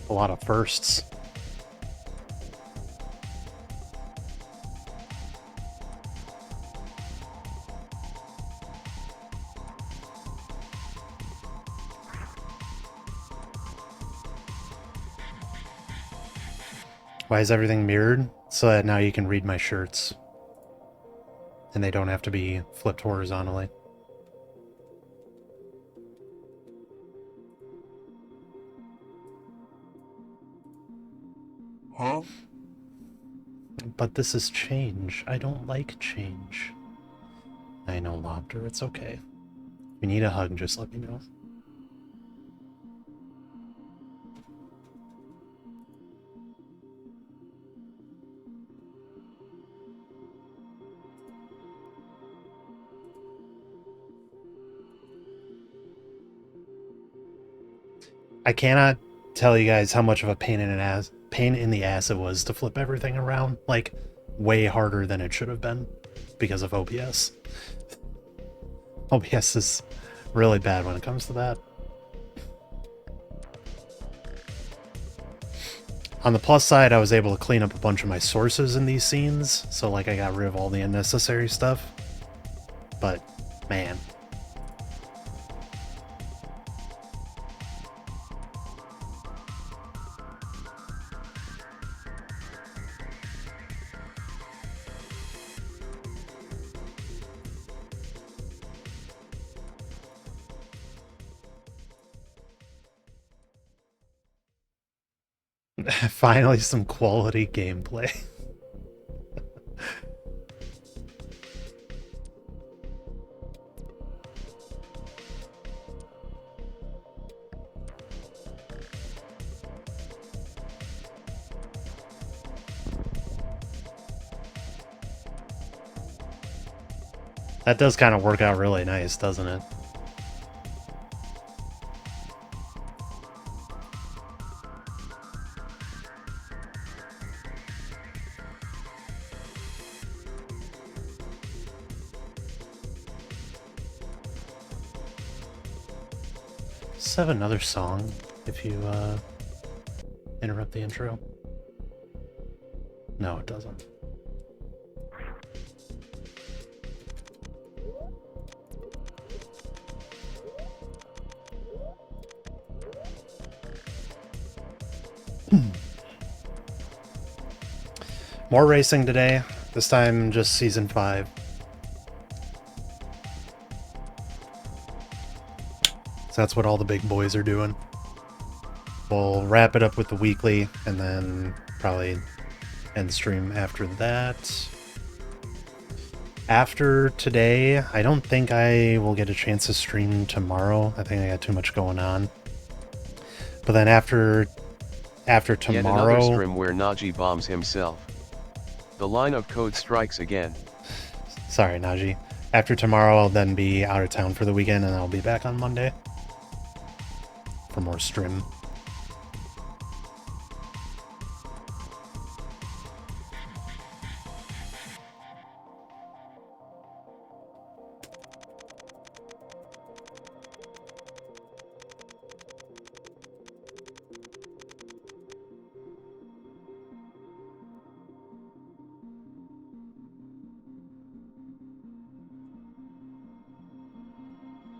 A lot of firsts. Why is everything mirrored? So that now you can read my shirts. And they don't have to be flipped horizontally. Huh? But this is change. I don't like change. I know, Lobster, it's okay. If you need a hug, just let me know. I cannot tell you guys how much of a pain in the ass it was to flip everything around. Like, way harder than it should have been because of OBS. OBS is really bad when it comes to that. On the plus side, I was able to clean up a bunch of my sources in these scenes, so like I got rid of all the unnecessary stuff. But, man. Finally some quality gameplay. That does kind of work out really nice, doesn't it? Just have another song if you interrupt the intro. No, it doesn't. More racing today, this time just Season 5. So that's what all the big boys are doing. We'll wrap it up with the weekly, and then probably end stream after that. After today, I don't think I will get a chance to stream tomorrow. I think I got too much going on. But then after tomorrow... Yet another stream where Najee bombs himself. The line of code strikes again. Sorry, Najee. After tomorrow, I'll then be out of town for the weekend, and I'll be back on Monday for more stream.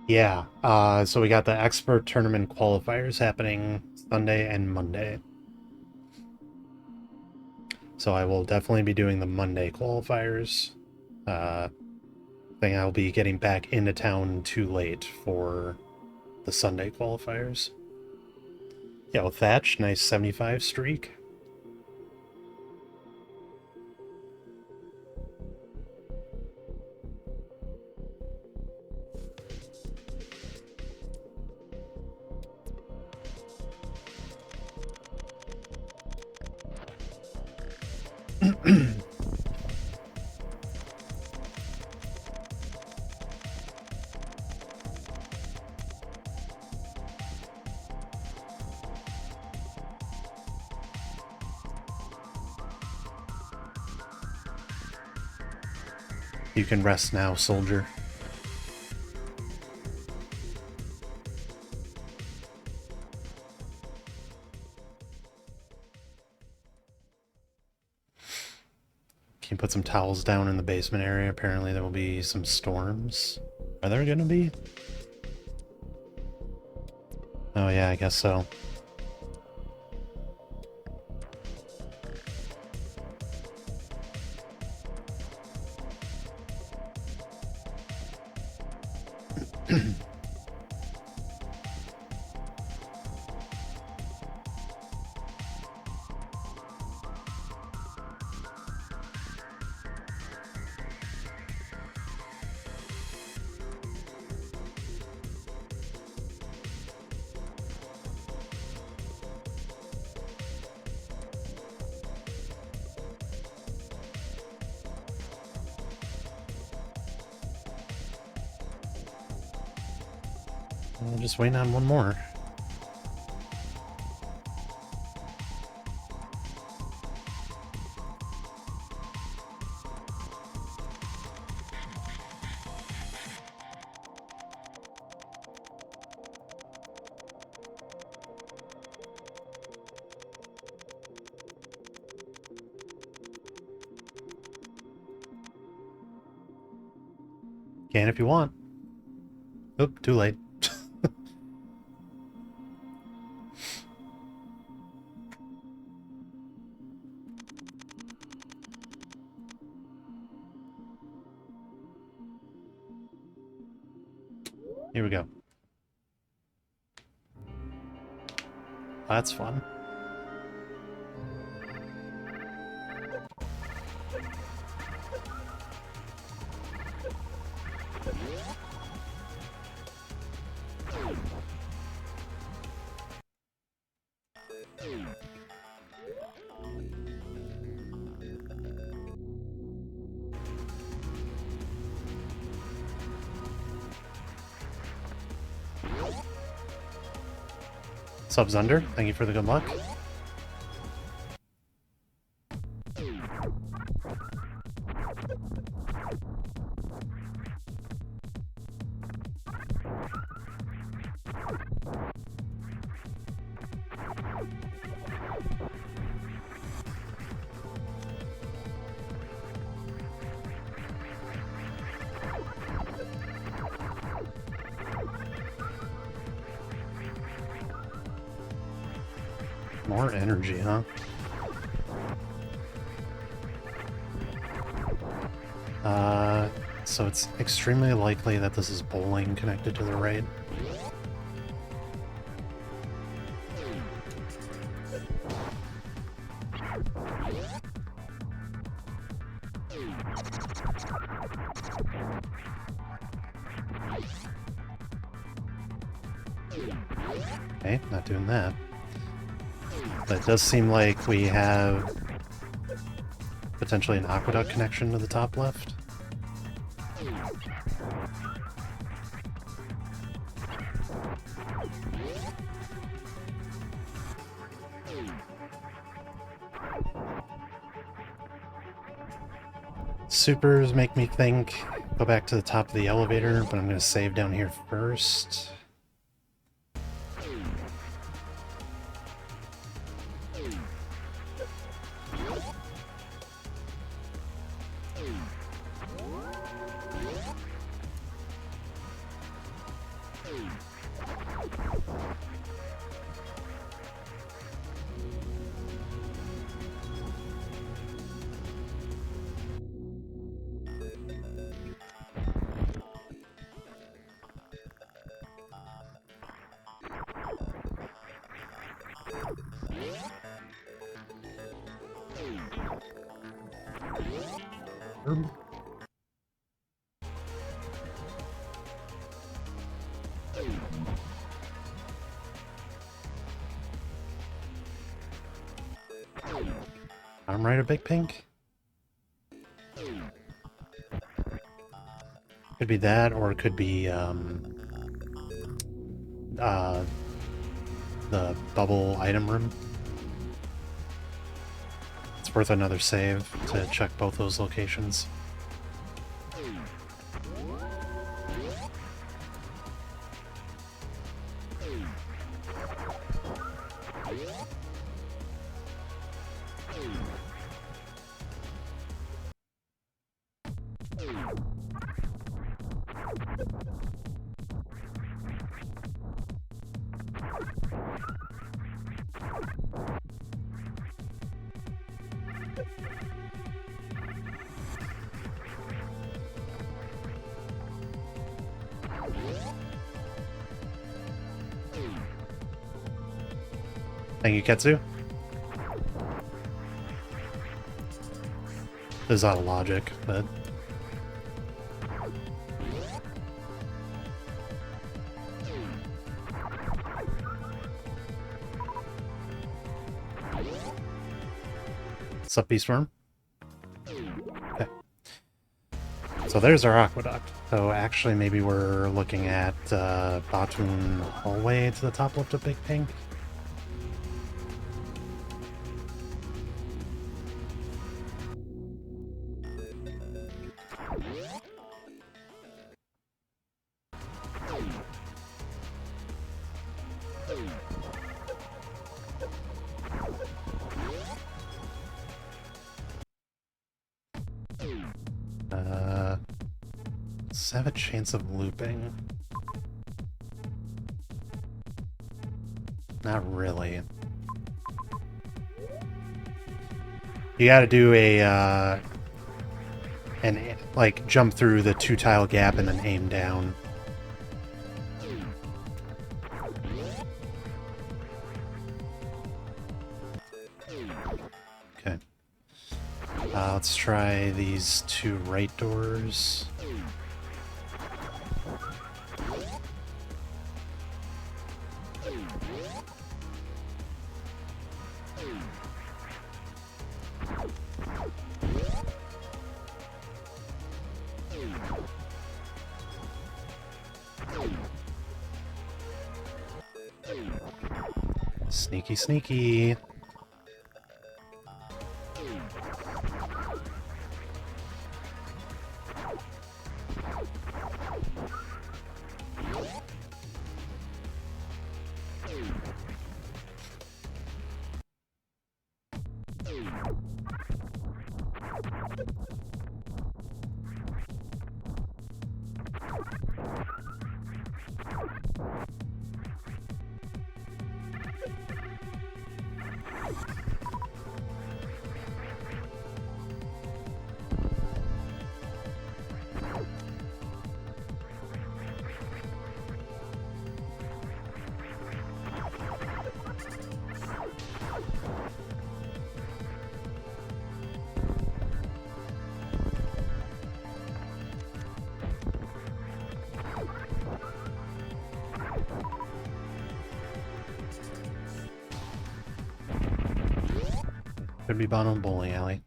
Yeah, so we got the expert tournament qualifiers happening Sunday and Monday. So I will definitely be doing the Monday qualifiers. I think I'll be getting back into town too late for the Sunday qualifiers. Yo, Thatch, nice 75 streak. You can rest now, soldier. put some towels down in the basement area. Apparently there will be some storms. Are there gonna be? Oh yeah, I guess so. Just waiting on one more. Can if you want. Oop, too late. Here we go. That's fun. Subs under, thank you for the good luck. More energy, huh? So it's extremely likely that this is bowling connected to the right. Okay, not doing that. But it does seem like we have potentially an aqueduct connection to the top left. Supers make me think go back to the top of the elevator, but I'm going to save down here first. I'm right, a big pink. Could be that, or it could be the bubble item room. It's worth another save to check both those locations. Thank you, Ketsu. This is out of logic, but... What's up, Beastworm? Okay. So there's our aqueduct. So actually maybe we're looking at Batoon Hallway to the top left of Big Pink. Does it have a chance of looping? Not really. You gotta do a, like, jump through the 2-tile gap and then aim down. Okay. Let's try these 2 right doors. Sneaky, sneaky. Could be bottom bowling alley.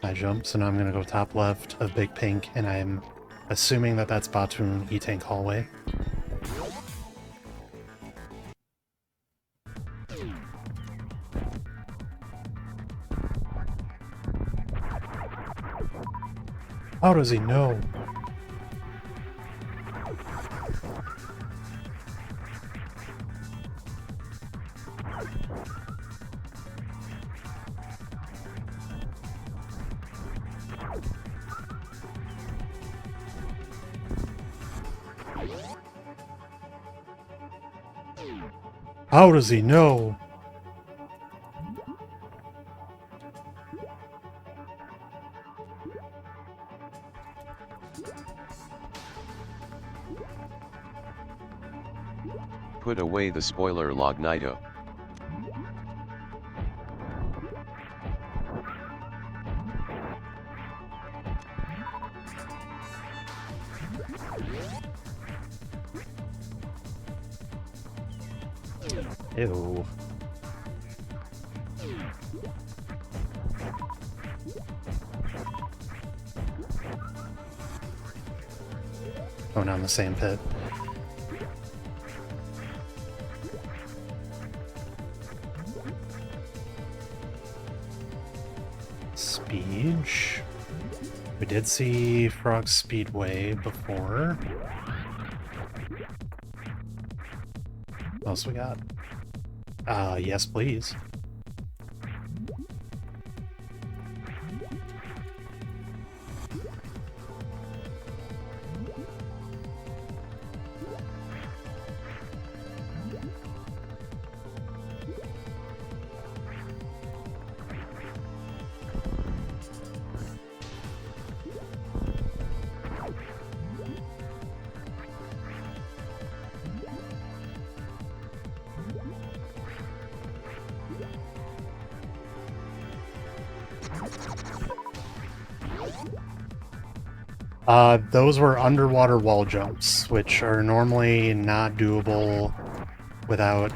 I jump, so now I'm gonna go top left of Big Pink, and I'm assuming that that's Batoon E-Tank Hallway. How does he know? How does he know? Put away the spoiler log, Naito. Ew. Going down the same pit. Speech. We did see Frog Speedway before. What else we got? Yes, please. Those were underwater wall jumps, which are normally not doable without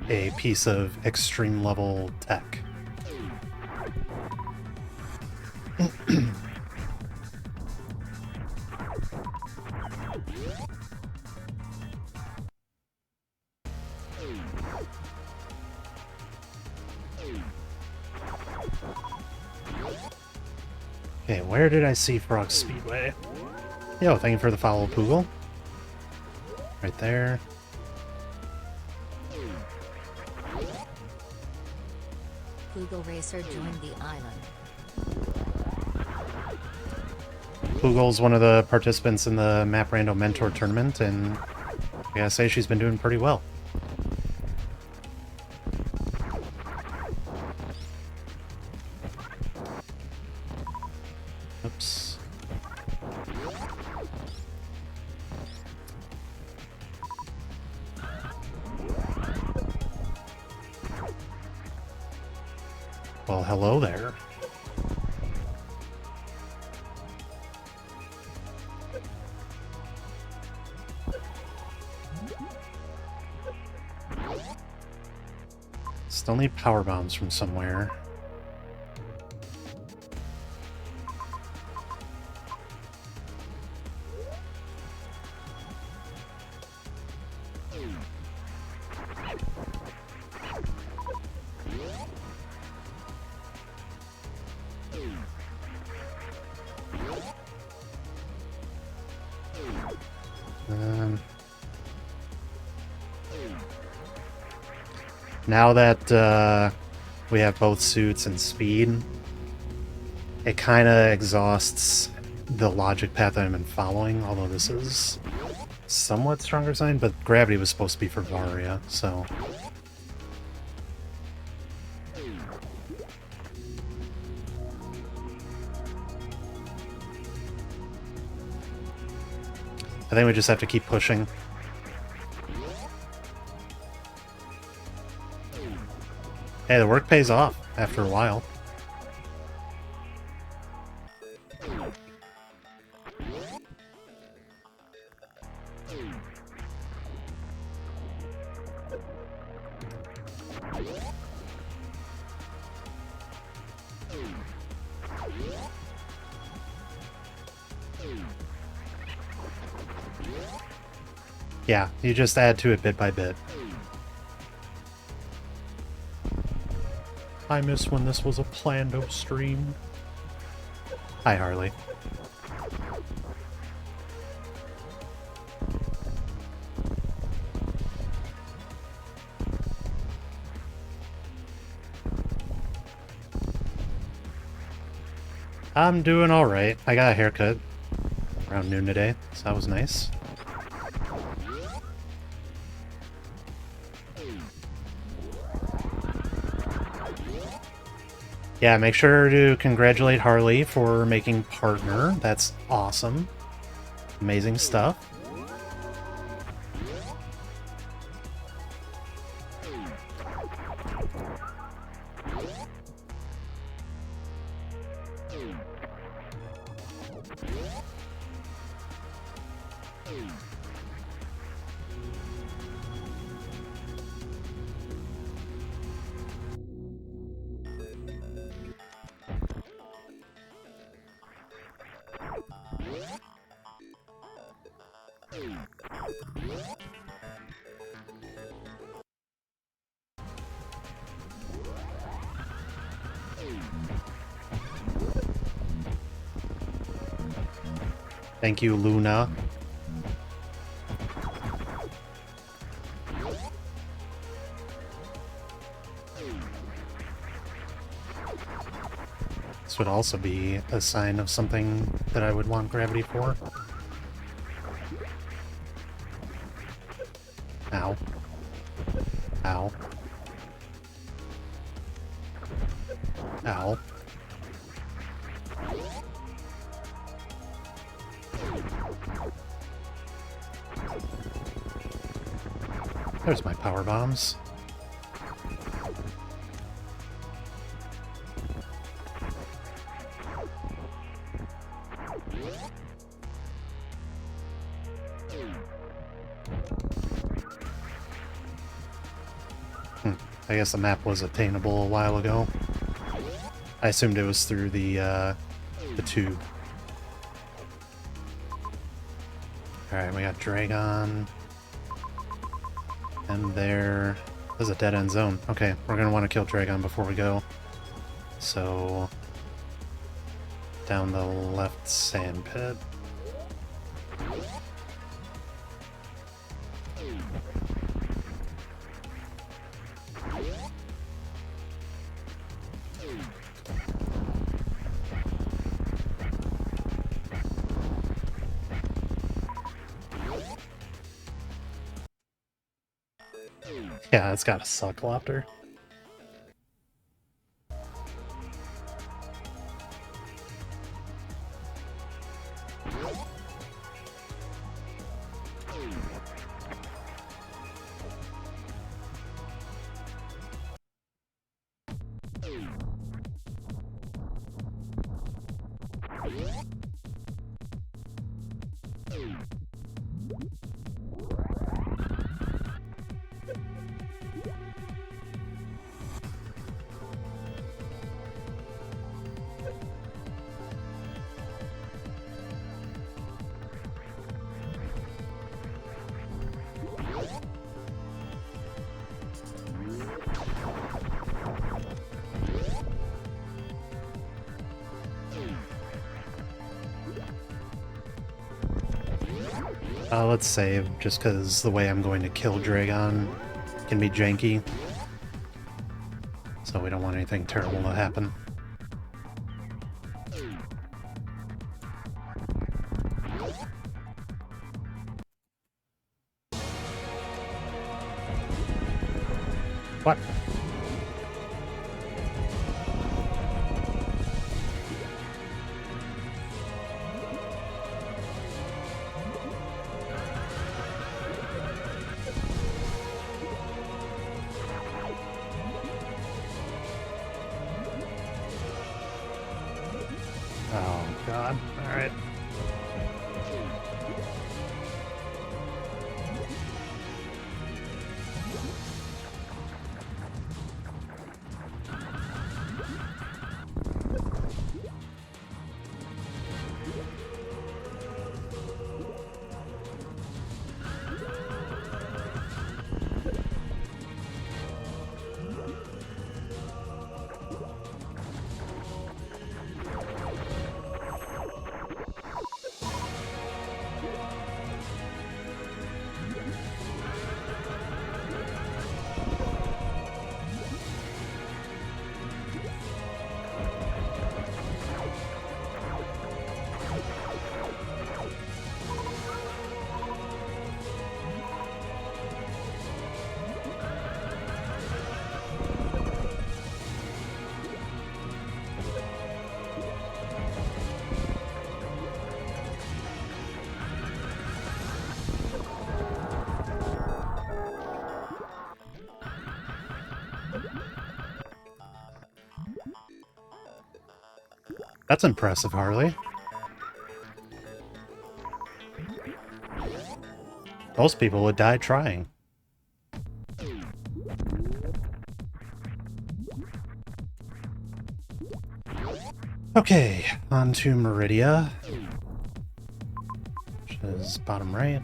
a piece of extreme level tech. Okay, where did I see Frog Speedway? Yo, thank you for the follow, Poogle. Right there. Poogle Racer joined the island. Poogle's one of the participants in the Map Rando Mentor Tournament, and I gotta say she's been doing pretty well. Oops. Well, hello there. Still need power bombs from somewhere. Now that we have both suits and speed, it kind of exhausts the logic path that I've been following, although this is somewhat stronger sign, but gravity was supposed to be for Varia, so... I think we just have to keep pushing. Hey, the work pays off after a while. Yeah, you just add to it bit by bit. I miss when this was a Plando stream. Hi, Harley. I'm doing alright. I got a haircut around noon today, so that was nice. Yeah, make sure to congratulate Harley for making partner. That's awesome. Amazing stuff. Thank you, Luna. This would also be a sign of something that I would want gravity for. Ow. Ow. Ow. There's my power bombs. I guess the map was attainable a while ago. I assumed it was through the tube. Alright, we got Dragon. And there's a dead-end zone. Okay, we're gonna want to kill Dragon before we go. So... down the left sand pit. Yeah, it's got a Sucklopter. Let's save, just because the way I'm going to kill Dragon can be janky. So we don't want anything terrible to happen. What? Oh, God. Alright. That's impressive, Harley. Most people would die trying. Okay, on to Meridia, which is bottom right.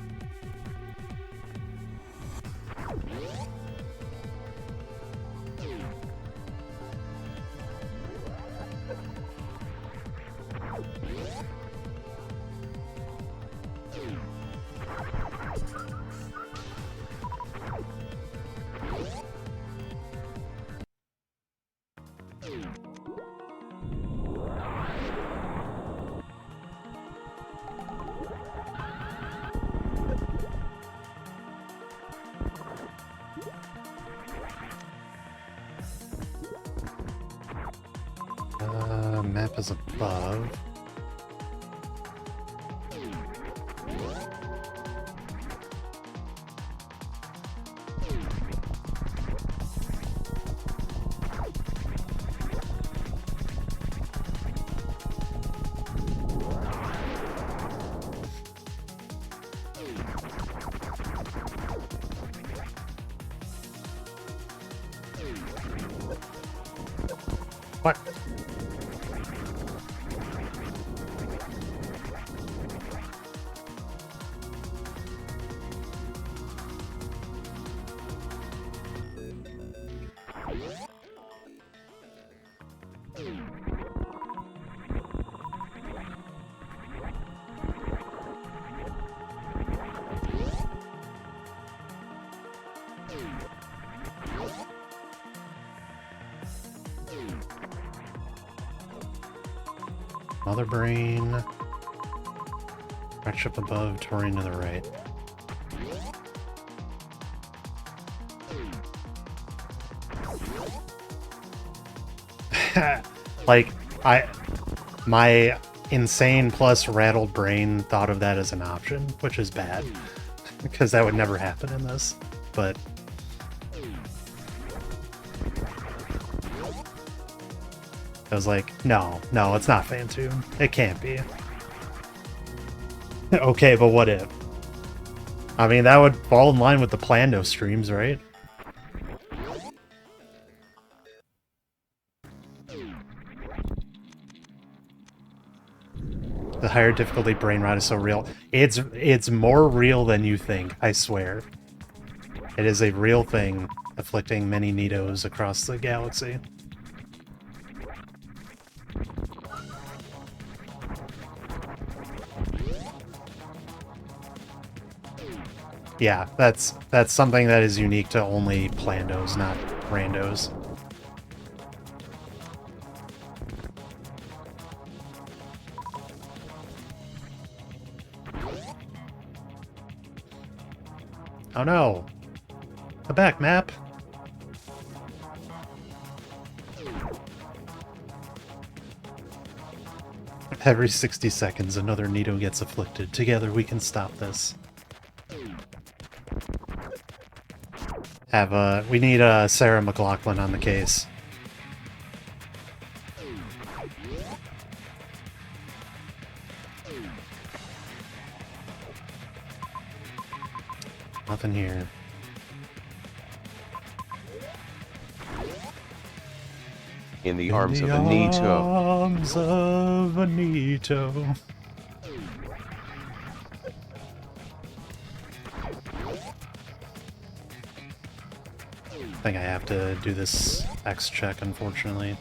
is above. What? Mother Brain. Crash up above, Torian to the right. Like, my insane plus rattled brain thought of that as an option, which is bad, because that would never happen in this, but... I was like, no, it's not Phantom. It can't be. Okay, but what if? I mean, that would fall in line with the Plando streams, right? The higher difficulty brain rot is so real. It's more real than you think, I swear. It is a real thing afflicting many Nidos across the galaxy. Yeah, that's something that is unique to only Plandos, not randos. Oh no! A back map! Every 60 seconds, another Nido gets afflicted. Together we can stop this. We need Sarah McLachlan on the case. Nothing here. In the arms of Anito. Arms of Anito. I think I have to do this X check, unfortunately.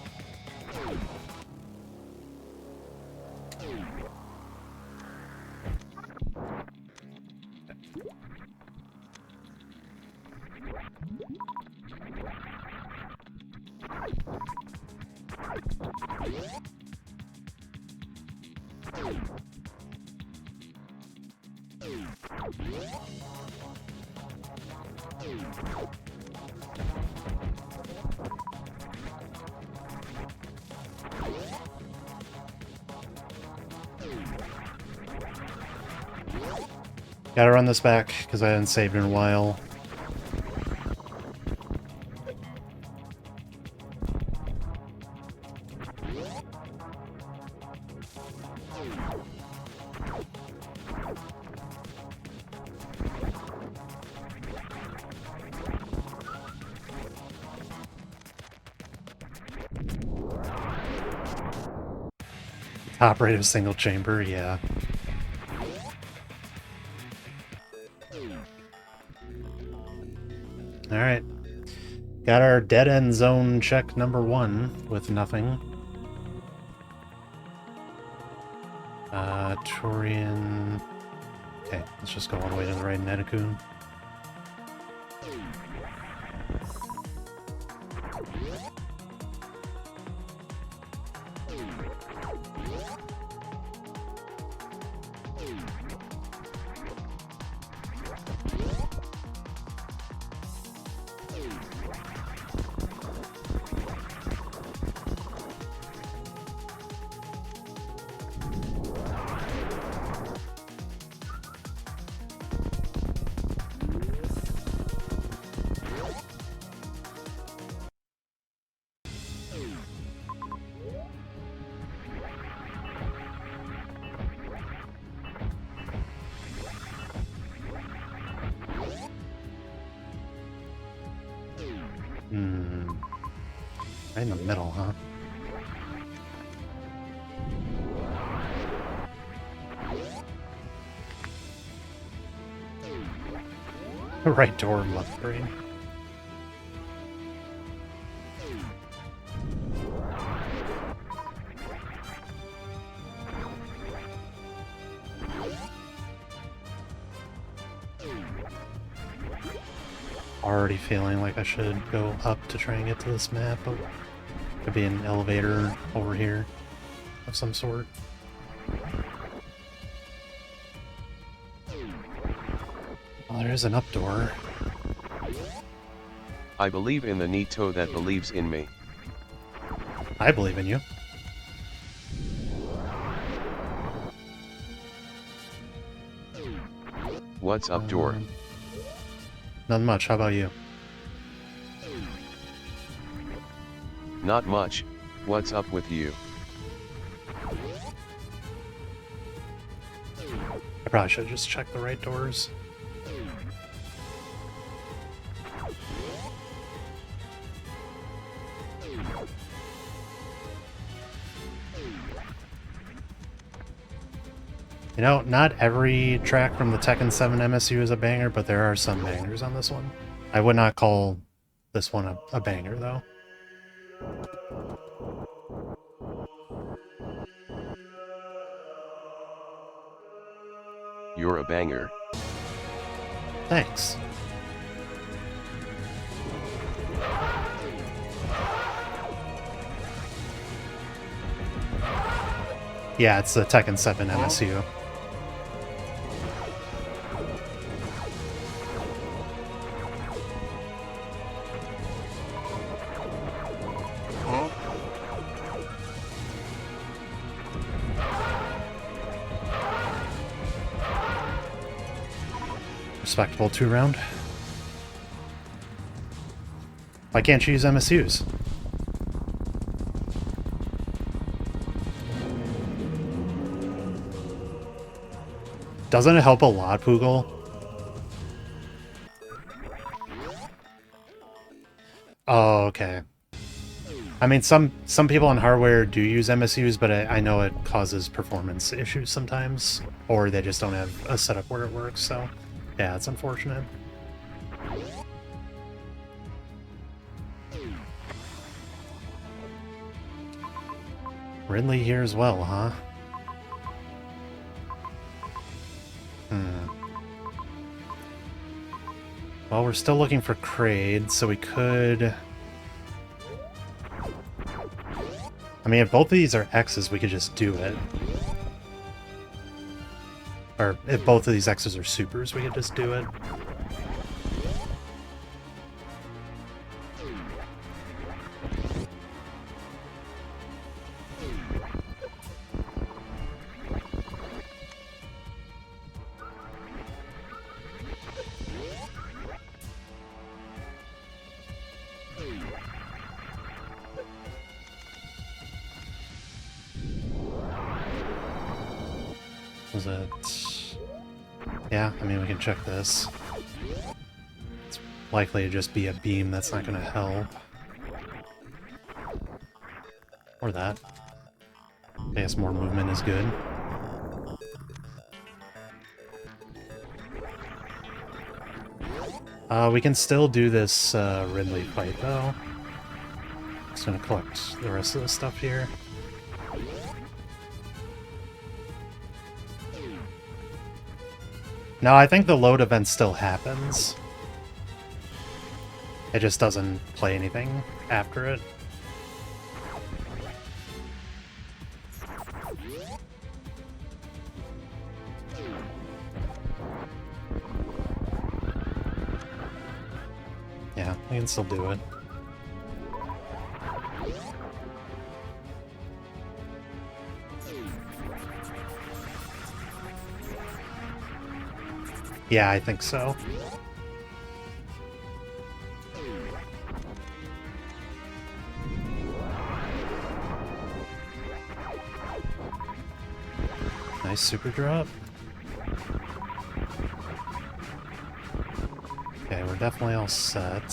Gotta run this back, because I haven't saved in a while. Top rate of single chamber, yeah. Alright. Got our dead end zone check number 1 with nothing. Torian. Okay, let's just go all the way to the right in Edikun. Hmm. Right in the middle, huh? Right door, left brain. Already feeling like I should go up to try and get to this map, but could be an elevator over here of some sort. Well, there is an up door. I believe in the Nito that believes in me. I believe in you. What's up, door? Not much. How about you? Not much. What's up with you? I probably should just check the right doors. You know, not every track from the Tekken 7 MSU is a banger, but there are some bangers on this one. I would not call this one a banger, though. You're a banger. Thanks. Yeah, it's the Tekken 7 MSU. Respectable 2-round. Why can't you use MSUs? Doesn't it help a lot, Poogle? Oh, okay. I mean, some people on hardware do use MSUs, but I know it causes performance issues sometimes, or they just don't have a setup where it works, so yeah, it's unfortunate. Ridley here as well, huh? Well, we're still looking for Kraid, so we could... I mean, if both of these are X's, we could just do it. Or if both of these X's are supers, we could just do it. Was it... Yeah, I mean, we can check this. It's likely to just be a beam that's not going to help. Or that. I guess more movement is good. We can still do this Ridley fight, though. Just gonna collect the rest of the stuff here. No, I think the load event still happens. It just doesn't play anything after it. Yeah, we can still do it. Yeah, I think so. Nice super drop. Okay, we're definitely all set.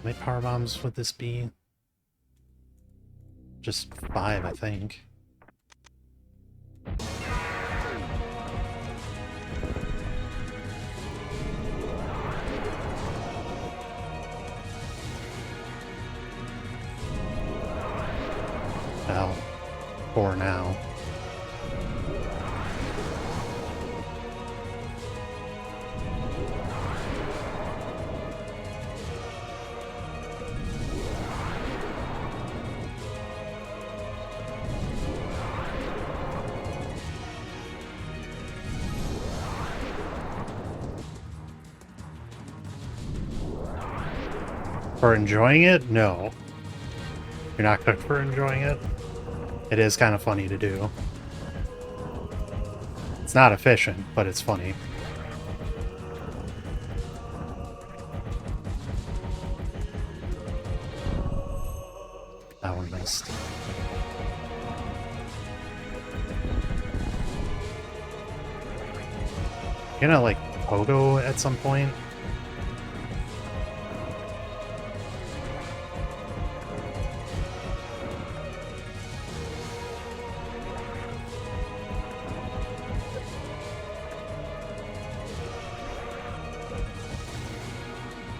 many power bombs would this be? Just 5, I think. Well, 4 now. For enjoying it? No. You're not cooked for enjoying it. It is kind of funny to do. It's not efficient, but it's funny. That one missed. You gonna like pogo at some point?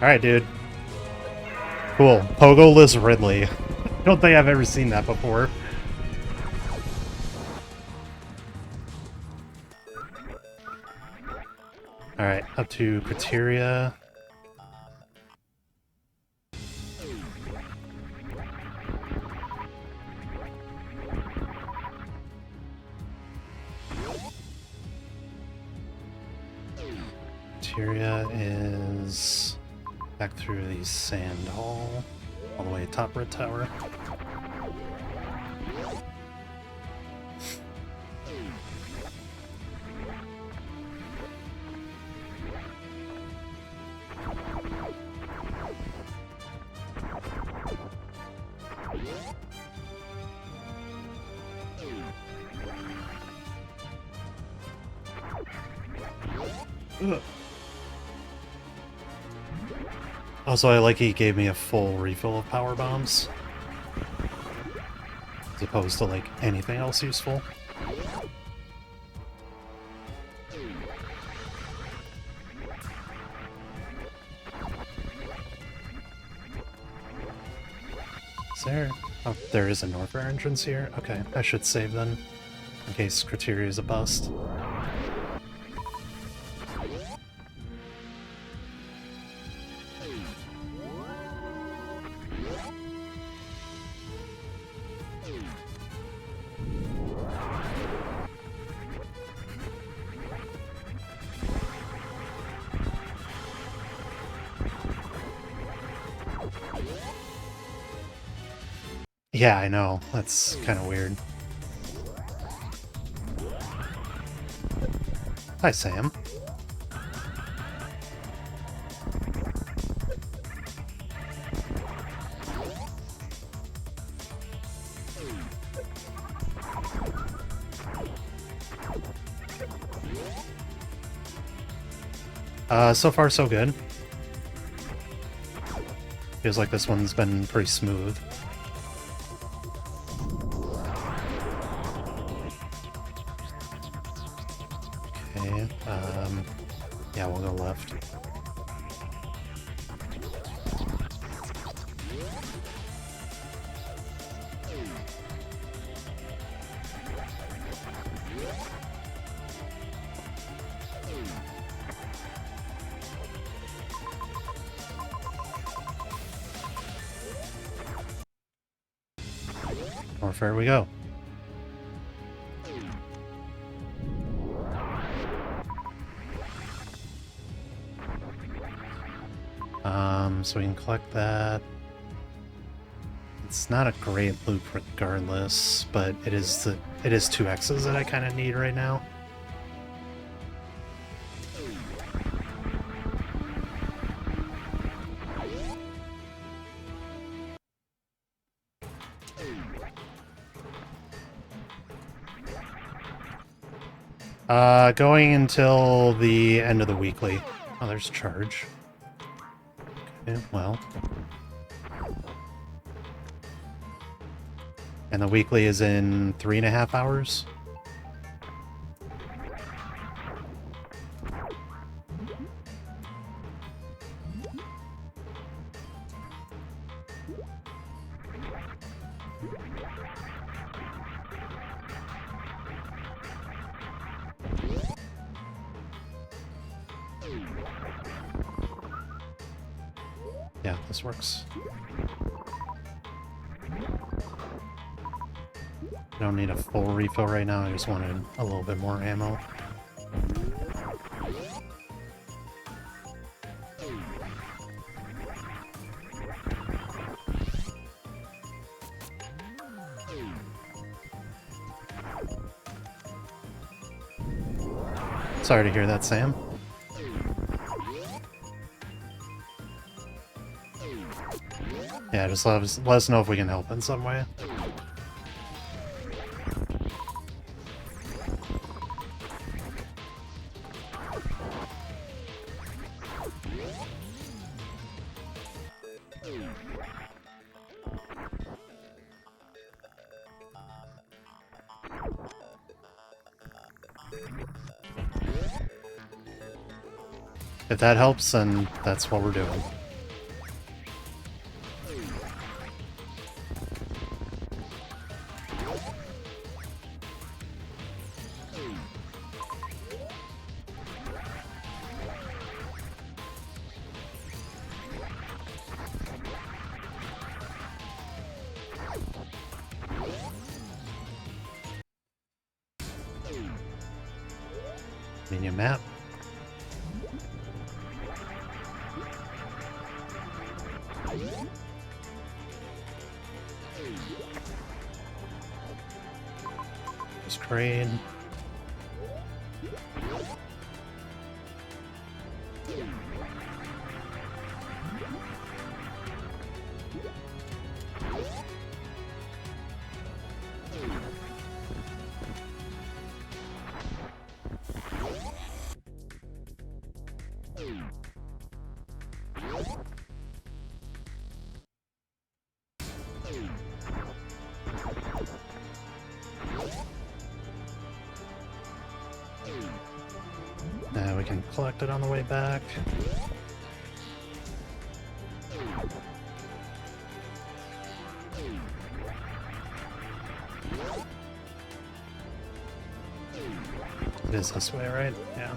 Alright, dude. Cool. Pogo Liz Ridley. I don't think I've ever seen that before. Alright, up to Criteria. Criteria is back through the Sand Hall, all the way top Red Tower. Ugh. Also, I like he gave me a full refill of power bombs, as opposed to like anything else useful. Is there? Oh, there is a Norfair entrance here. Okay, I should save then, in case Criteria is a bust. Yeah, I know. That's kind of weird. Hi, Sam. So far so good. Feels like this one's been pretty smooth. Okay, yeah, we'll go left. Norfair we go. So we can collect that. It's not a great loop regardless, but it is 2 X's that I kind of need right now. Going until the end of the weekly. Oh, there's charge. Okay, well, And the weekly is in 3.5 hours. Yeah, this works. I don't need a full refill right now, I just wanted a little bit more ammo. Sorry to hear that, Sam. Yeah, just let us know if we can help in some way. If that helps, then that's what we're doing. Minion map. Just crane. Now we can collect it on the way back. It is this way, right? Yeah.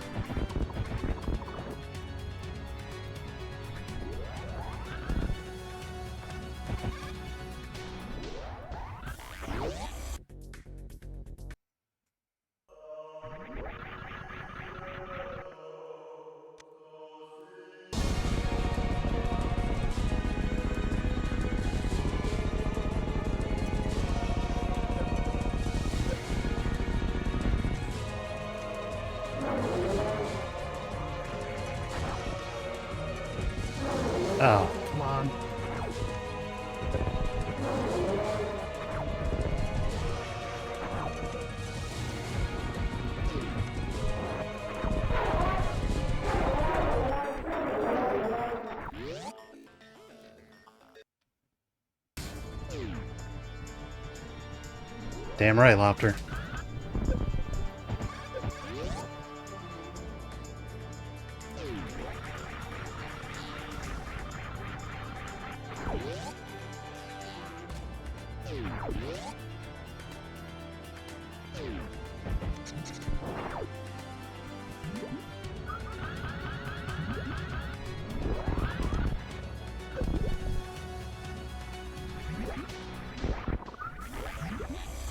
Oh, come on. Damn right, Lopter.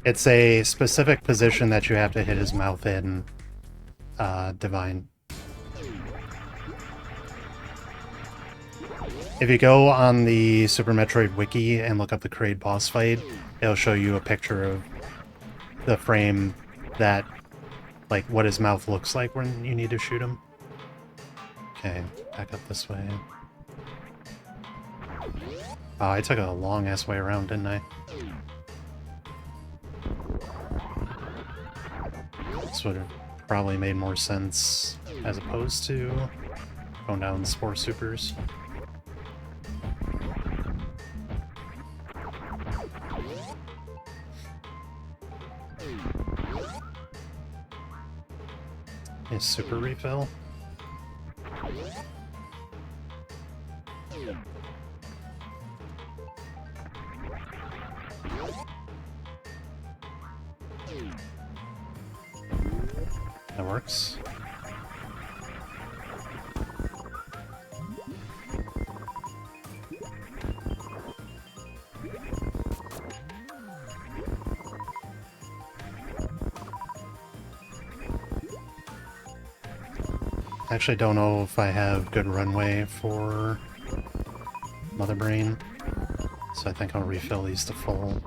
It's a specific position that you have to hit his mouth in, Divine. If you go on the Super Metroid Wiki and look up the Kraid boss fight, it'll show you a picture of the frame that, like, what his mouth looks like when you need to shoot him. Okay, back up this way. Oh, I took a long-ass way around, didn't I? This would have probably made more sense as opposed to going down the Spore Supers. a super refill. That works. I actually don't know if I have good runway for Mother Brain, so I think I'll refill these to full.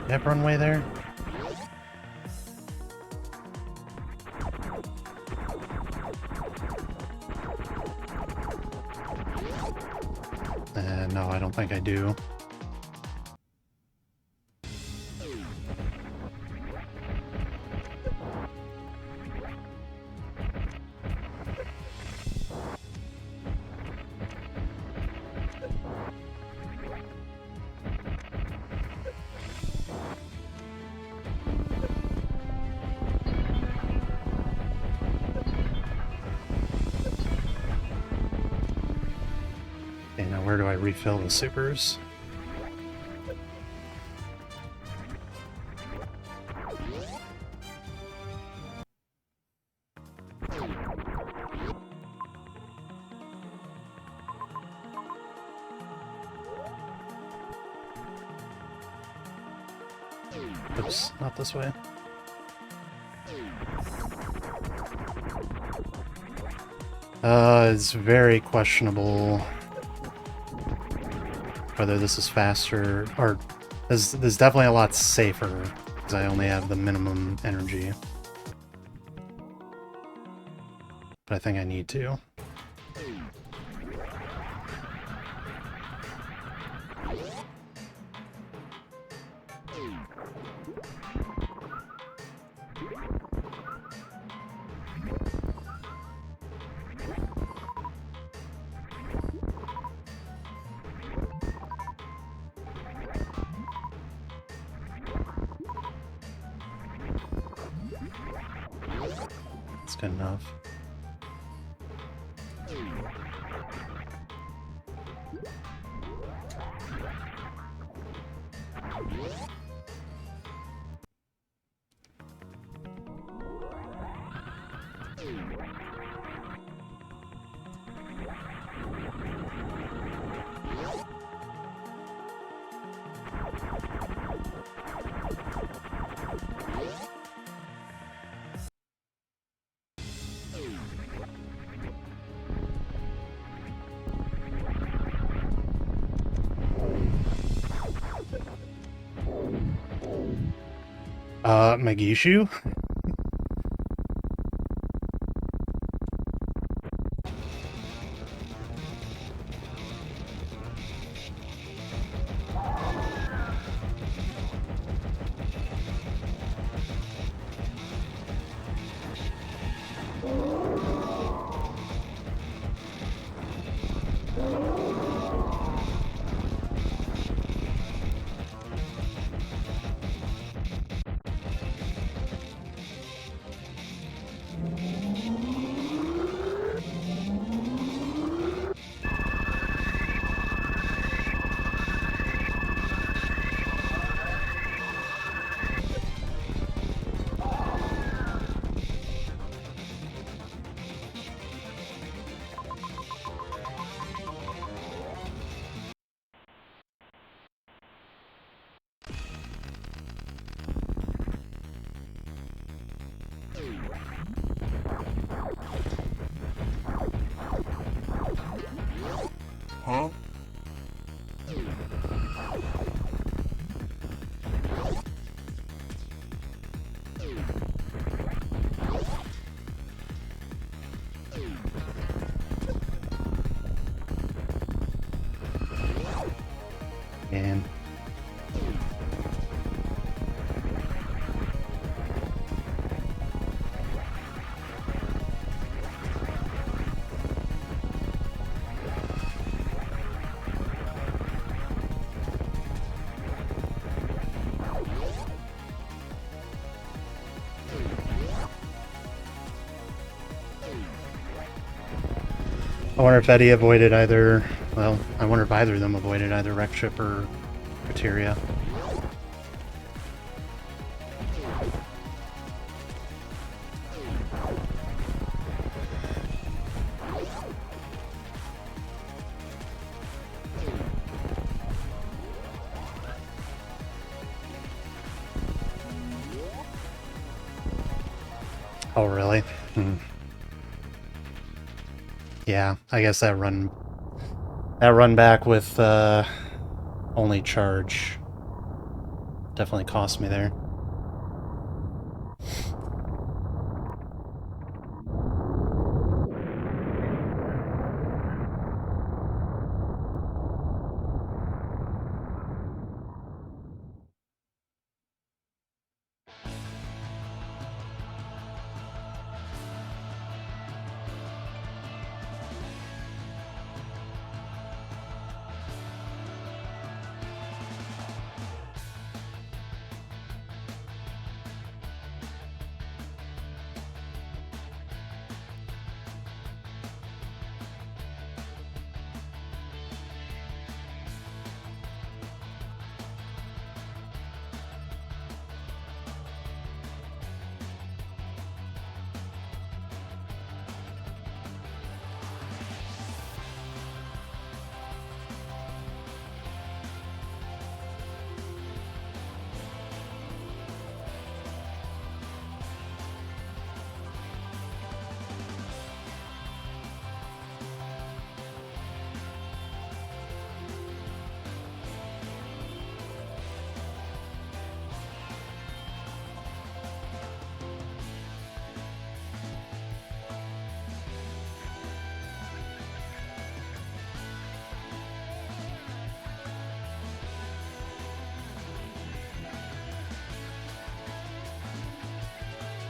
You have runway there? No, I don't think I do. Okay, now where do I refill the supers? Oops, not this way. It's very questionable whether this is faster, or this is definitely a lot safer, because I only have the minimum energy. But I think I need to. That's good enough. Magishu? I wonder if Eddie avoided either... Well, I wonder if either of them avoided either Wreck Ship or Criteria. Oh, really? Hmm. Yeah, I guess that run back with only charge definitely cost me there.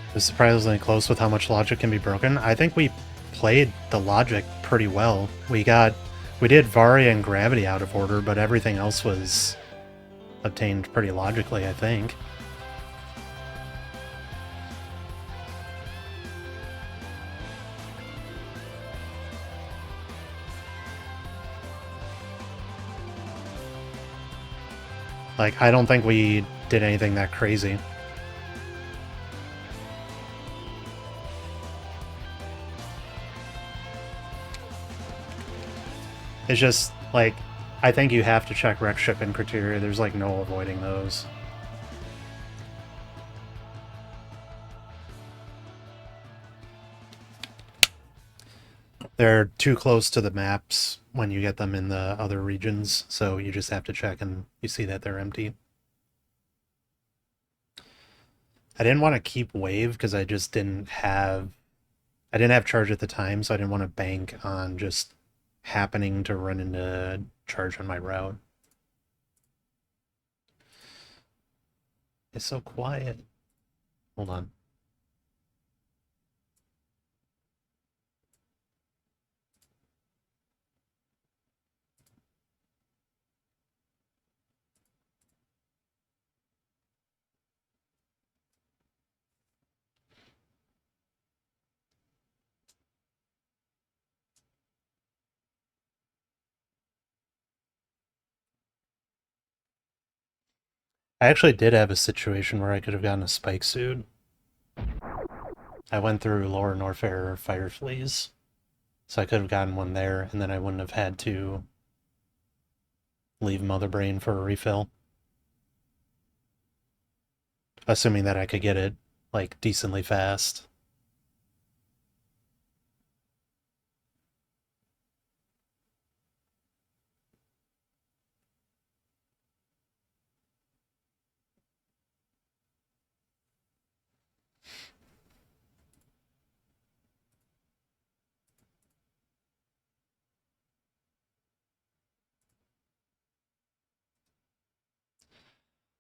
It was surprisingly close with how much logic can be broken. I think we played the logic pretty well. We did Varia and Gravity out of order, but everything else was obtained pretty logically, I think. Like, I don't think we did anything that crazy. It's just, like, I think you have to check Wreck Ship and Criteria. There's, like, no avoiding those. They're too close to the maps when you get them in the other regions, so you just have to check and you see that they're empty. I didn't want to keep Wave because I just didn't have... I didn't have charge at the time, so I didn't want to bank on just happening to run into charge on my route. It's so quiet. Hold on. I actually did have a situation where I could have gotten a spike suit. I went through Lower Norfair Fire Fleas, so I could have gotten one there, and then I wouldn't have had to leave Mother Brain for a refill. Assuming that I could get it, like, decently fast.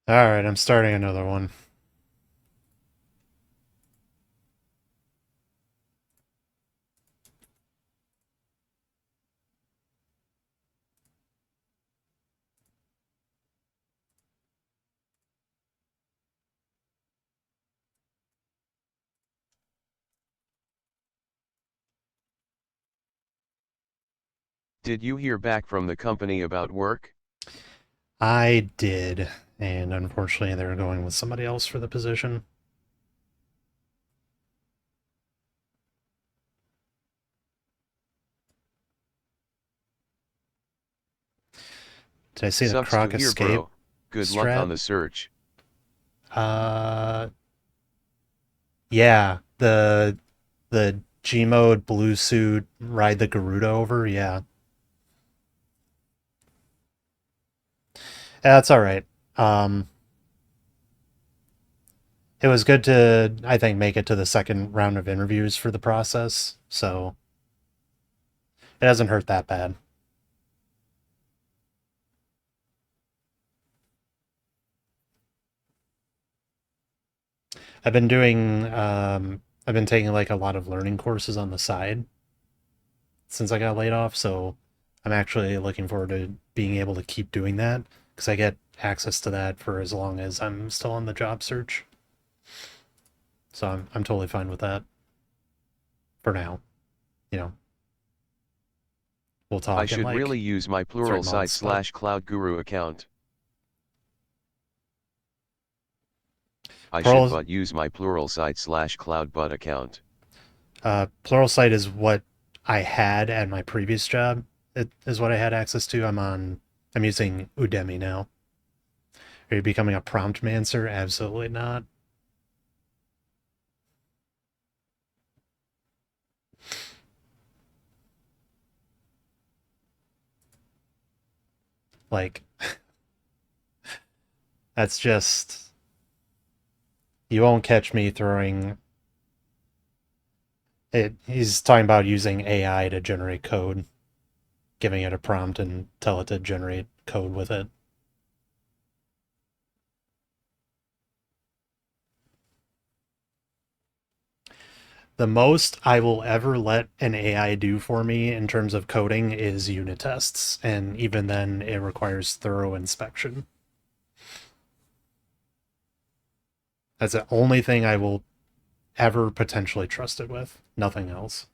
Alright, I'm starting another one. Did you hear back from the company about work? I did, and unfortunately they're going with somebody else for the position. Did I see the Sucks to Croc hear, Escape bro. Good luck strat? on the search. Uh, yeah, the G mode blue suit ride the Garuda over. Yeah, that's all right. Um, it was good to, I think, make it to the second round of interviews for the process, so it hasn't hurt that bad. I've been taking like a lot of learning courses on the side since I got laid off, so I'm actually looking forward to being able to keep doing that because I get access to that for as long as I'm still on the job search. So I'm totally fine with that for now. You know, we'll I talk in should like really use my 3 months, but Pluralsight / Cloud Guru account. I should Plural but use my Pluralsight / CloudBud account. Pluralsight is what I had at my previous job. It is what I had access to. I'm using Udemy now. Are you becoming a prompt mancer? Absolutely not. Like, that's just, you won't catch me throwing it. He's talking about using AI to generate code, giving it a prompt and tell it to generate code with it. The most I will ever let an AI do for me in terms of coding is unit tests, and even then, it requires thorough inspection. That's the only thing I will ever potentially trust it with. Nothing else.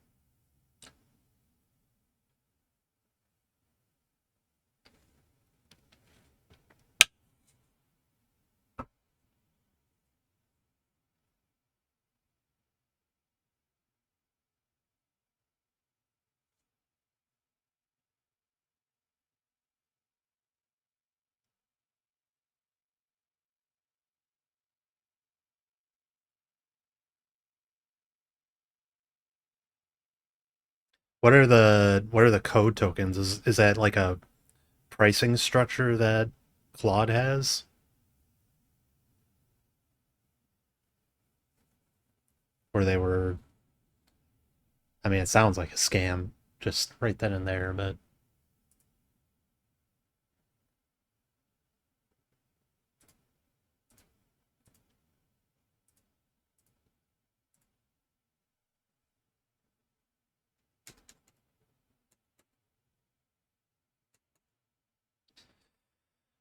What are the code tokens? Is that like a pricing structure that Claude has? Where they were, I mean, it sounds like a scam just right then and there, but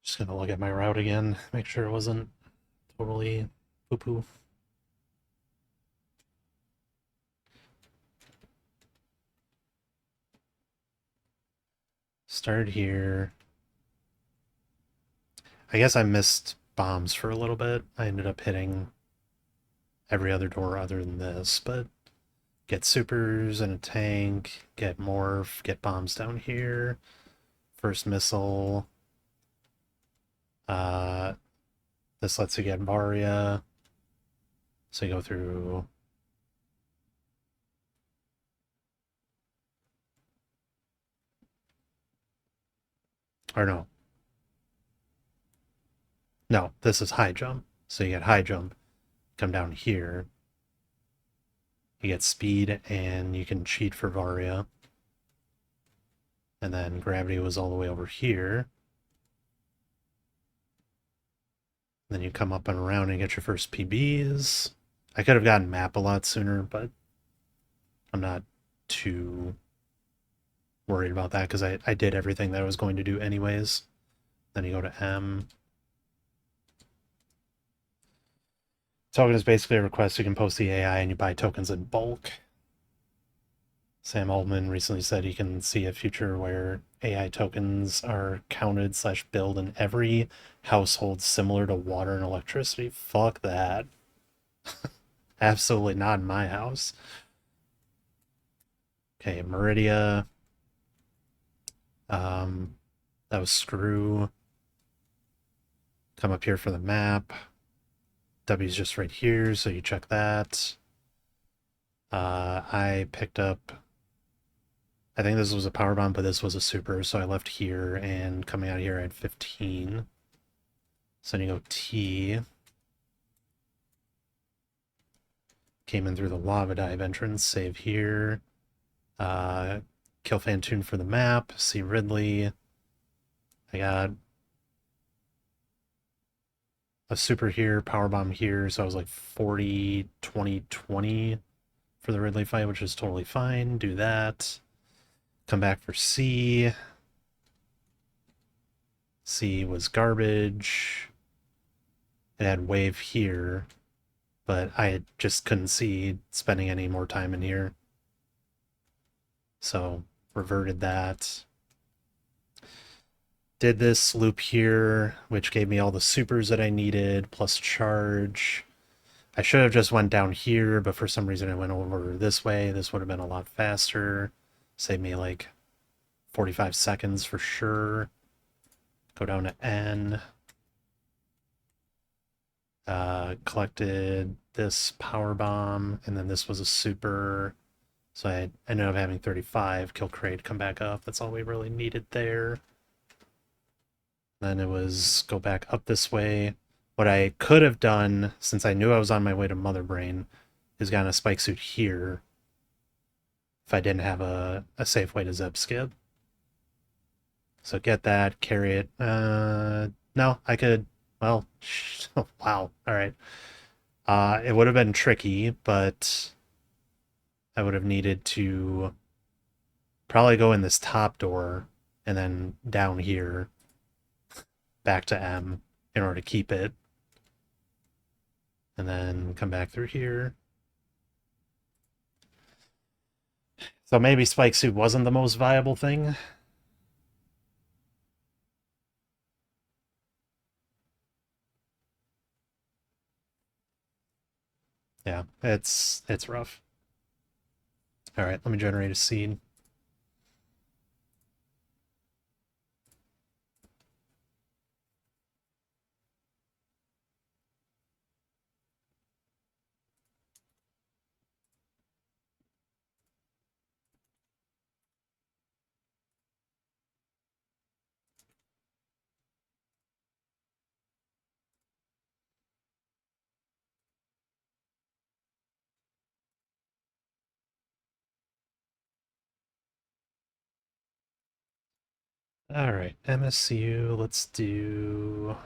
just gonna look at my route again, make sure it wasn't totally poo poo. Started here. I guess I missed bombs for a little bit. I ended up hitting every other door other than this, but get supers and a tank, get morph, get bombs down here. First missile. Uh, this lets you get Varia. So you go through. Or no. No, this is high jump. So you get high jump, come down here. You get speed, and you can cheat for Varia. And then gravity was all the way over here. Then you come up and around and get your first PBs. I could have gotten map a lot sooner, but I'm not too worried about that because I did everything that I was going to do anyways. Then you go to M. Token is basically a request you can post the AI and you buy tokens in bulk. Sam Altman recently said he can see a future where AI tokens are counted slash billed in every household similar to water and electricity. Fuck that. Absolutely not in my house. Okay, Meridia. That was Screw. Come up here for the map. W's just right here, so you check that. I picked up, I think this was a power bomb, but this was a super, so I left here, and coming out of here I had 15. So then you go T. Came in through the lava dive entrance, save here. Kill Fantoon for the map, see Ridley. I got a super here, power bomb here, so I was like 40, 20, 20 for the Ridley fight, which is totally fine. Do that. Come back for C. C was garbage. It had wave here, but I just couldn't see spending any more time in here. So reverted that. Did this loop here, which gave me all the supers that I needed, plus charge. I should have just went down here, but for some reason I went over this way. This would have been a lot faster. Saved me like 45 seconds for sure. Go down to N. Collected this power bomb, and then this was a super. So I ended up having 35. Kill Kraid, come back up. That's all we really needed there. Then it was go back up this way. What I could have done, since I knew I was on my way to Mother Brain, is gotten a spike suit here if I didn't have a safe way to Zeb skip. So get that, carry it. No, I could, well, wow, all right. It would have been tricky, but I would have needed to probably go in this top door and then down here back to M in order to keep it. And then come back through here. So maybe Spike Suit wasn't the most viable thing. Yeah, it's rough. All right, let me generate a seed. All right, MSCU, let's do...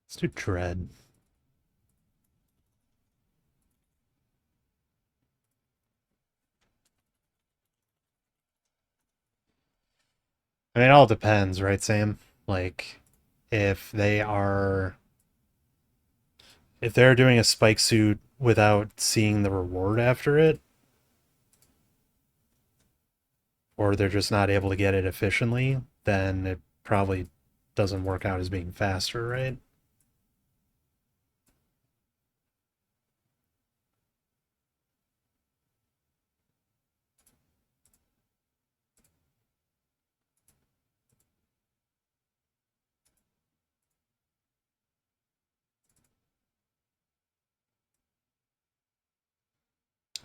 Let's do Dread. I mean, it all depends, right, Sam? Like, if they are... If they're doing a spike suit without seeing the reward after it, or they're just not able to get it efficiently, then it probably doesn't work out as being faster, right?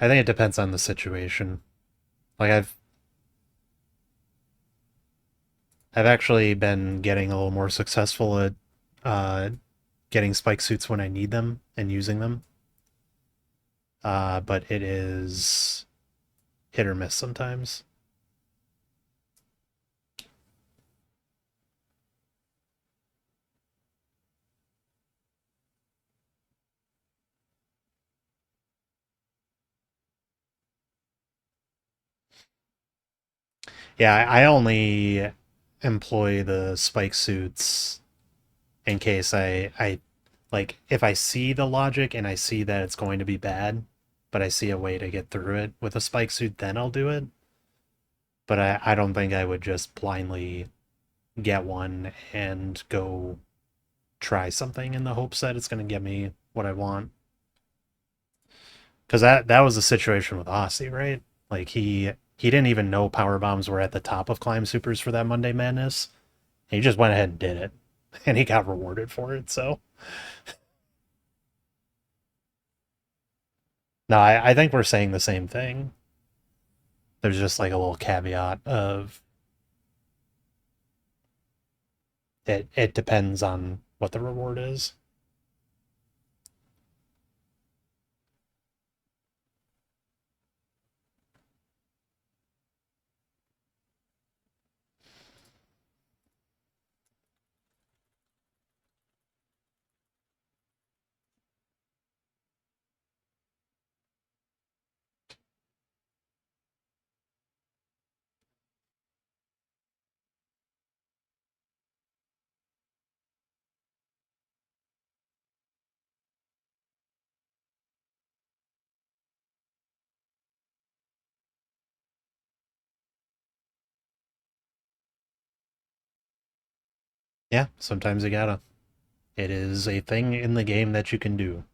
I think it depends on the situation. Like I've actually been getting a little more successful at uh, getting spike suits when I need them and using them. But it is hit or miss sometimes. Yeah, I only employ the spike suits in case I like if I see the logic and I see that it's going to be bad, but I see a way to get through it with a spike suit, then I'll do it. But I don't think I would just blindly get one and go try something in the hopes that it's going to get me what I want. Because that was the situation with Aussie, right? Like he didn't even know power bombs were at the top of climb supers for that Monday Madness. He just went ahead and did it, and he got rewarded for it. So no, I think we're saying the same thing. There's just like a little caveat of it depends on what the reward is. Yeah, sometimes you gotta. It is a thing in the game that you can do.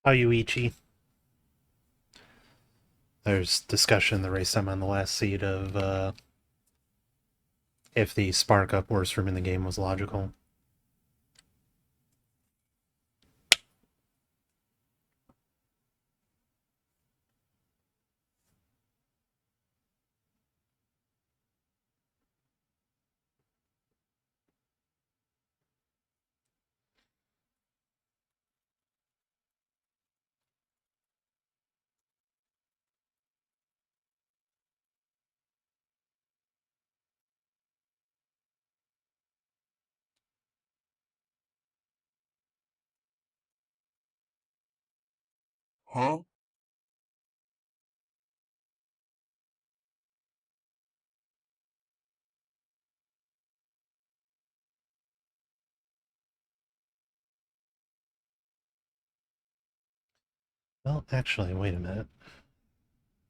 How you Ichi? There's discussion in the race I'm on the last seat of if the spark up worst room in the game was logical. Huh? Well, actually, wait a minute.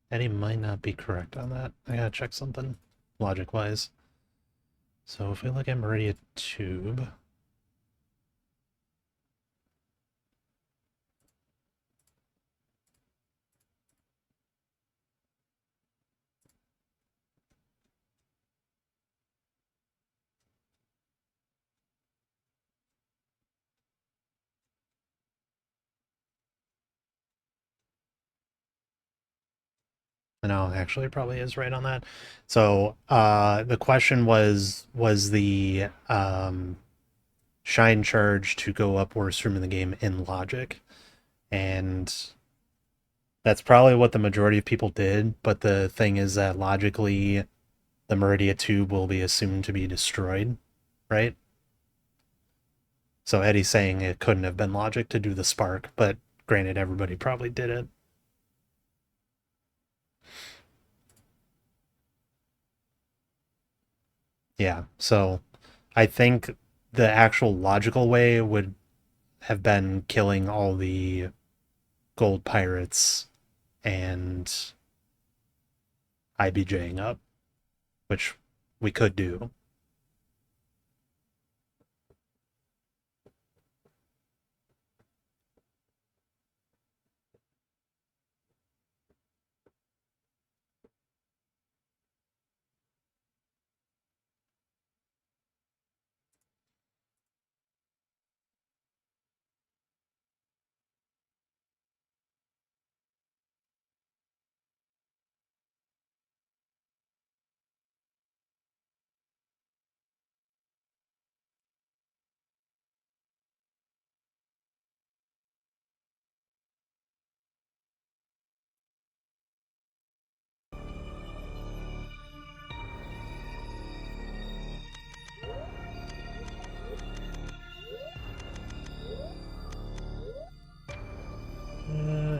Eddie might not be correct on that. I gotta check something logic wise. So if we look at Meridia Tube, no, actually, it probably is right on that. So the question was the shine charge to go up worst room in the game in logic, and That's probably what the majority of people did, but the thing is that logically, the Meridia tube will be assumed to be destroyed, right? So Eddie's saying it couldn't have been logic to do the spark, but granted, everybody probably did it. Yeah, so I think the actual logical way would have been killing all the gold pirates and IBJing up, which we could do.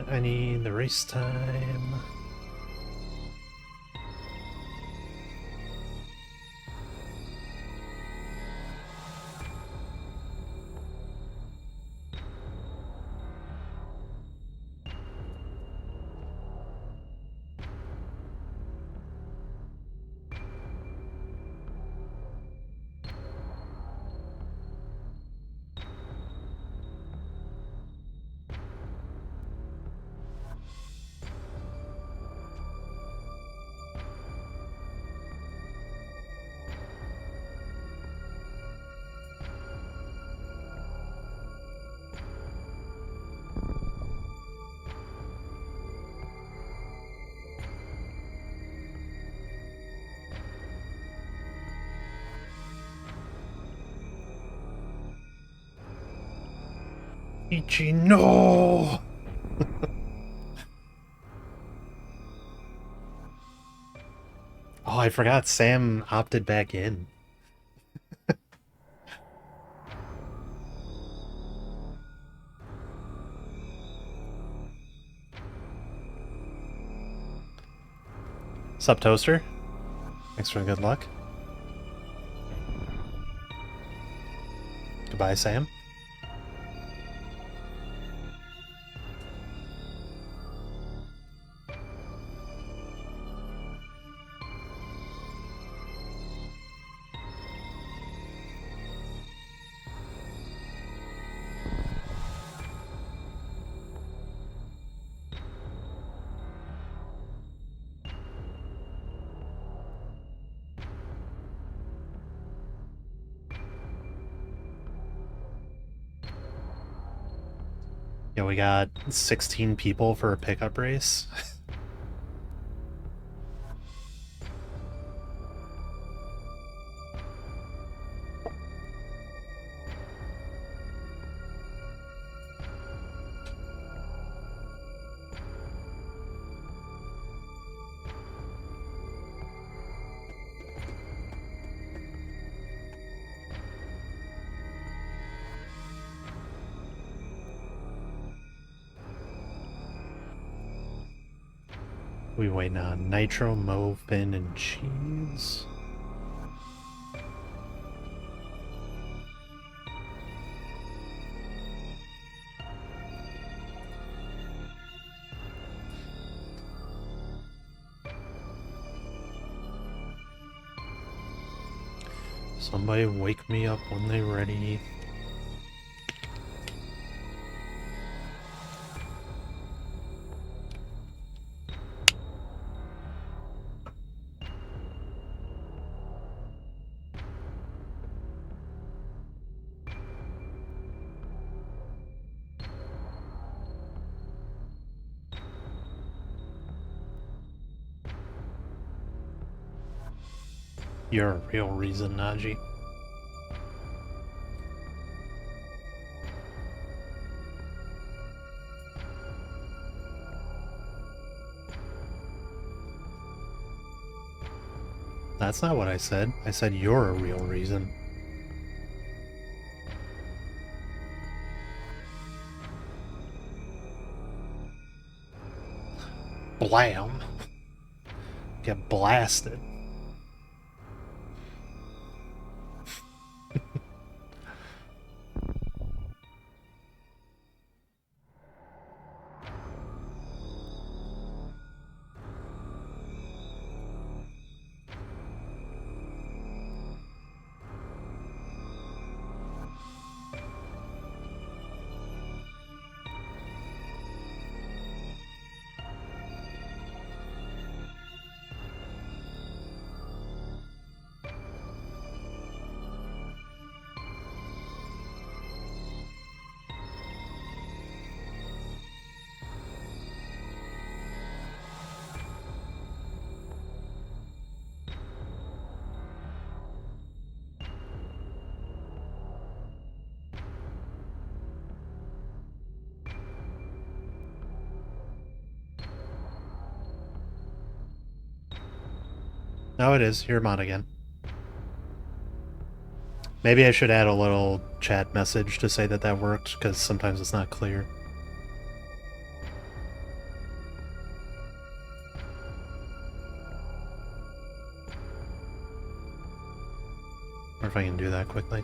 I need the race time. Ichi, no! Oh, I forgot Sam opted back in. Sup, Toaster? Thanks for the good luck. Goodbye, Sam. Yeah, we got 16 people for a pickup race. We waiting on Nitro, Mo, Finn, and Cheese. Somebody wake me up when they're ready. You're a real reason, Najee. That's not what I said. I said you're a real reason. Blam! Get blasted. No, it is. You're a mod again. Maybe I should add a little chat message to say that that worked, because sometimes it's not clear. Or if I can do that quickly.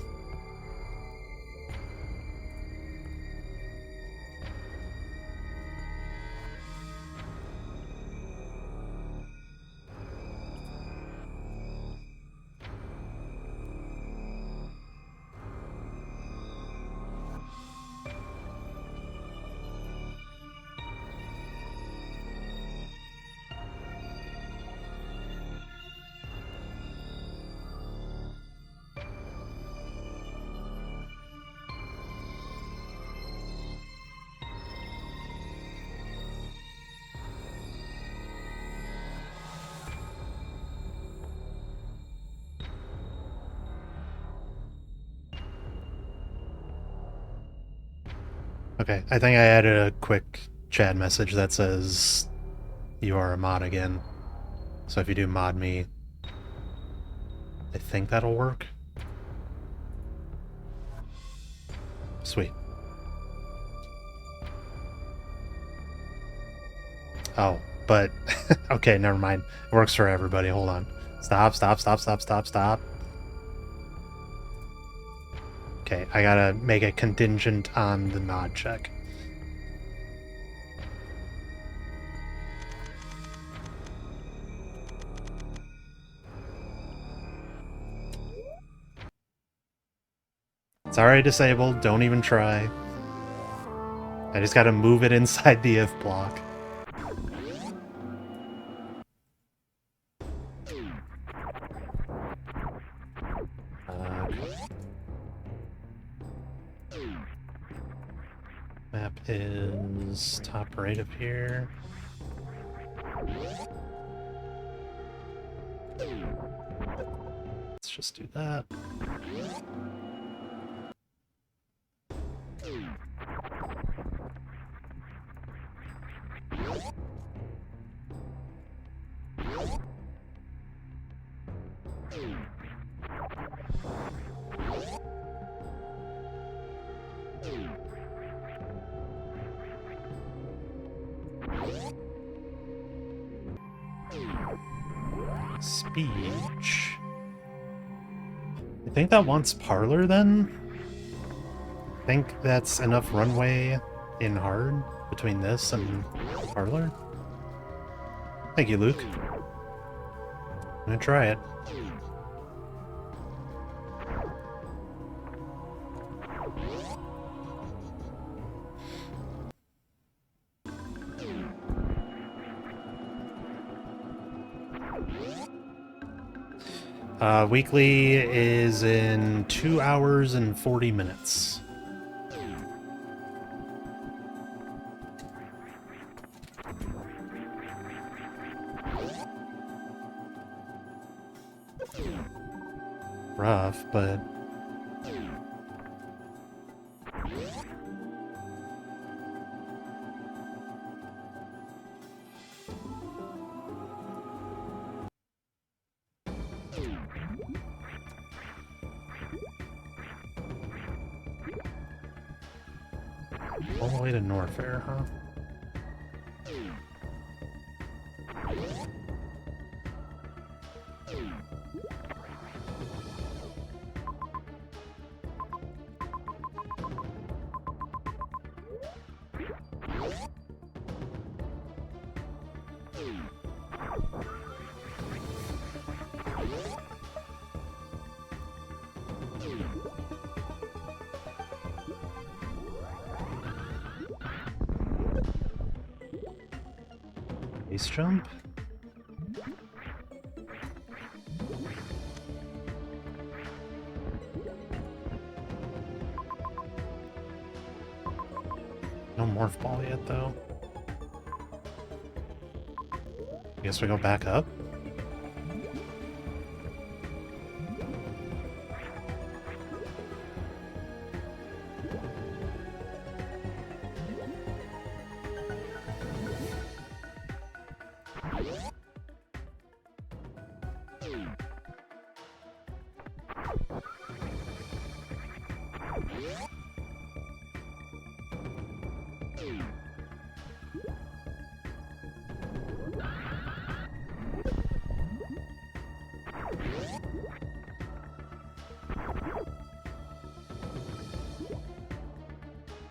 Okay, I think I added a quick chat message that says you are a mod again. So if you do mod me, I think that'll work. Sweet. Oh, but okay, never mind. It works for everybody. Hold on. Stop, stop, stop, stop, stop, stop. Okay, I gotta make a contingent on the mod check. It's already disabled, don't even try. I just gotta move it inside the if block. Map is top right of here. Let's just do that. Speech. I think that wants Parlor then? I think that's enough runway in hard between this and Parlor. Thank you, Luke. I'm gonna try it. Weekly is in 2 hours and 40 minutes. Rough, but... All the way to Norfair, huh? Base jump? No morph ball yet, though. I guess we go back up?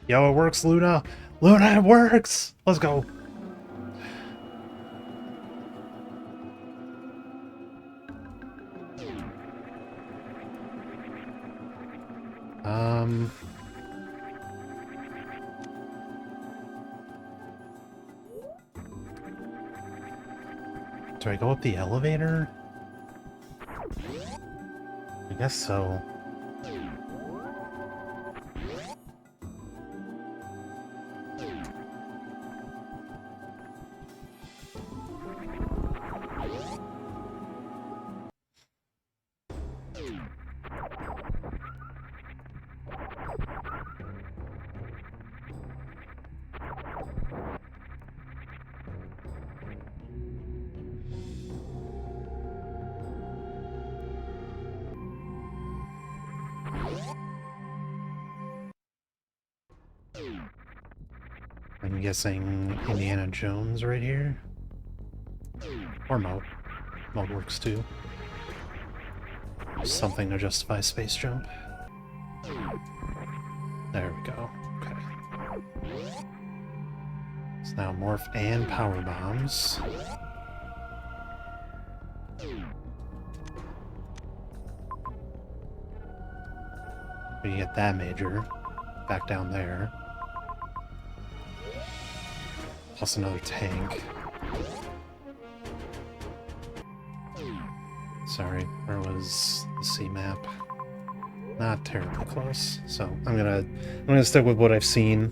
Yo, it works, Luna! Luna, it works! Let's go! Do I go up the elevator? I guess so. I'm guessing Indiana Jones right here? Or Moat. Moat works too. Something to justify space jump. There we go. Okay. So now morph and power bombs. We get that major back down there. Plus another tank. Sorry, where was the C map? Not terribly close. So I'm gonna stick with what I've seen.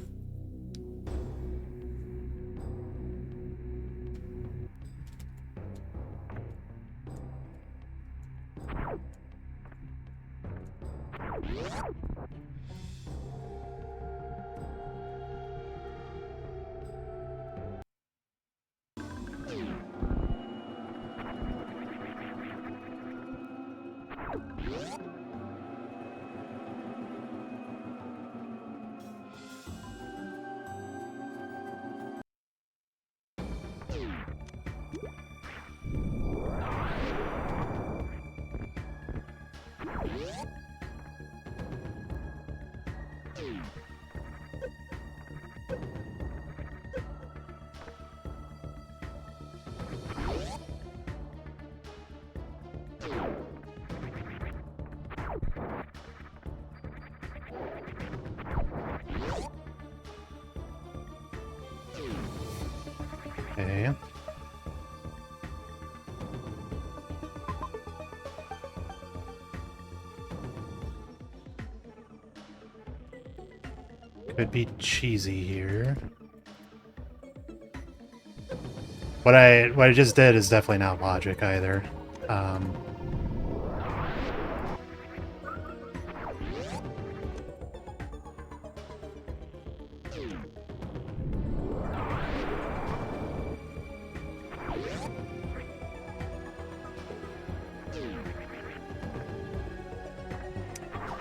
Okay. Could be cheesy here. What I just did is definitely not logic either.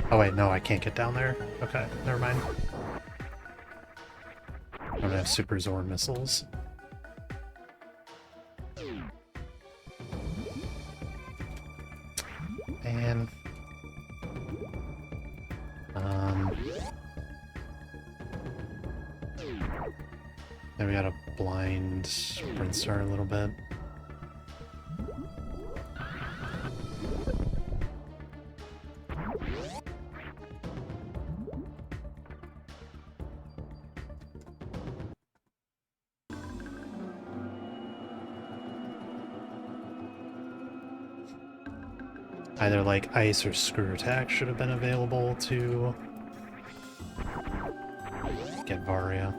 Oh wait, no, I can't get down there. Okay, never mind. I don't have Super Zord missiles. And then we gotta blind Brinstar a little bit. Either like Ice or Screw Attack should have been available to get Varia.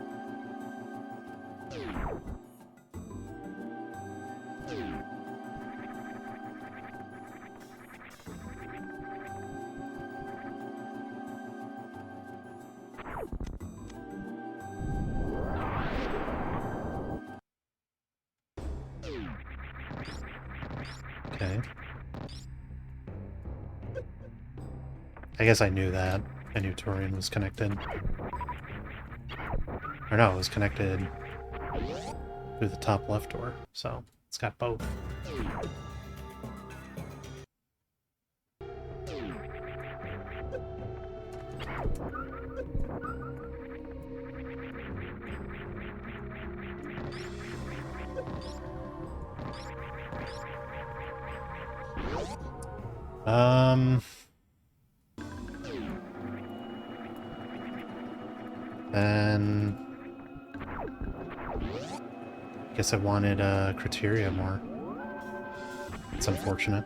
Okay. I guess I knew that. I knew Torian was connected. Or no, it was connected through the top left door, so it's got both. Then guess I wanted Criteria more. It's unfortunate.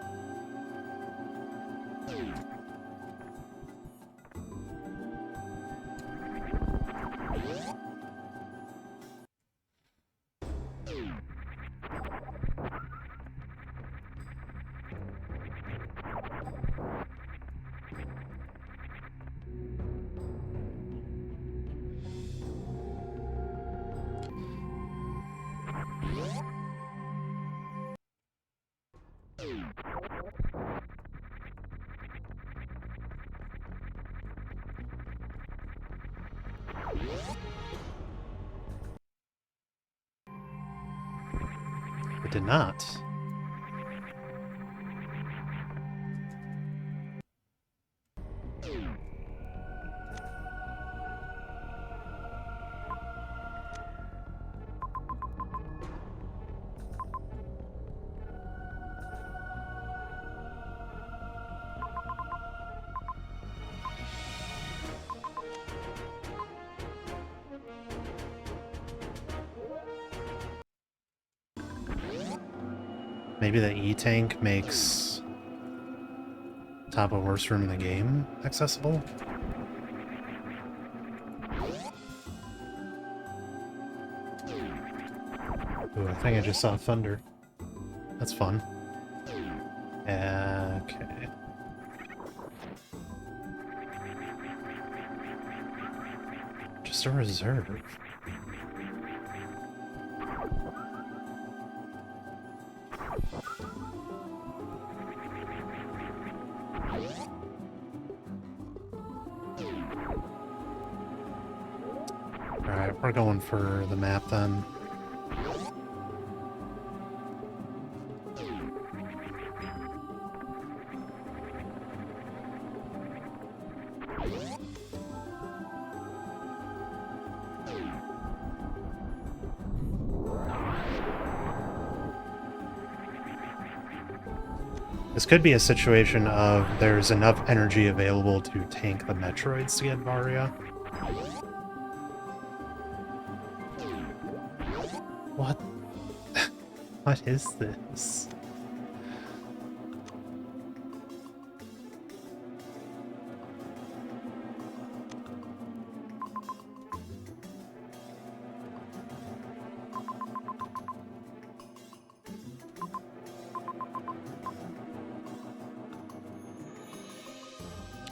It did not. Maybe the E-Tank makes top of worst room in the game accessible? Ooh, I think I just saw Thunder. That's fun. Okay. Just a reserve. Alright, we're going for the map then. This could be a situation of there's enough energy available to tank the Metroids to get Varia. What? What is this?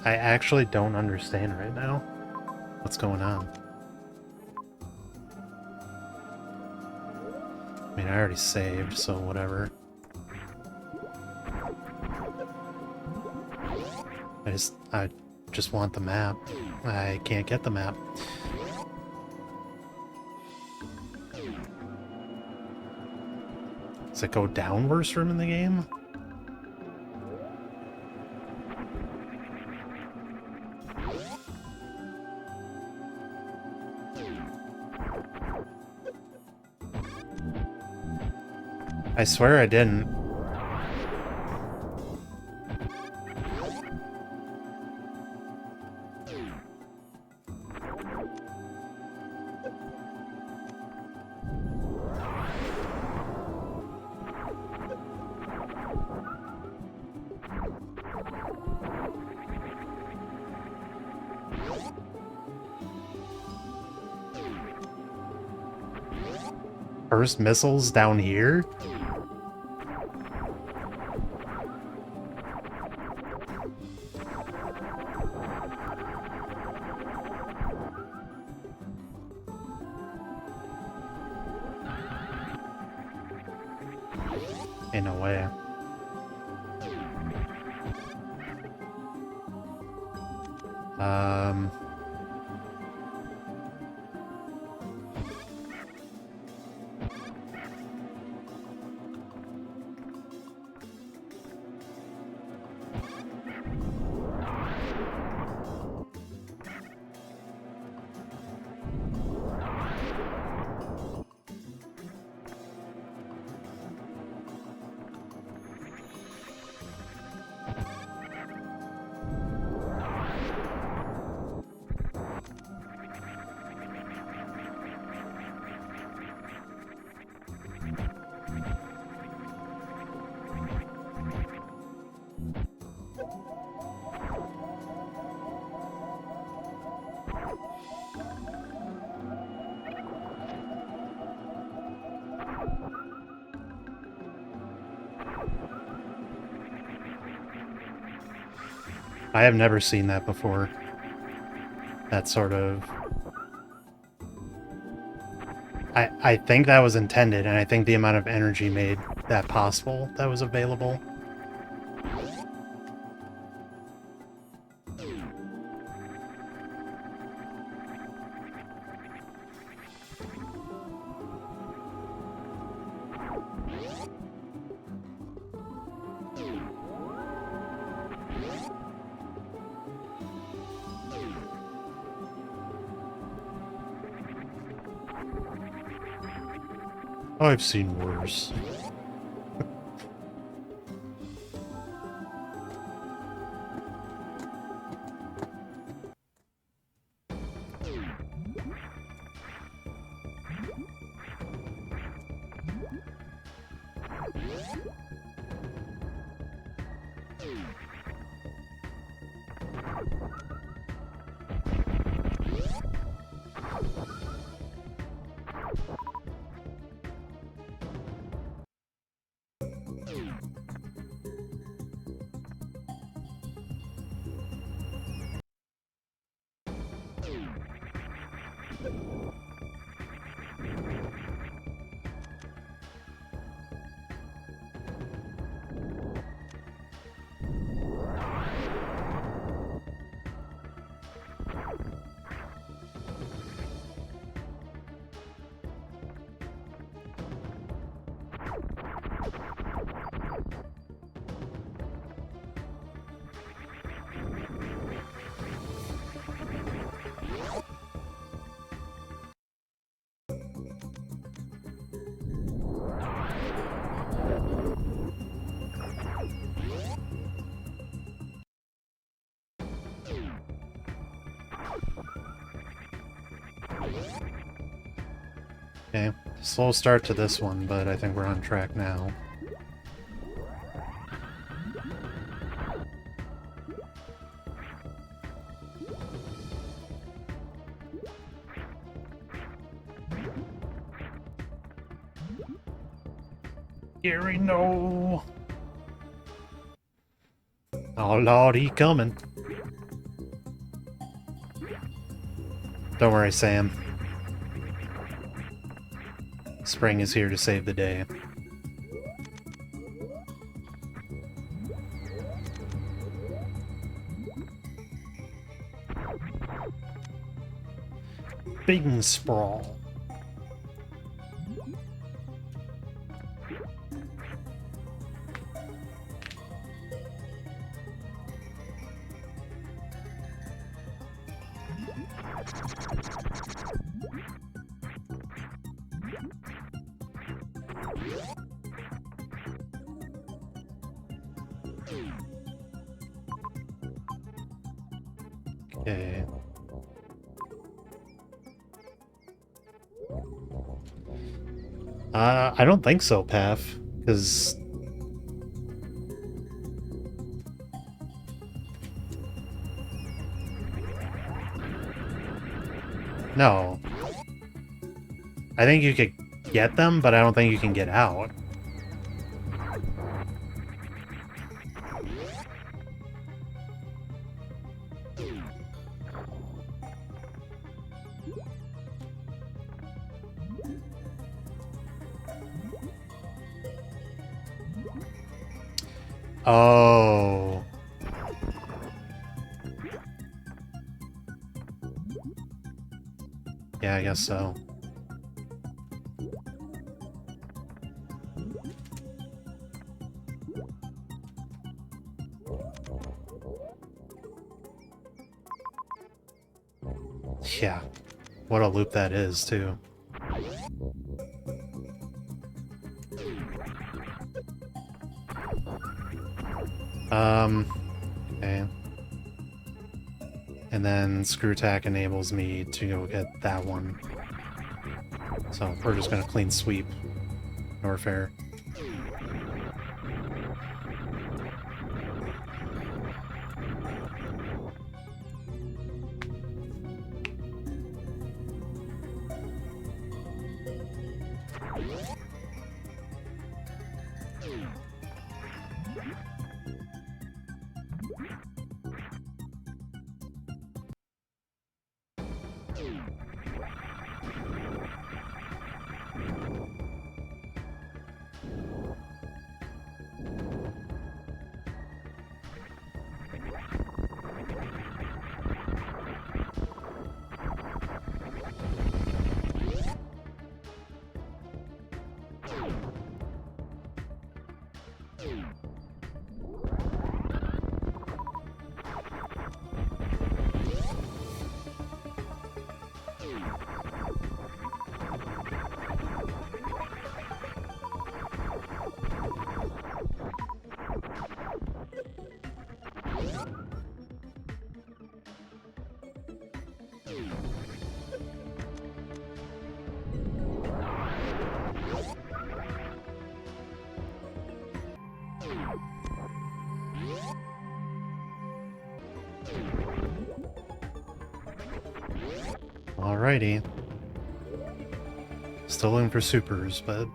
I actually don't understand right now what's going on. I mean, I already saved, so whatever. I just want the map. I can't get the map. Does it go down worst room in the game? I swear I didn't. First missiles down here? Ain't no way. I have never seen that before. That sort of... I think that was intended, and I think the amount of energy made that possible that was available. I've seen worse. Okay, slow start to this one, but I think we're on track now. Gary, no! Oh lord, he coming. Don't worry, Sam. Spring is here to save the day. Big sprawl. Okay. I don't think so, Paf, because... No. I think you could get them, but I don't think you can get out. Oh. Yeah, I guess so. Yeah. What a loop that is, too. Okay. And then Screw Tack enables me to go get that one. So we're just gonna clean sweep Norfair. Alrighty. Still looking for supers, but...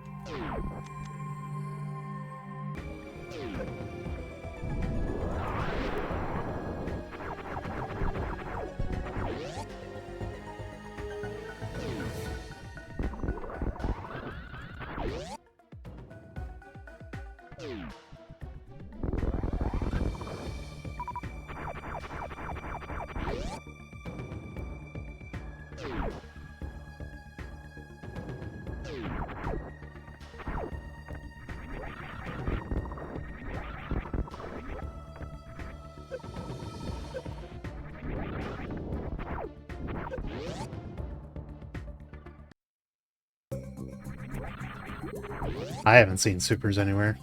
I haven't seen supers anywhere.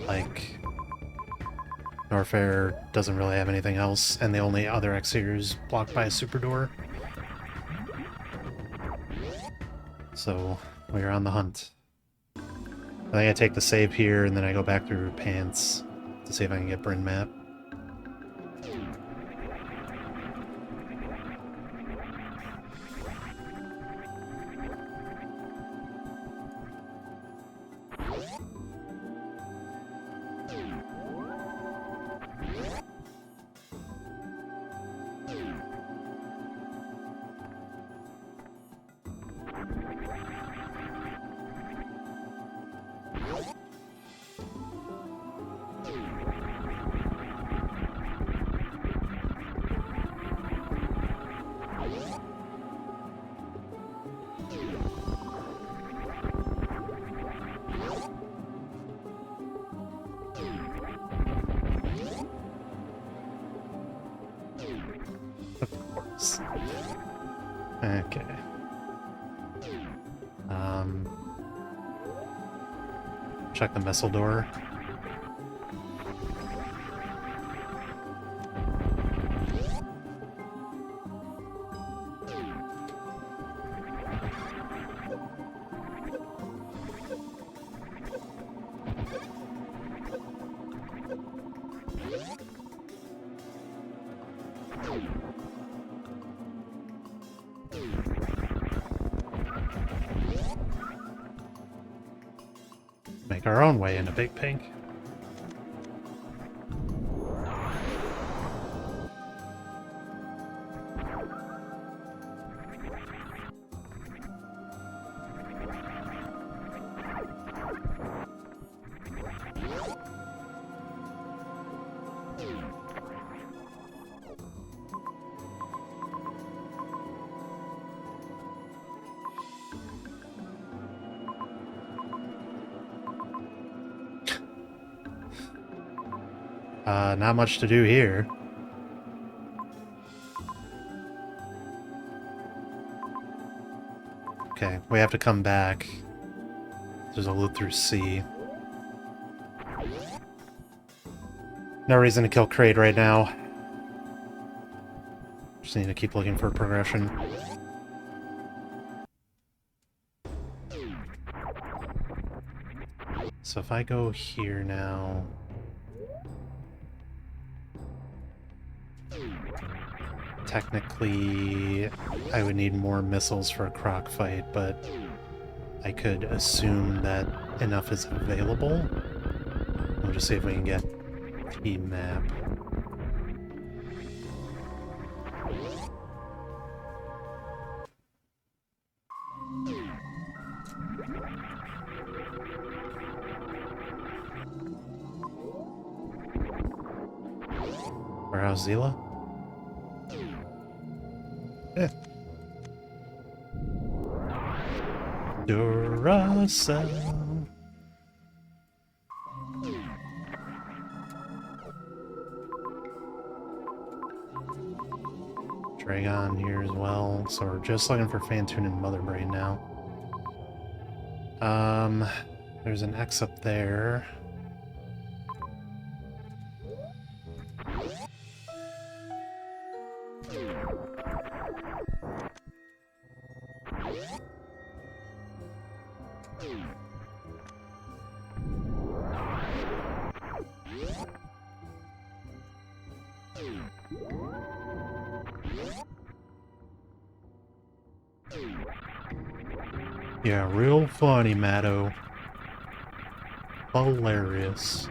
Like, Norfair doesn't really have anything else, and the only other exterior is blocked by a super door. So, we're on the hunt. I think I take the save here, and then I go back through Pants to see if I can get Bryn Map. Okay. Check the missile door. Make our own way into Big Pink. Not much to do here. Okay, we have to come back. There's a loop through C. No reason to kill Kraid right now. Just need to keep looking for progression. So if I go here now... Technically, I would need more missiles for a croc fight, but I could assume that enough is available. We'll just see if we can get the map. Warehouse Zila? Duracell. Dragon here as well, so we're just looking for Phantoon and Mother Brain now. There's an X up there. Yeah, real funny, Matto. Hilarious.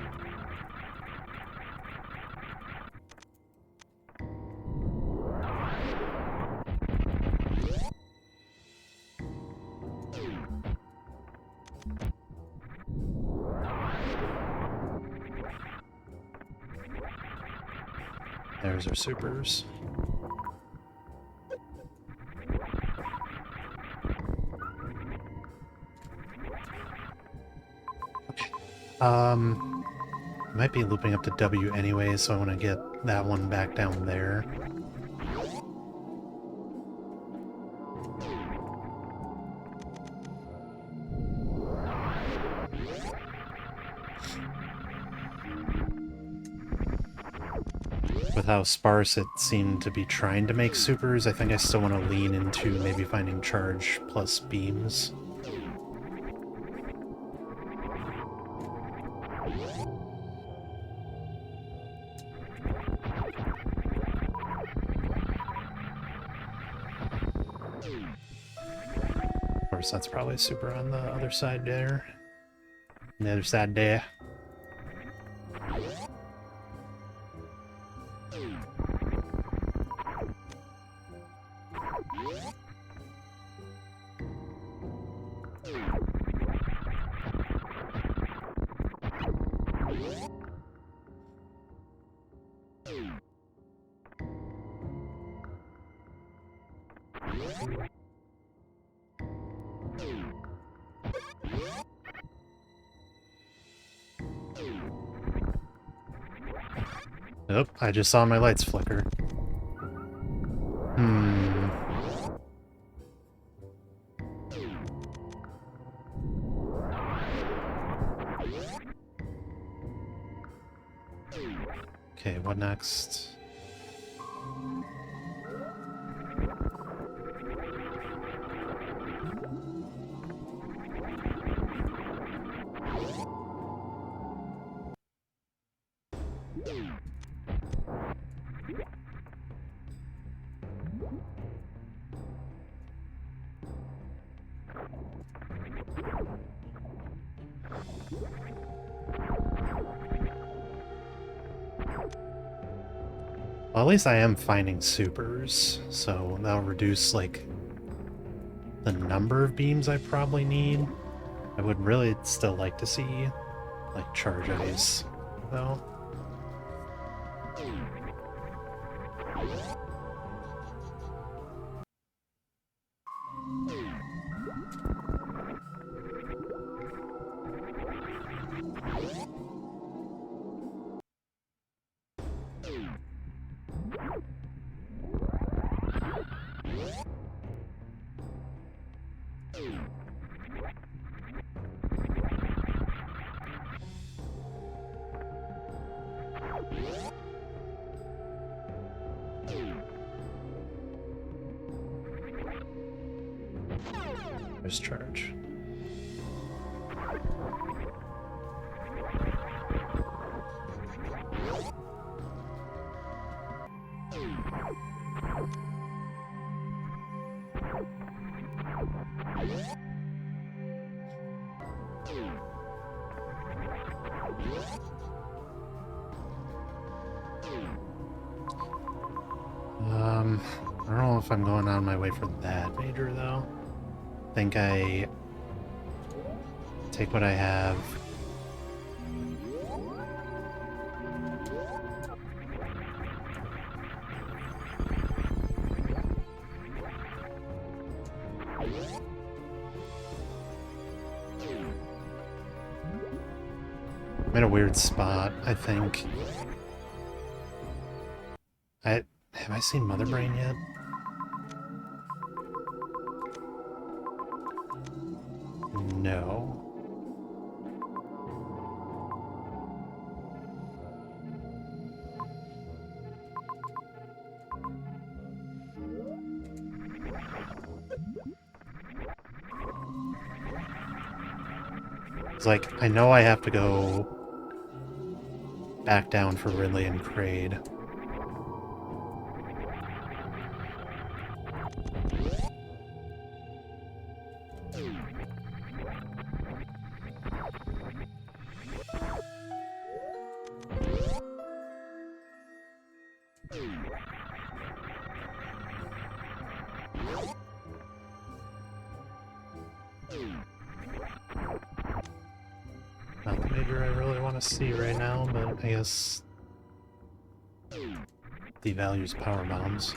There's our supers. Might be looping up to W anyway, so I want to get that one back down there. With how sparse it seemed to be trying to make supers, I think I still want to lean into maybe finding charge plus beams. Of course, that's probably super on the other side there. On the other side there. Nope, I just saw my lights flicker. Okay, what next? Well, at least I am finding supers, so that'll reduce, like, the number of beams I probably need. I would really still like to see, like, charge ice, though. There's charge. I don't know if I'm going on my way for that major, though. I think I take what I have. I'm in a weird spot, I think. Have I seen Mother Brain yet? No. It's like, I know I have to go back down for Ridley and Kraid. Not the major I really want to see right now, but I guess devalues power bombs.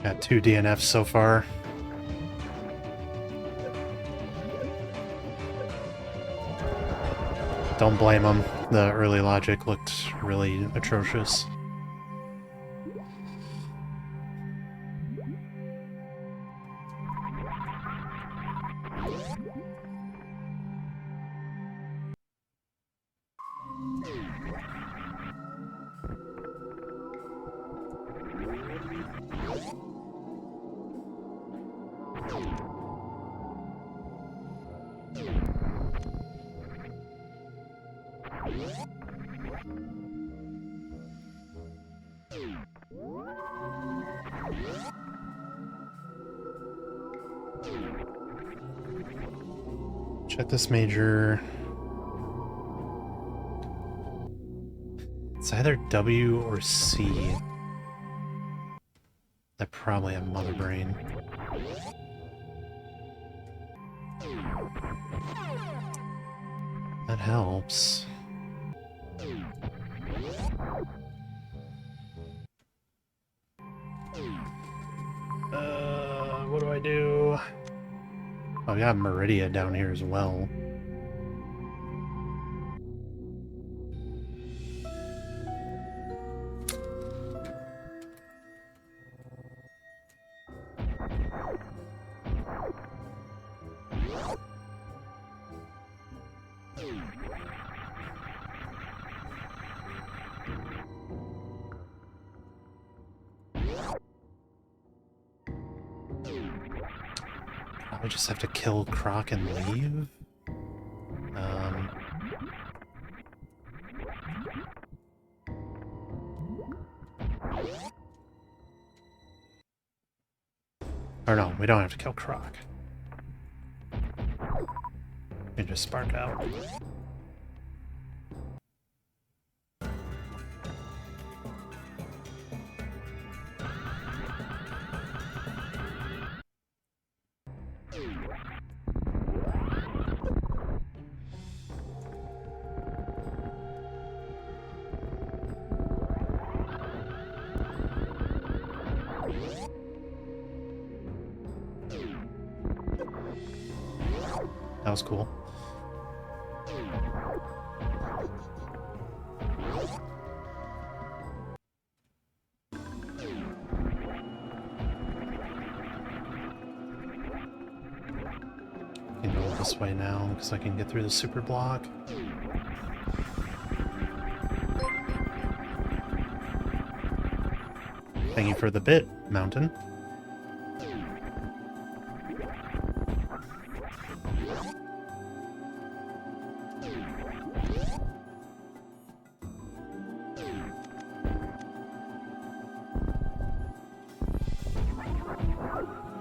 Got 2 DNFs so far. Don't blame them. The early logic looked really atrocious. Check this major. It's either W or C. I probably have Mother Brain. That helps. What do I do? Oh, I got Meridia down here as well. I just have to kill Croc and leave? Or no, we don't have to kill Croc. We can just spark out. That was cool. I can go this way now because I can get through the super block. Thank you for the bit, Mountain.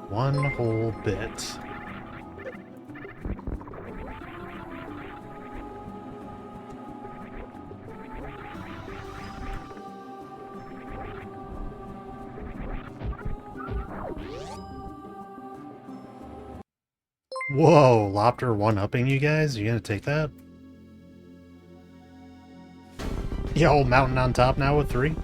One whole bit. Whoa, Lopter one-upping you guys? You gonna take that? Yo, Mountain on top now with 3?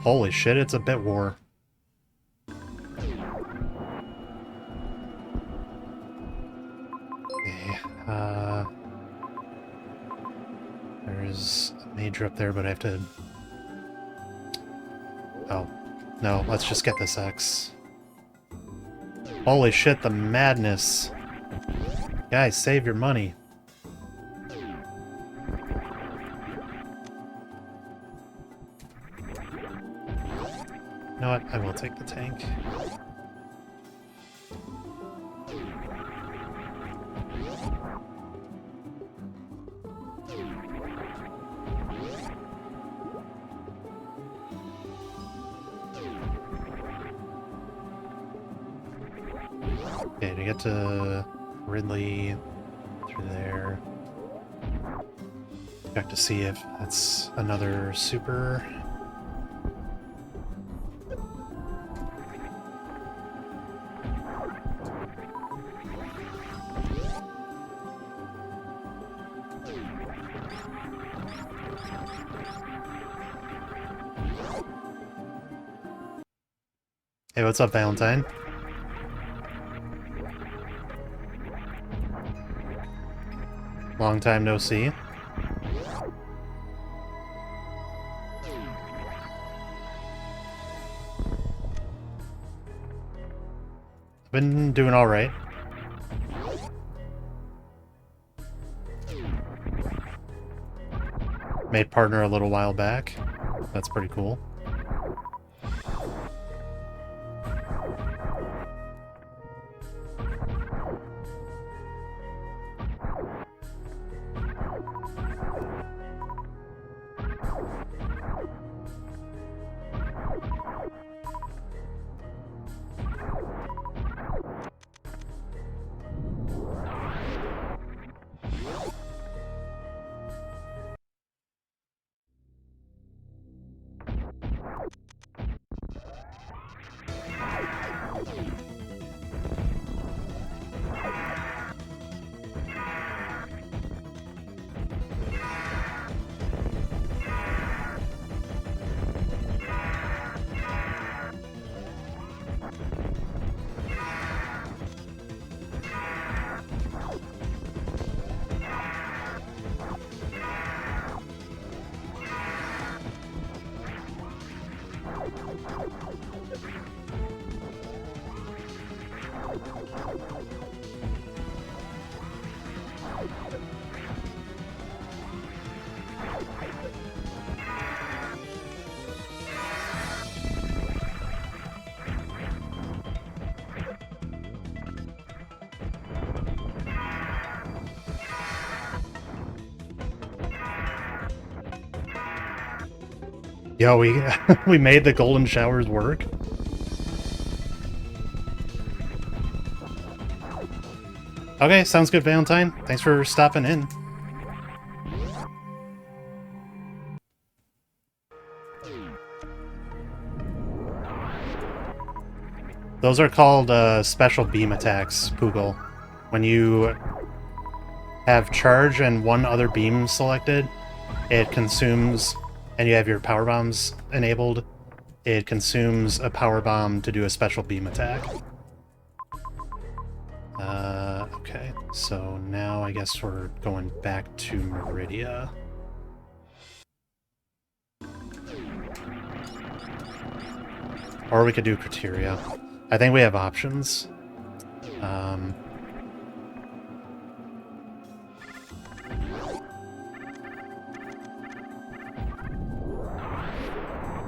Holy shit, it's a bit war. Okay, there's a major up there, but I have to... Oh, no, let's just get this X. Holy shit, the madness. Guys, save your money. You know what? I will take the tank. Okay, to get to Ridley through there. Check to see if that's another super. Hey, what's up, Valentine? Long time no see. I've been doing all right. Made partner a little while back. That's pretty cool. Yo, we we made the golden showers work. Okay, sounds good, Valentine. Thanks for stopping in. Those are called special beam attacks, Poogle. When you have charge and one other beam selected, it consumes, and you have your power bombs enabled, it consumes a power bomb to do a special beam attack. Okay, so now I guess we're going back to Meridia. Or we could do Criteria. I think we have options.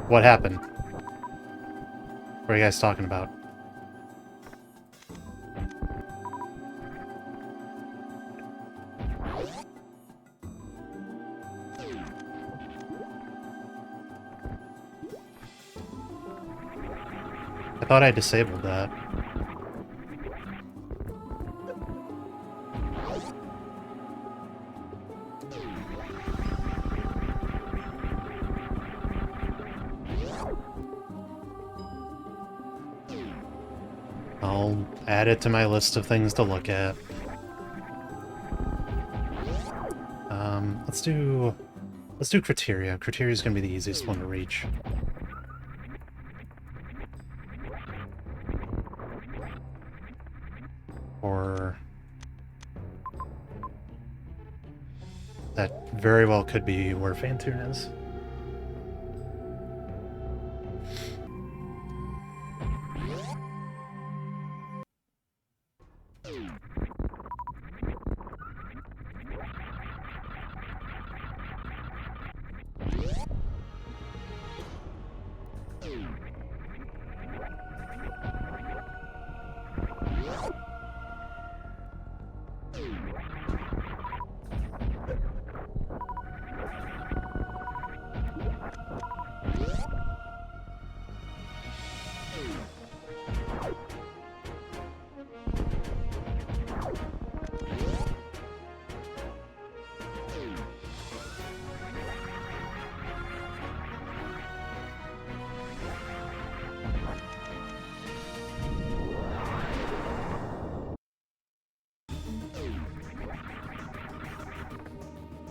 What happened? What are you guys talking about? I thought I disabled that. I'll add it to my list of things to look at. Let's do Criteria. Criteria is going to be the easiest one to reach. Or that very well could be where Phantoon is.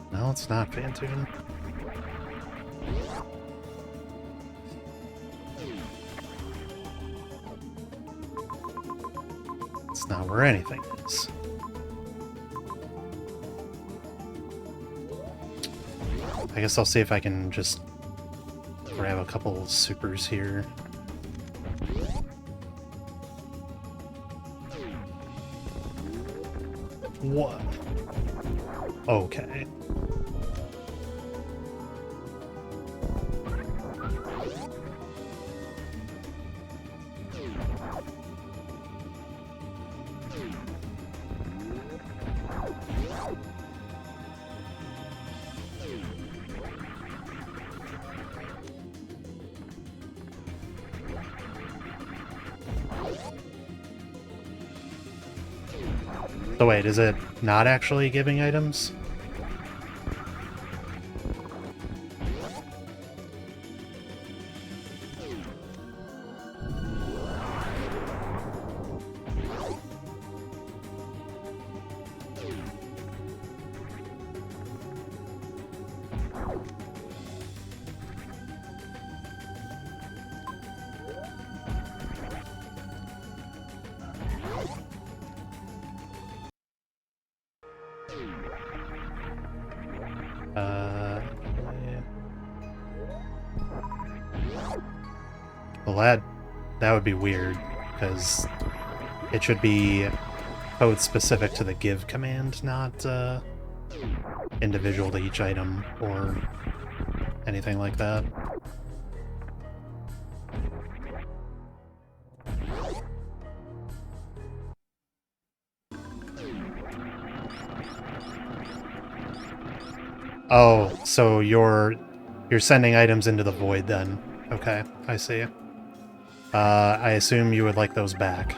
No, it's not Phantoon. It's not where anything is. I guess I'll see if I can just grab a couple supers here. What? Okay. So wait, is it not actually giving items? Well, that would be weird, because it should be code specific to the give command, not individual to each item or anything like that. Oh, so you're sending items into the void then. Okay, I see. I assume you would like those back.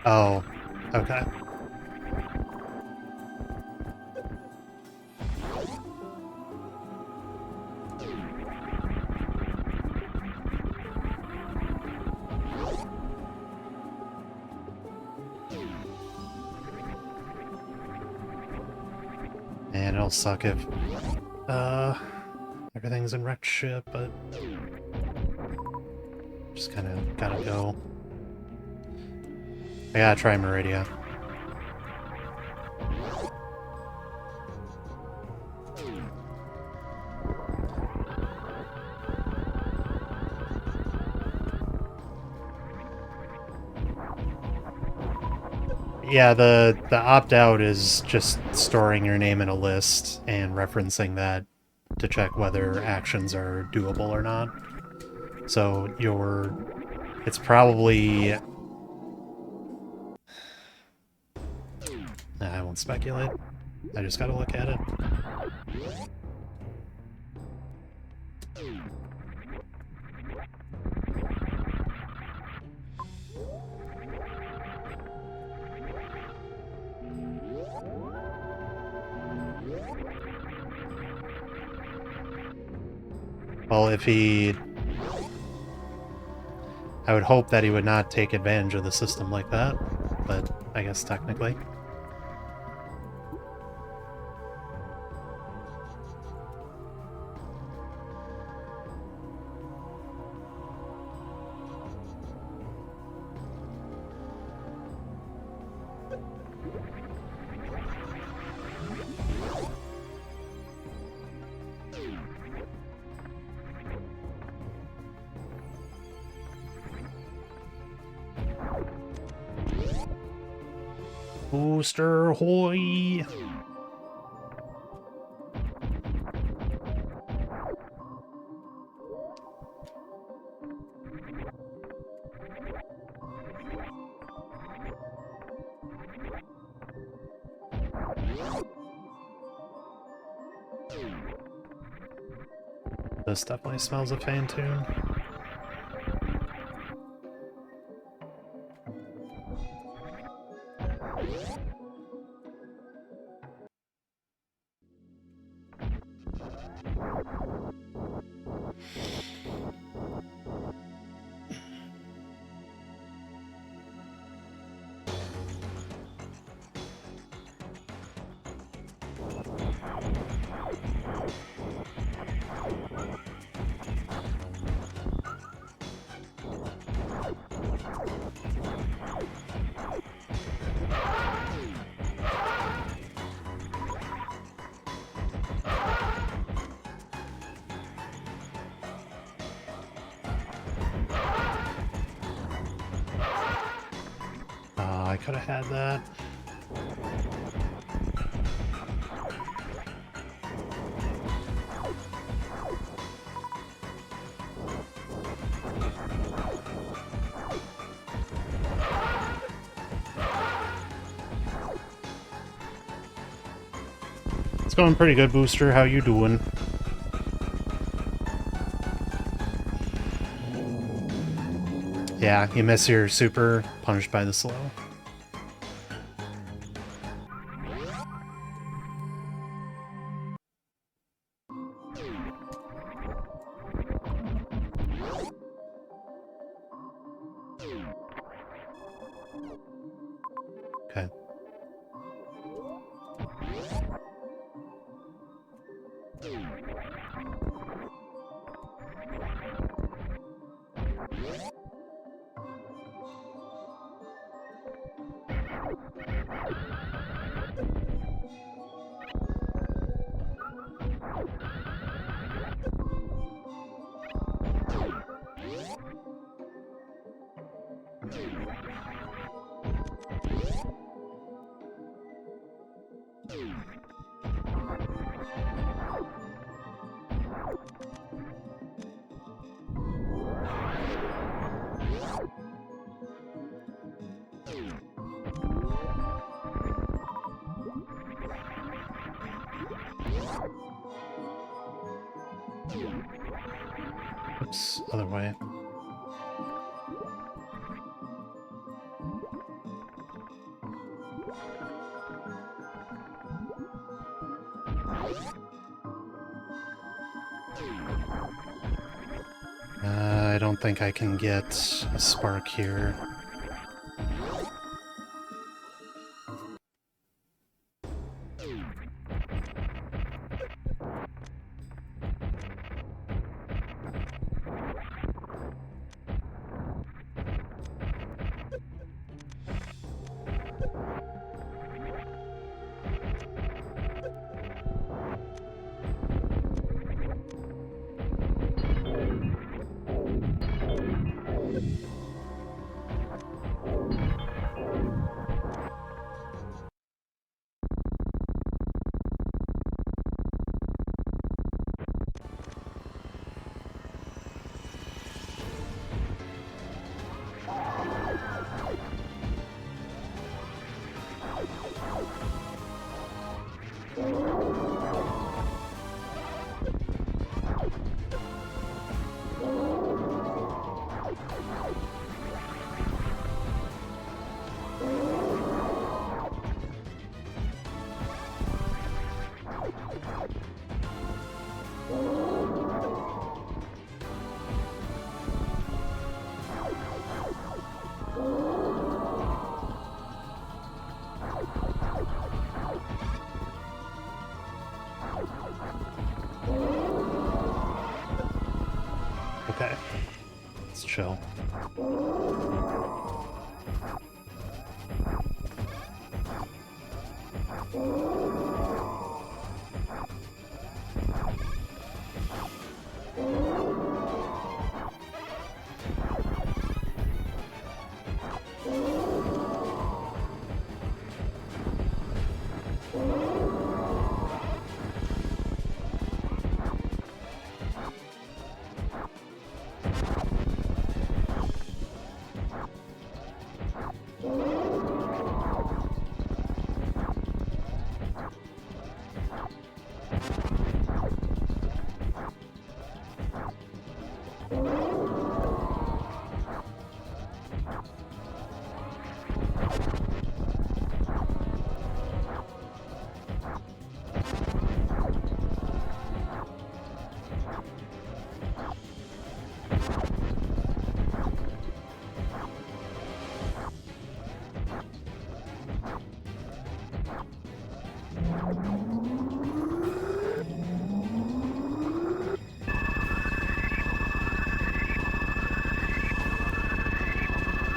Oh, okay. And it'll suck if everything's in wrecked ship, but just kind of gotta go. I gotta try Meridia. Yeah, the opt-out is just storing your name in a list and referencing that to check whether actions are doable or not. So it's probably... I won't speculate. I just gotta look at it. Well, if he... I would hope that he would not take advantage of the system like that, but I guess technically. Booster hoy! This definitely smells of Phantoon. I could have had that. It's going pretty good, Booster. How you doing? Yeah, you miss your super, punished by the slow. Okay. Oops, other way. I don't think I can get a spark here. Okay, let's chill.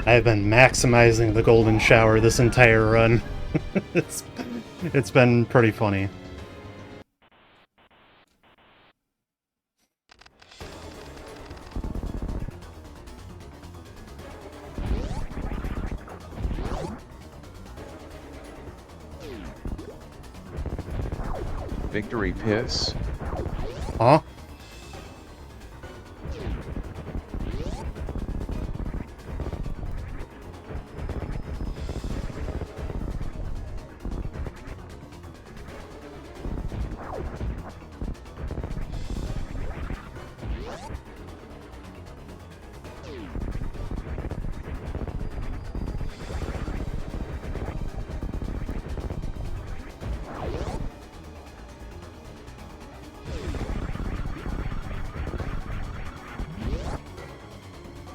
I've been maximizing the golden shower this entire run. it's been pretty funny. Victory piss. Huh?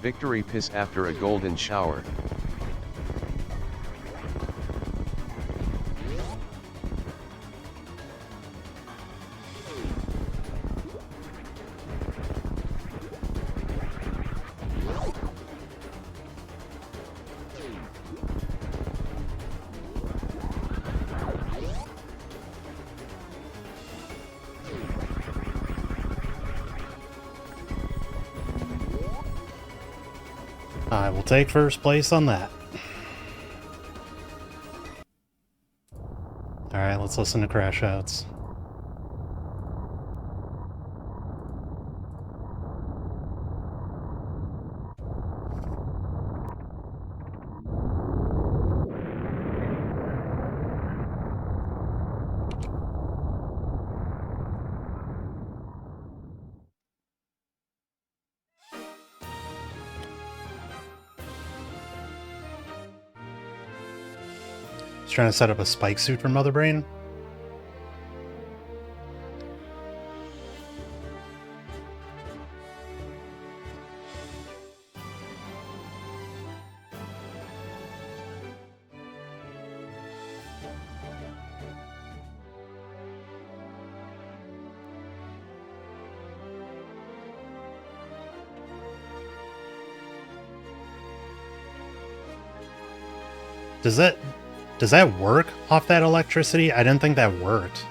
Victory piss after a golden shower. I will take first place on that. Alright, let's listen to crash outs. He's trying to set up a spike suit for Mother Brain. Does that work off that electricity? I didn't think that worked.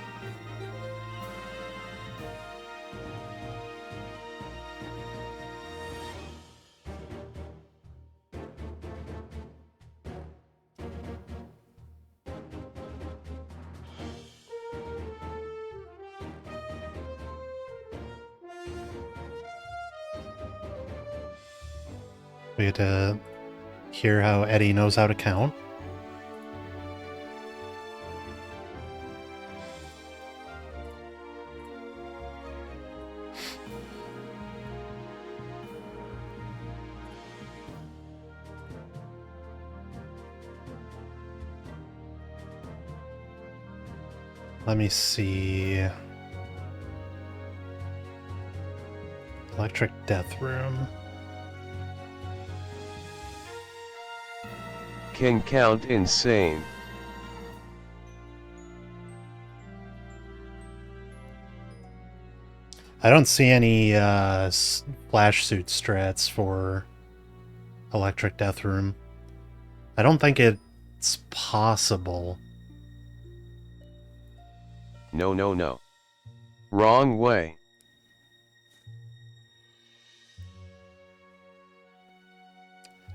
We get to hear how Eddie knows how to count. Let me see. Electric Death Room. Can count insane. I don't see any flash suit strats for Electric Death Room. I don't think it's possible. No, no, no. Wrong way.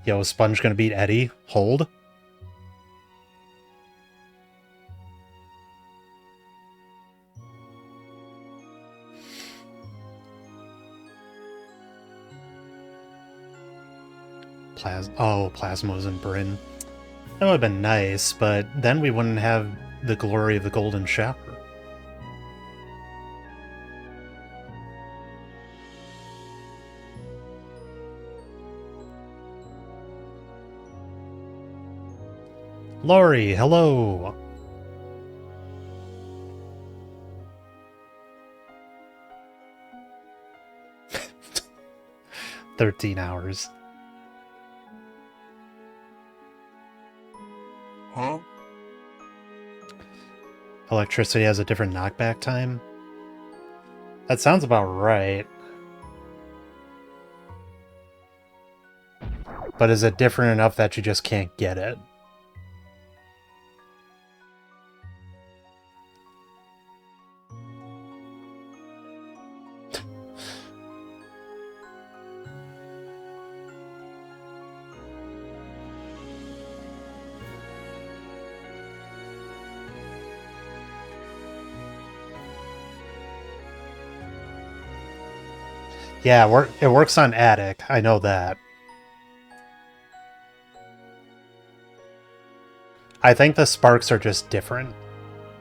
Yo, is Sponge gonna beat Eddie? Hold. Plasmos and Bryn. That would have been nice, but then we wouldn't have the glory of the Golden Shower. Lori, hello! $13. Huh? Electricity has a different knockback time? That sounds about right. But is it different enough that you just can't get it? Yeah, it works on Attic. I know that. I think the sparks are just different.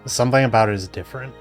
Something about it is different.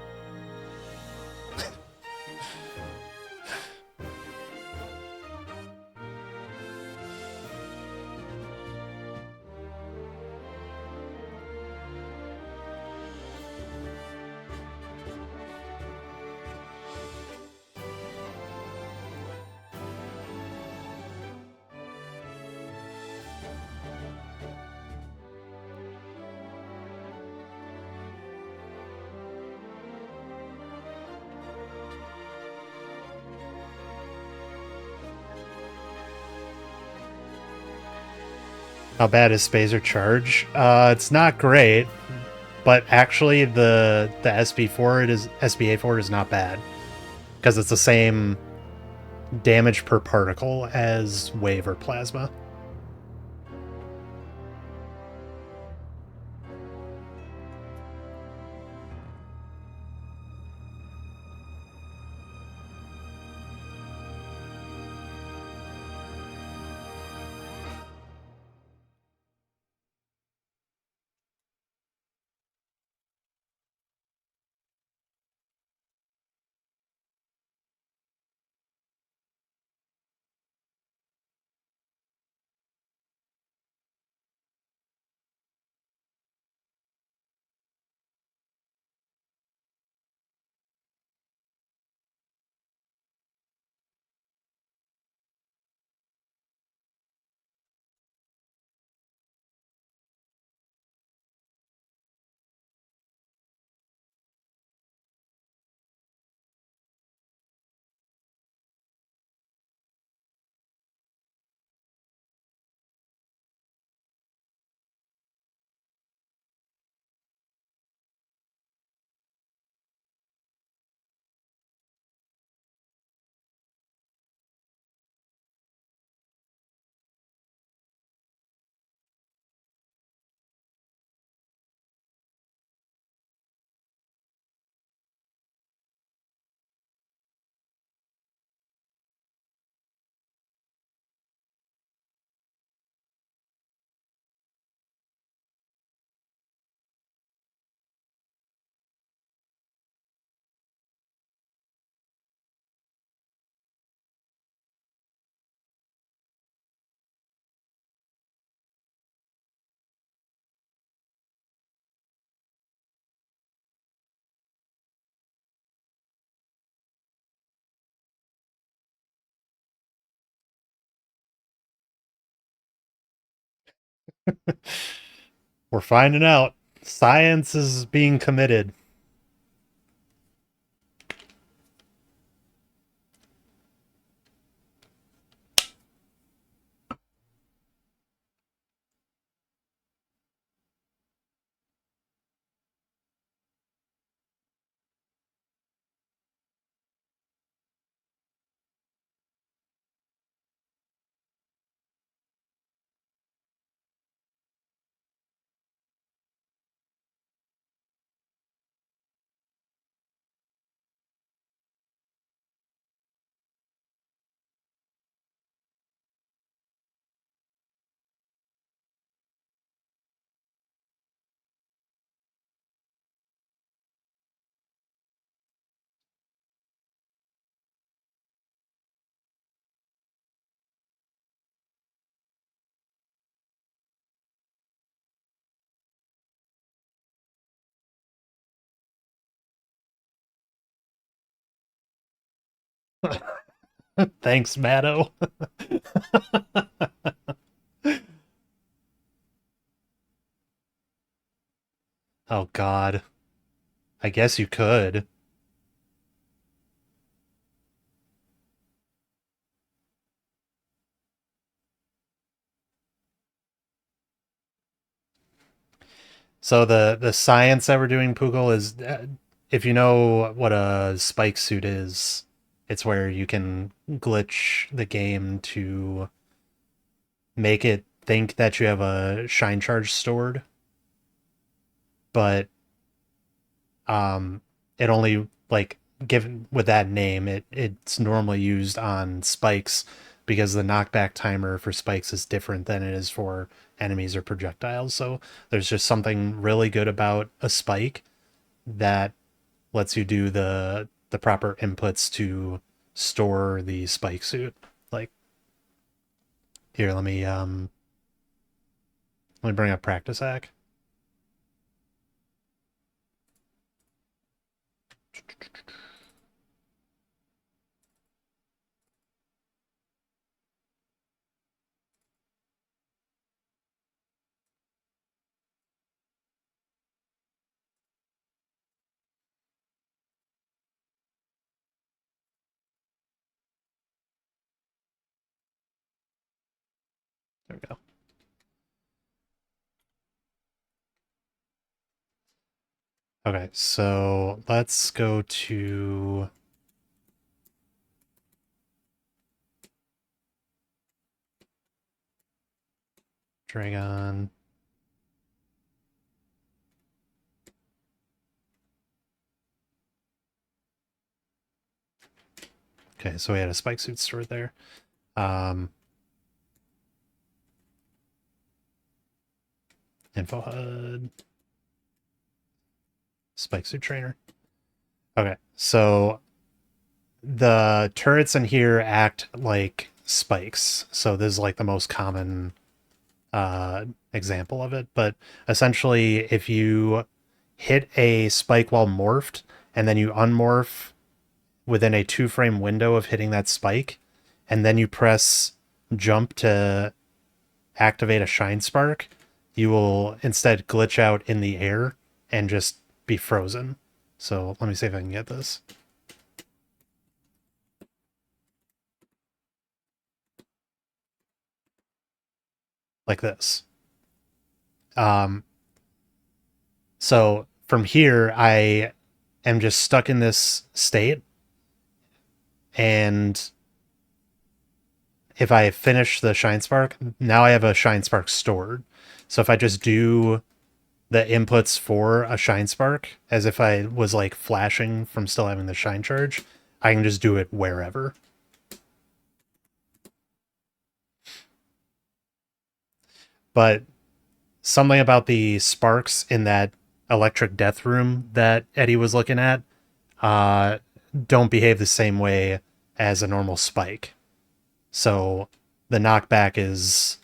How bad is Spazer Charge? It's not great, but actually the SBA for it is not bad because it's the same damage per particle as Wave or Plasma. We're finding out. Science is being committed. Thanks, Matto. Oh God. I guess you could. So the science that we're doing, Poogle, is if you know what a spike suit is, it's where you can glitch the game to make it think that you have a shine charge stored, but um it only like given with that name, it's normally used on spikes because the knockback timer for spikes is different than it is for enemies or projectiles. So there's just something really good about a spike that lets you do the proper inputs to store the spike suit. Like here, let me bring up practice hack. There we go. Okay, so let's go to Dragon. Okay, so we had a spike suit stored there. Info HUD. Spike suit trainer. Okay, so the turrets in here act like spikes. So this is like the most common example of it. But essentially, if you hit a spike while morphed and then you unmorph within a 2-frame window of hitting that spike, and then you press jump to activate a shine spark, you will instead glitch out in the air and just be frozen. So let me see if I can get this. Like this. So from here, I am just stuck in this state. And if I finish the shine spark, now I have a shine spark stored. So if I just do the inputs for a shine spark as if I was like flashing from still having the shine charge, I can just do it wherever. But something about the sparks in that electric death room that Eddie was looking at don't behave the same way as a normal spike. So the knockback is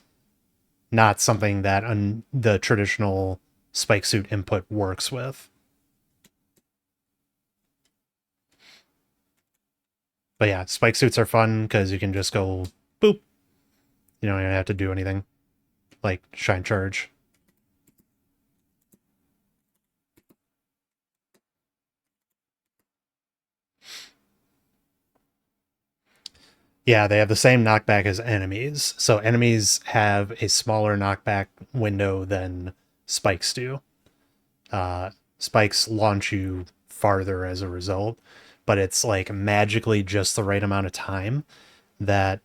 not something that the traditional spike suit input works with. But yeah, spike suits are fun because you can just go boop. You don't even have to do anything. like Shine Charge. Yeah, they have the same knockback as enemies. So enemies have a smaller knockback window than spikes do. Spikes launch you farther as a result, but it's like magically just the right amount of time that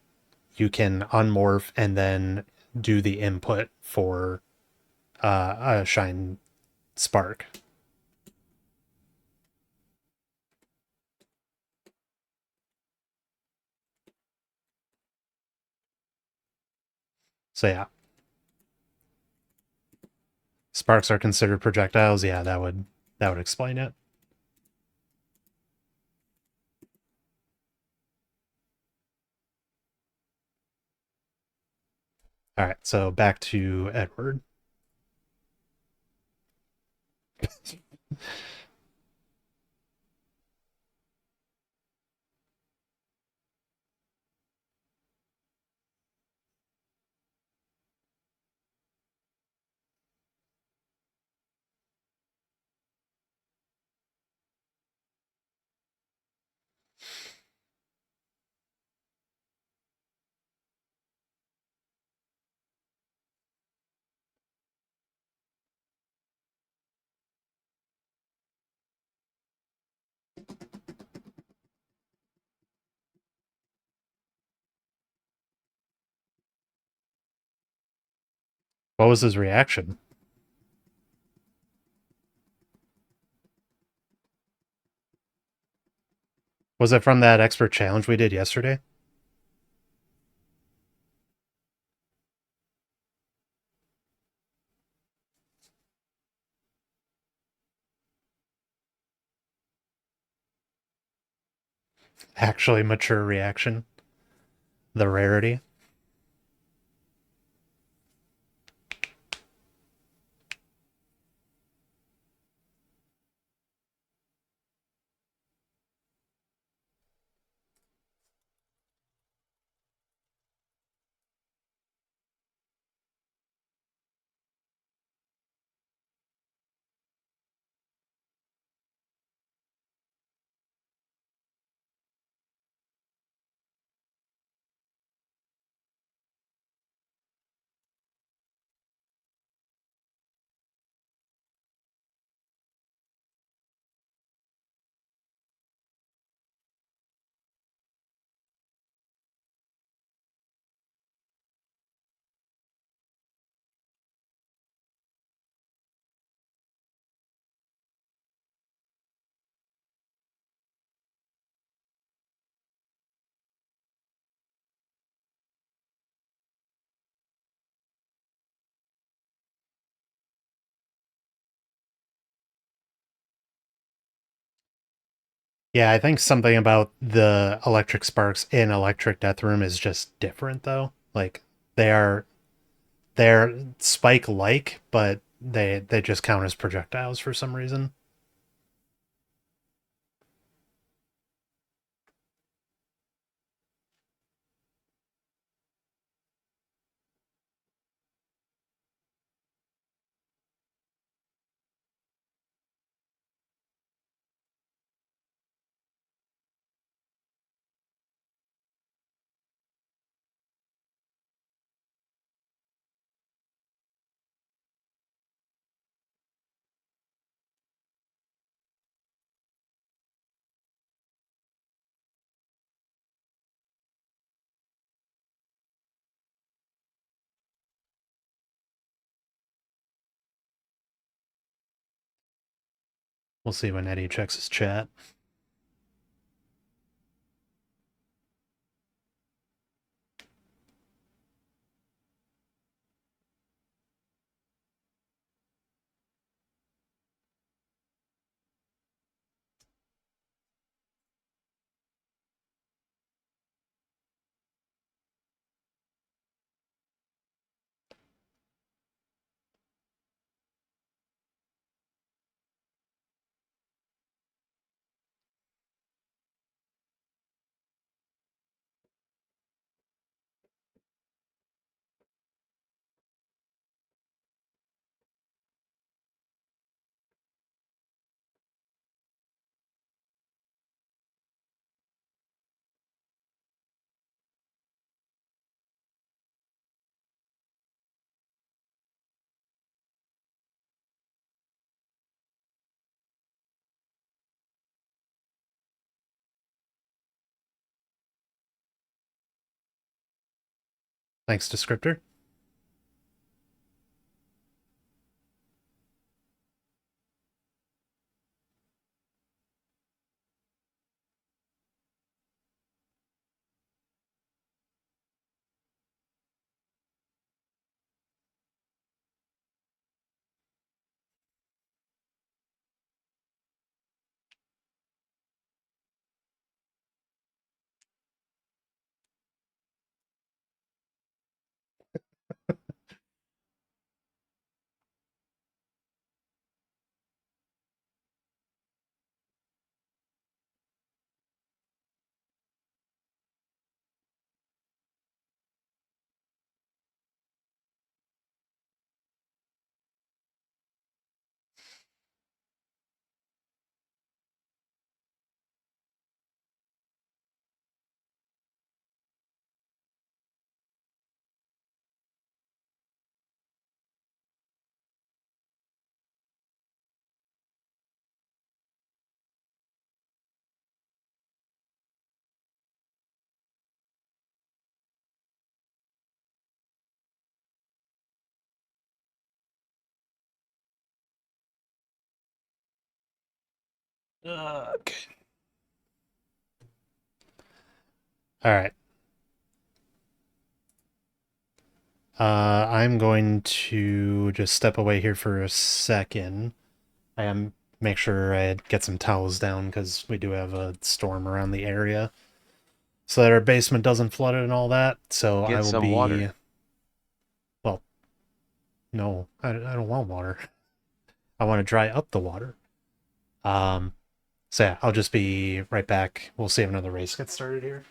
you can unmorph and then do the input for a Shine Spark. So yeah, sparks are considered projectiles. Yeah, that would explain it. All right, so back to Edward. What was his reaction? Was it from that expert challenge we did yesterday? Actually, mature reaction. The rarity. Yeah, I think something about the electric sparks in Electric Death Room is just different though. Like they are they're spike like, but they just count as projectiles for some reason. We'll see when Eddie checks his chat. Thanks, descriptor. Okay. All right. I'm going to just step away here for a second. I am make sure I get some towels down because we do have a storm around the area, so that our basement doesn't flood and all that. So I Get will some be. water. Well, no, I don't want water. I want to dry up the water. So yeah, I'll just be right back. We'll see if another race gets started here.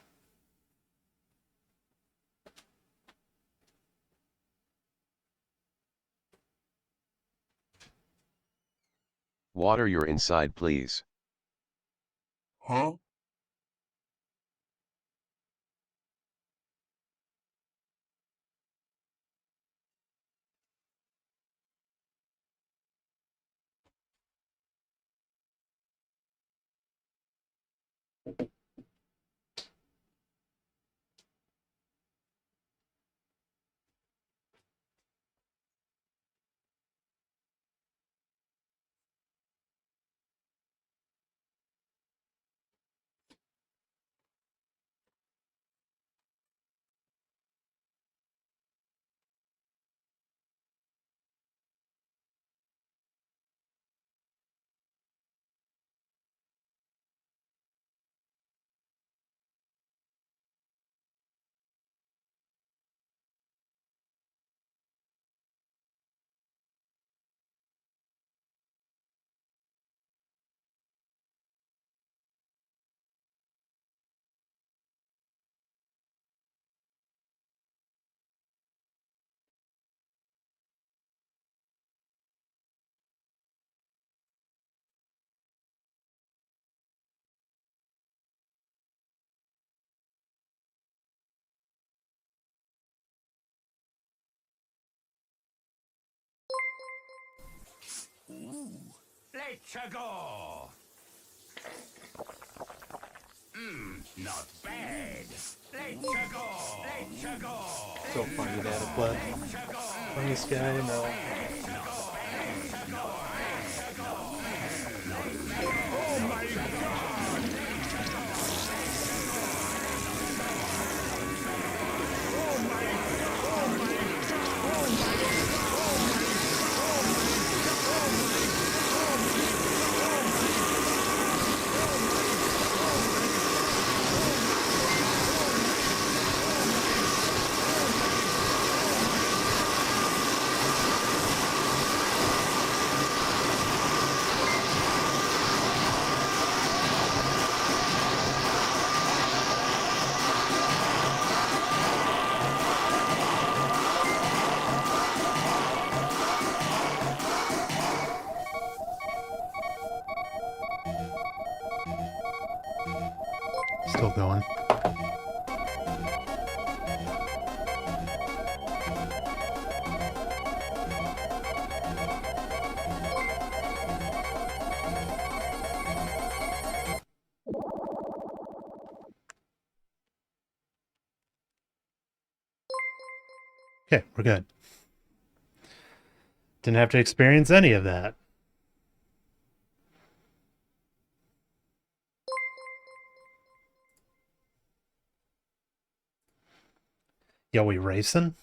Water your inside, please. Huh? Let's go. Not bad. Let's go. Let's go. So funny that it fled. Funniest guy in the. Still going. Okay, we're good. Didn't have to experience any of that. Yo, we racing?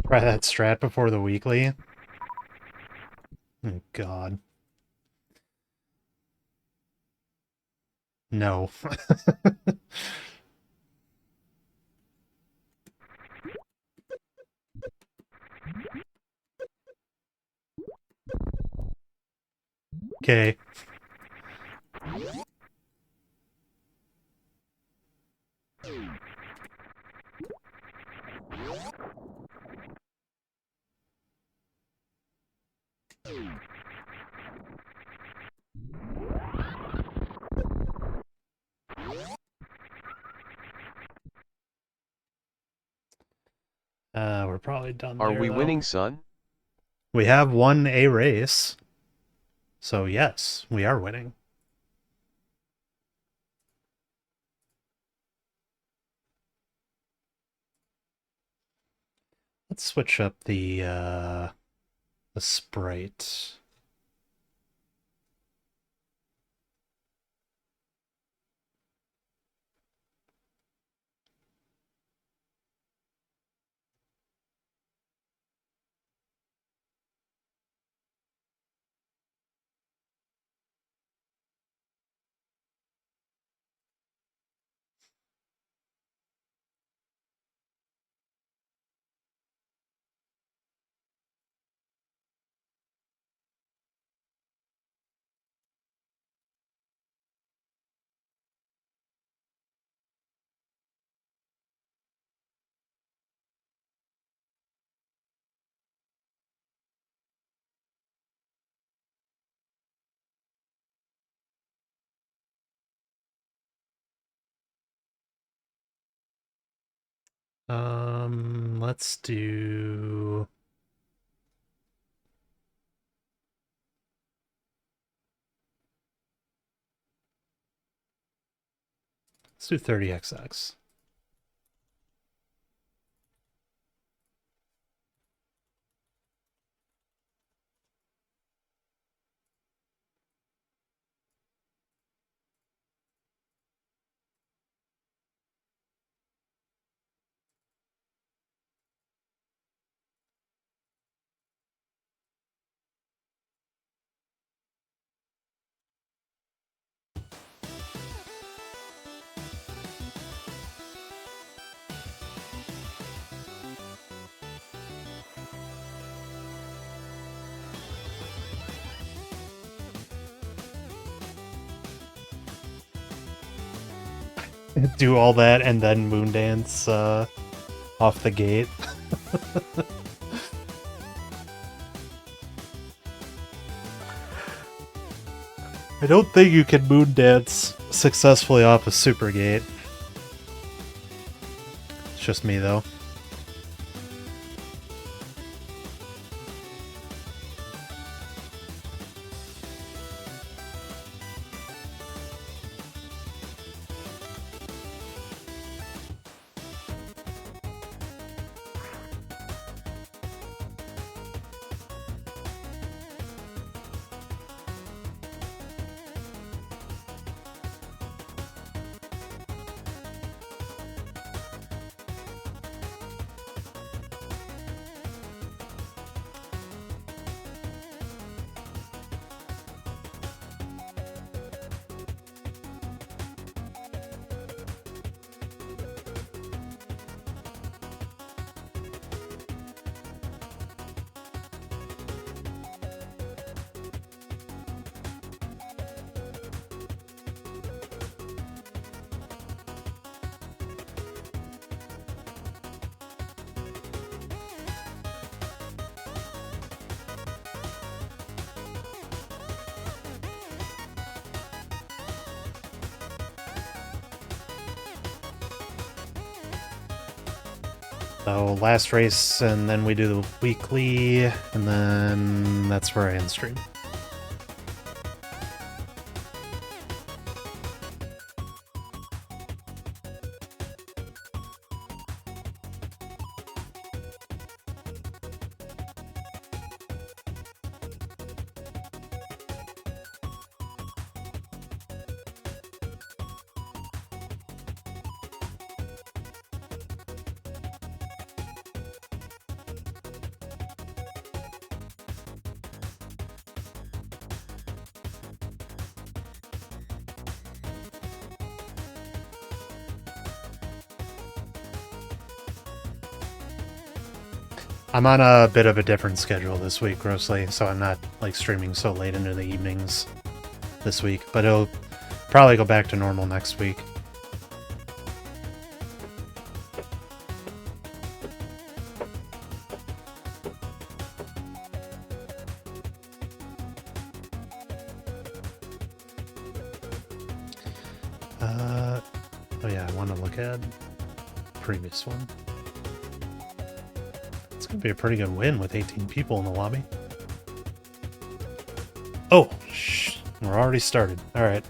Try that strat before the weekly. Oh, God. No. Okay. We're probably done Are there, we though. winning, son? We have won a race. So, yes, we are winning. Let's switch up the sprite. Let's do... Let's do 30XX. Do all that and then Moondance off the gate. I don't think you can Moondance successfully off a Super Gate. It's just me, though. So last race, and then we do the weekly, and then that's where I end stream. I'm on a bit of a different schedule this week, grossly, so I'm not like streaming so late into the evenings this week, but it'll probably go back to normal next week. Oh yeah, I want to look at the previous one. It's gonna be a pretty good win with 18 people in the lobby. Oh, shh, we're already started. All right.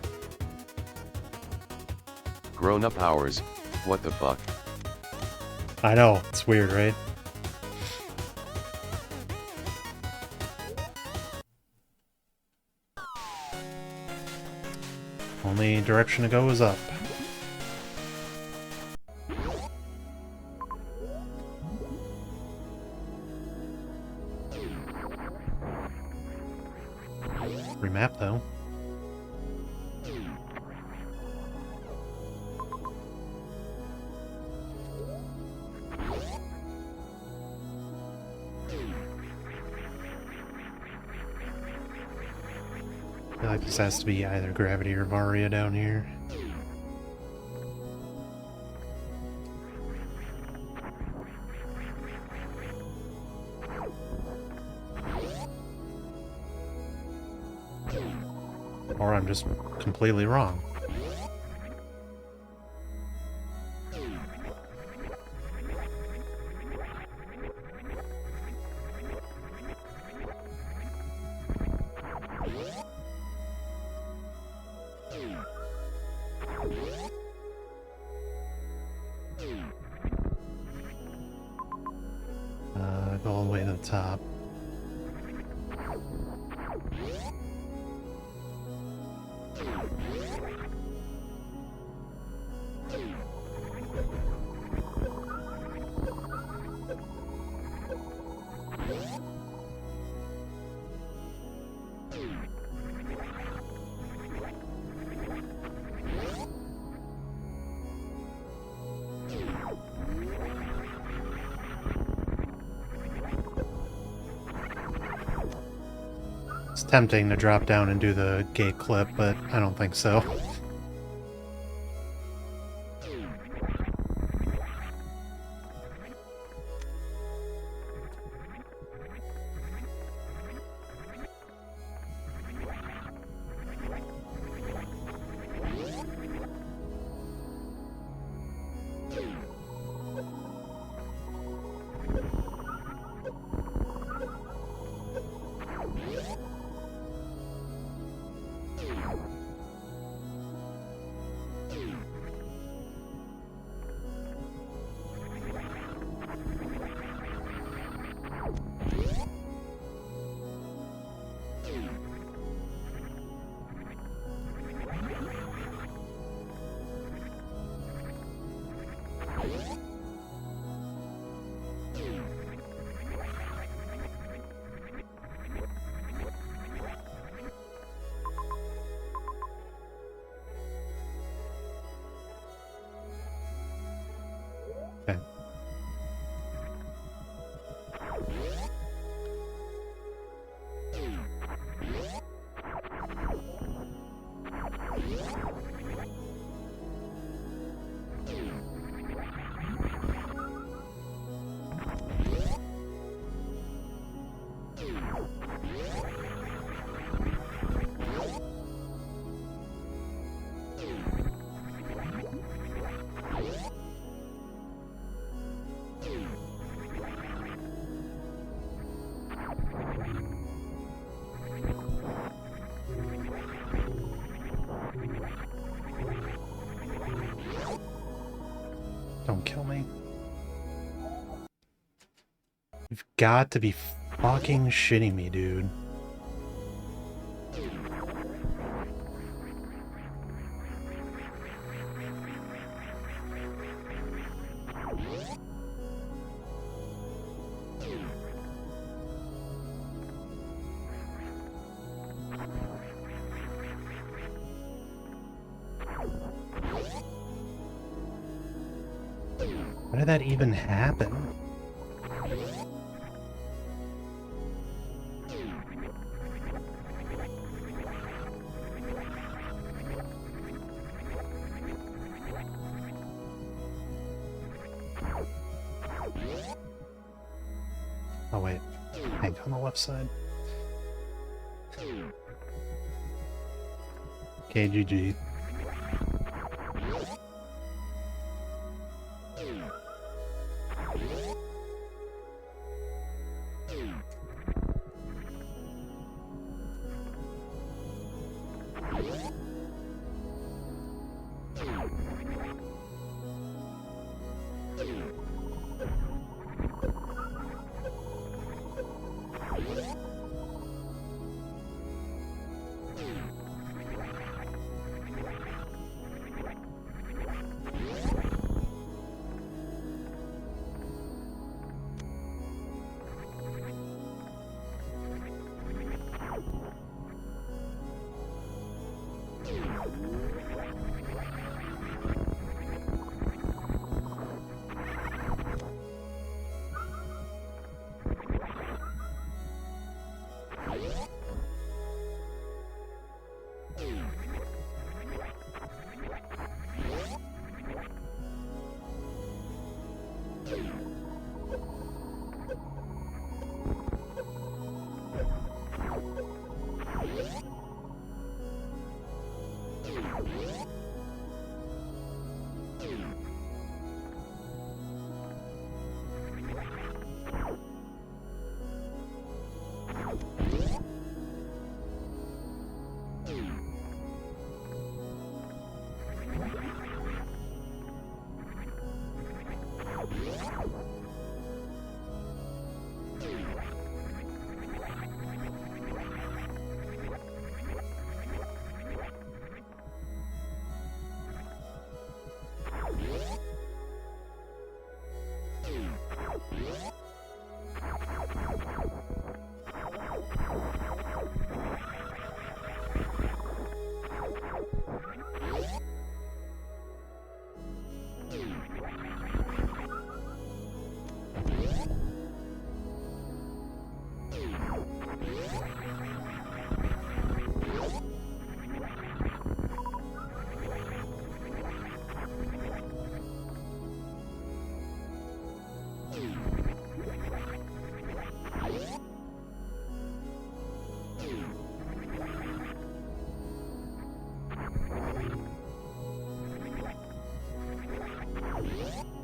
Grown-up hours, what the fuck? I know, it's weird, right? Only direction to go is up. Remap though. I feel like this has to be either Gravity or Varia down here. Or I'm just completely wrong. Go all the way to the top. It's tempting to drop down and do the gate clip, but I don't think so. You've got to be fucking shitting me, dude. How did that even happen? Oh wait, Hank on the left side. KGG.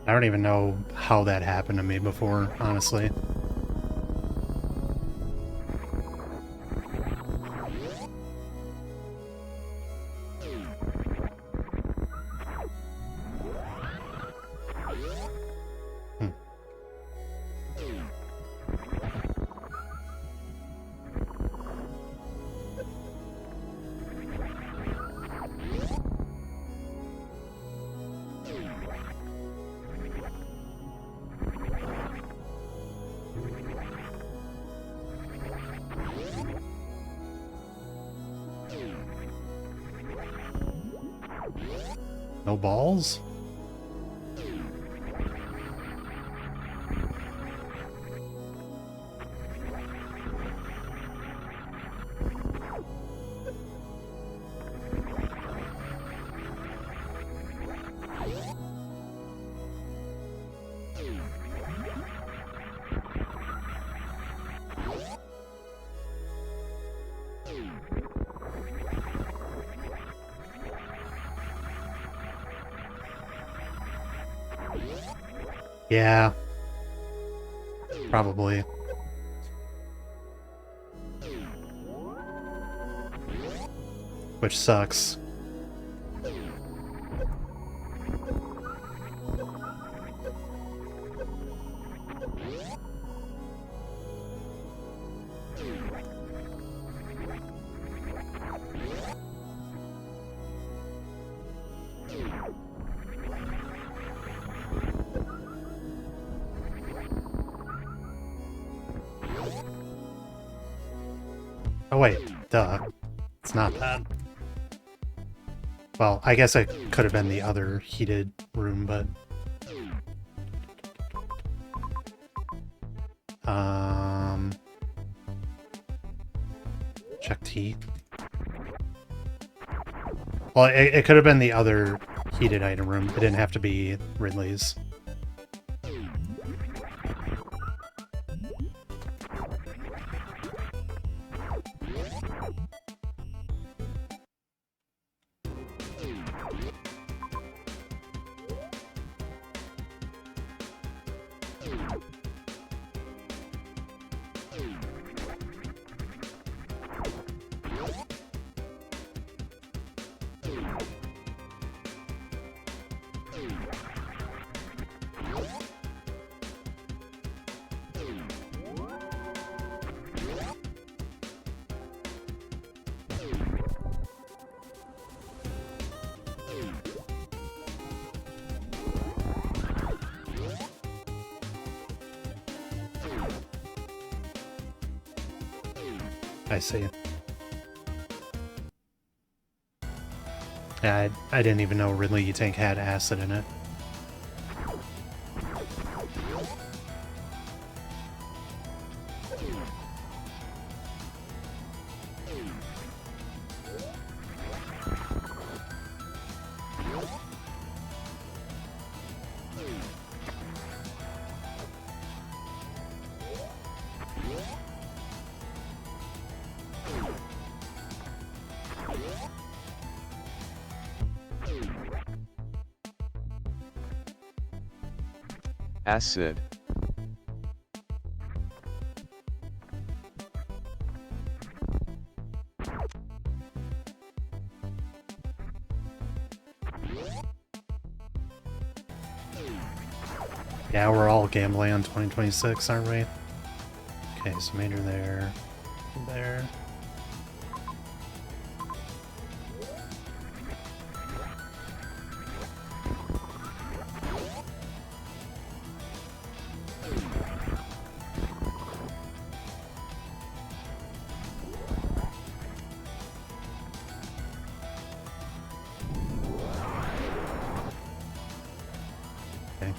I don't even know how that happened to me before, honestly. No balls? Yeah. Probably. Which sucks. Oh wait, duh. It's not that. Well, I guess it could have been the other heated room, but... Checked heat. Well, it could have been the other heated item room. It didn't have to be Ridley's. I see. Yeah, I didn't even know Ridley Tank had acid in it. Acid. Yeah, we're all gambling on 2026, aren't we? Okay, so Major there, there. Okay.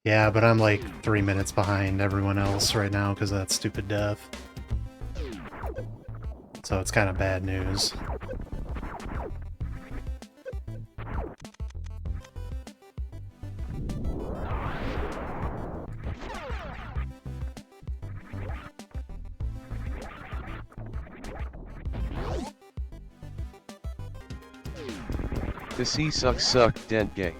Yeah, but I'm like 3 minutes behind everyone else right now because of that stupid death. So it's kind of bad news. The sea suck dent gay.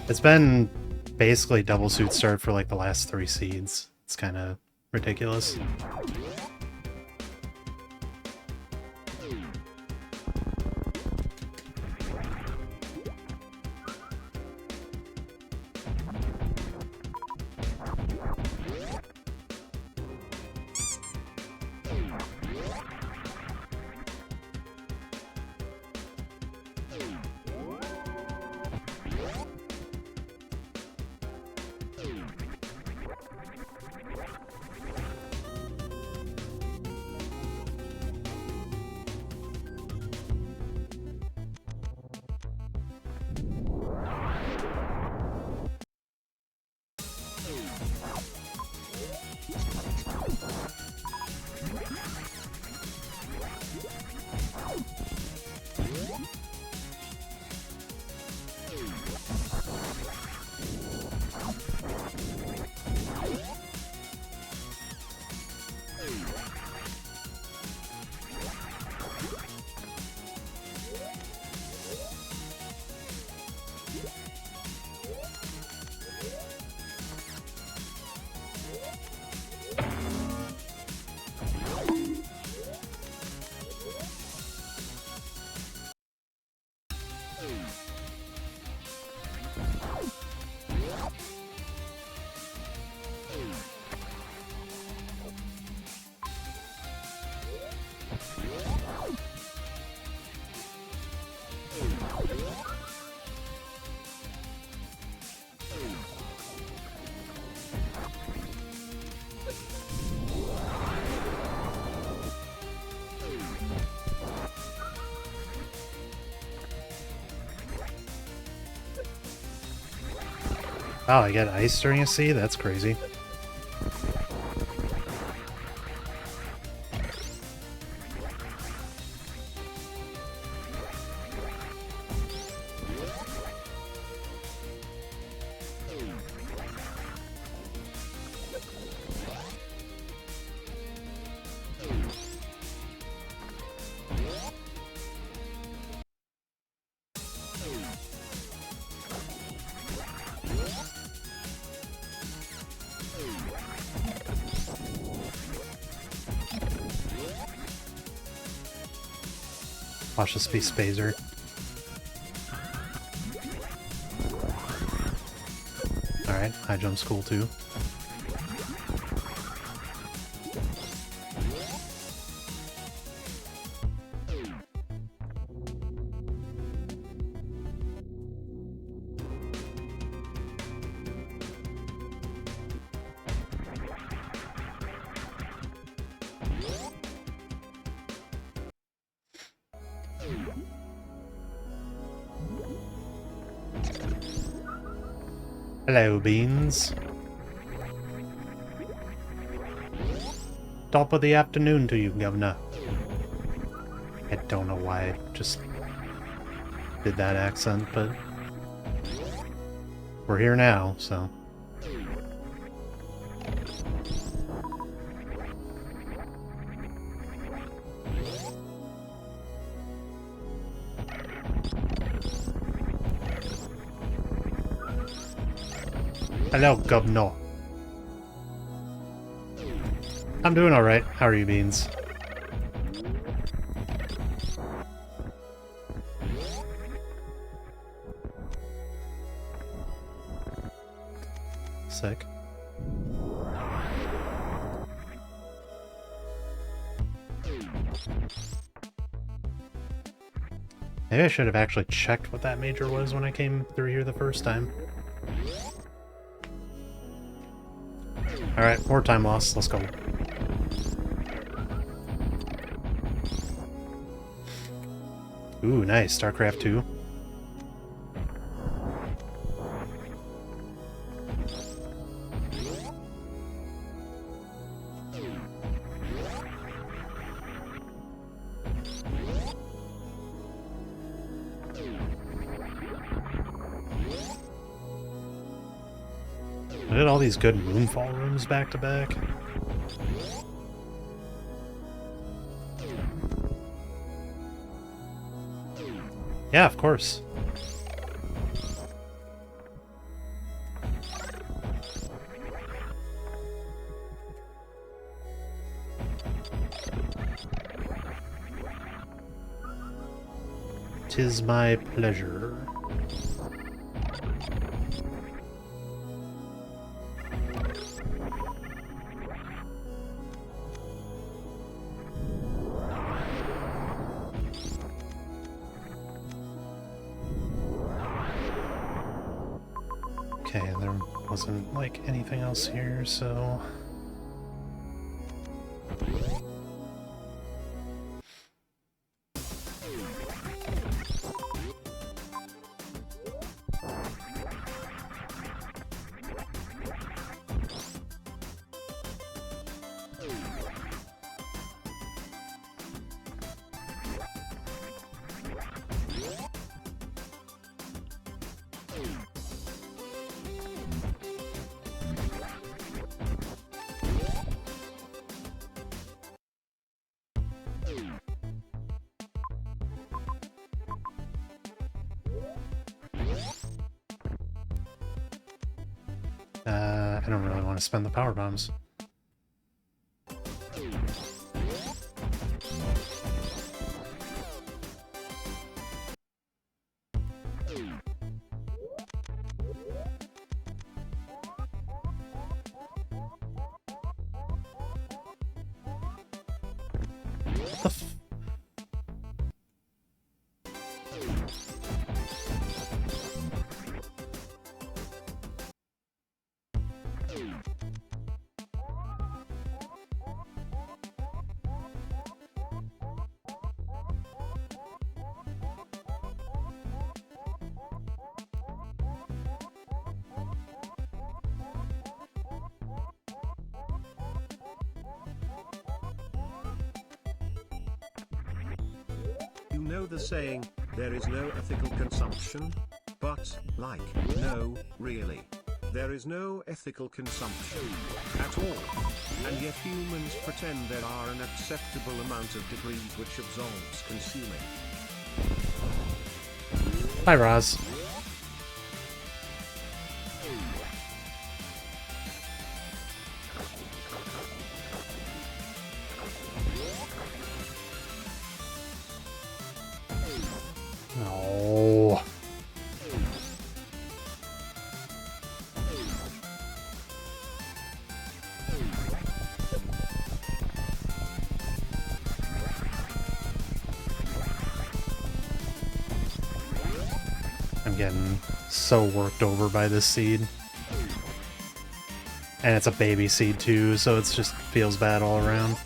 It's been basically double suit start for like the last 3 seeds. It's kind of ridiculous. Wow, I get ice during a sea? That's crazy. Watch this be Spazer. Alright, high jump's cool too. Hello, Beans. Top of the afternoon to you, Governor. I don't know why I just did that accent, but we're here now, so. Hello, Governor. I'm doing alright. How are you, Beans? Sick. Maybe I should have actually checked what that major was when I came through here the first time. Alright, more time loss. Let's go. Ooh, nice. StarCraft 2. I did all these good Moonfall rooms back to back. Yeah, of course. Tis my pleasure. Okay, there wasn't, like, anything else here, so... I don't really want to spend the power bombs. What the f- know the saying, there is no ethical consumption? But, like, no, really. There is no ethical consumption at all. And yet humans pretend there are an acceptable amount of degrees which absolves consuming. Hi, Roz. No. I'm getting so worked over by this seed. And it's a baby seed too, so it's just feels bad all around.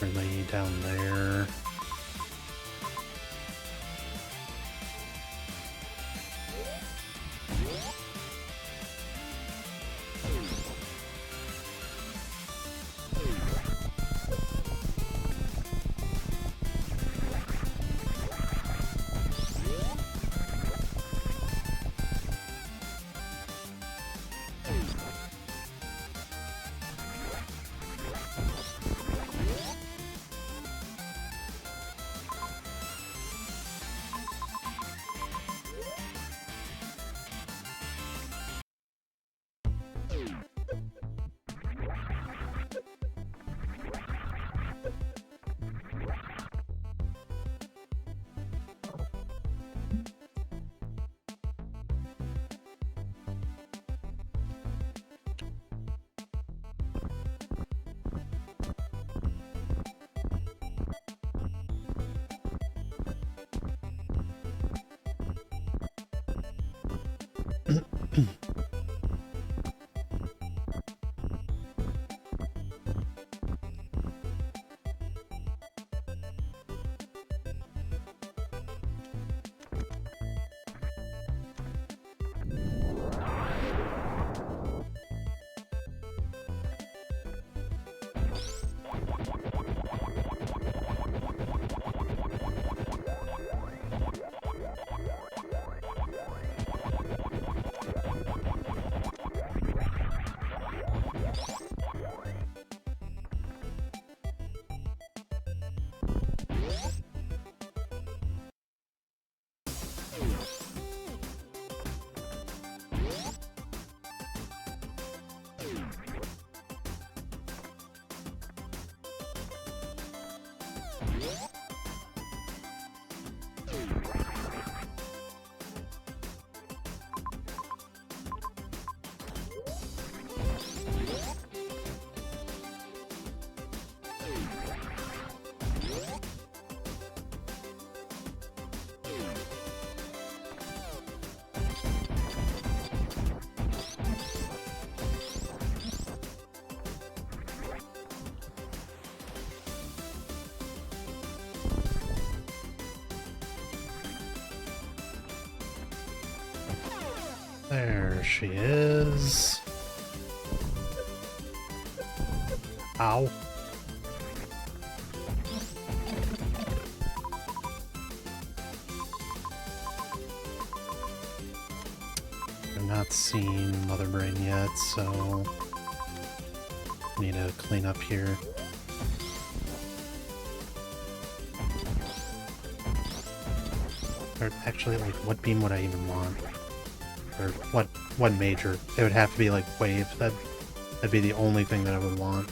Really down there. There she is. Ow. I've not seen Mother Brain yet, so need to clean up here. Or actually, like, what beam would I even want? Or what major? It would have to be like wave. That'd be the only thing that I would want.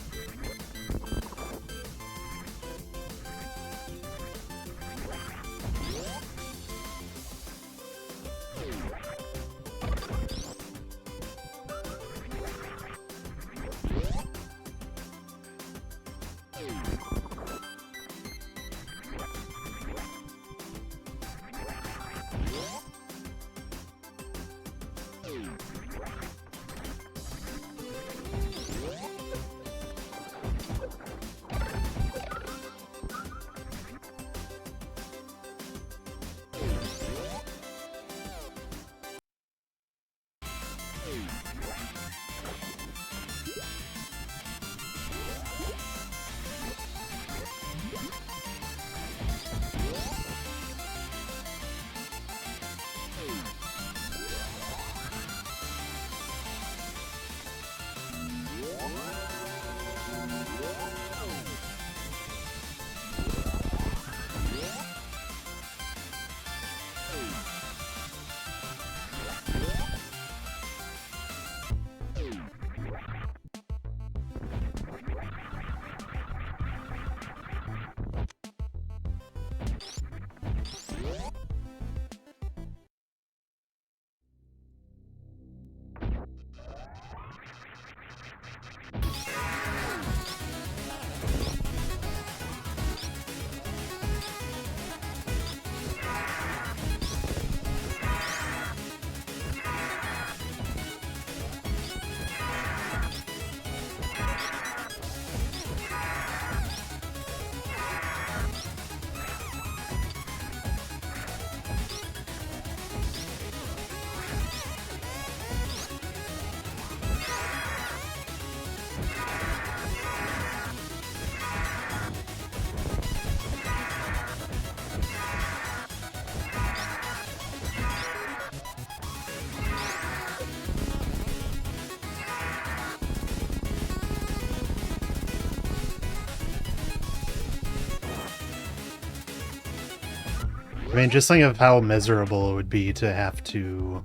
I mean, just think of how miserable it would be to have to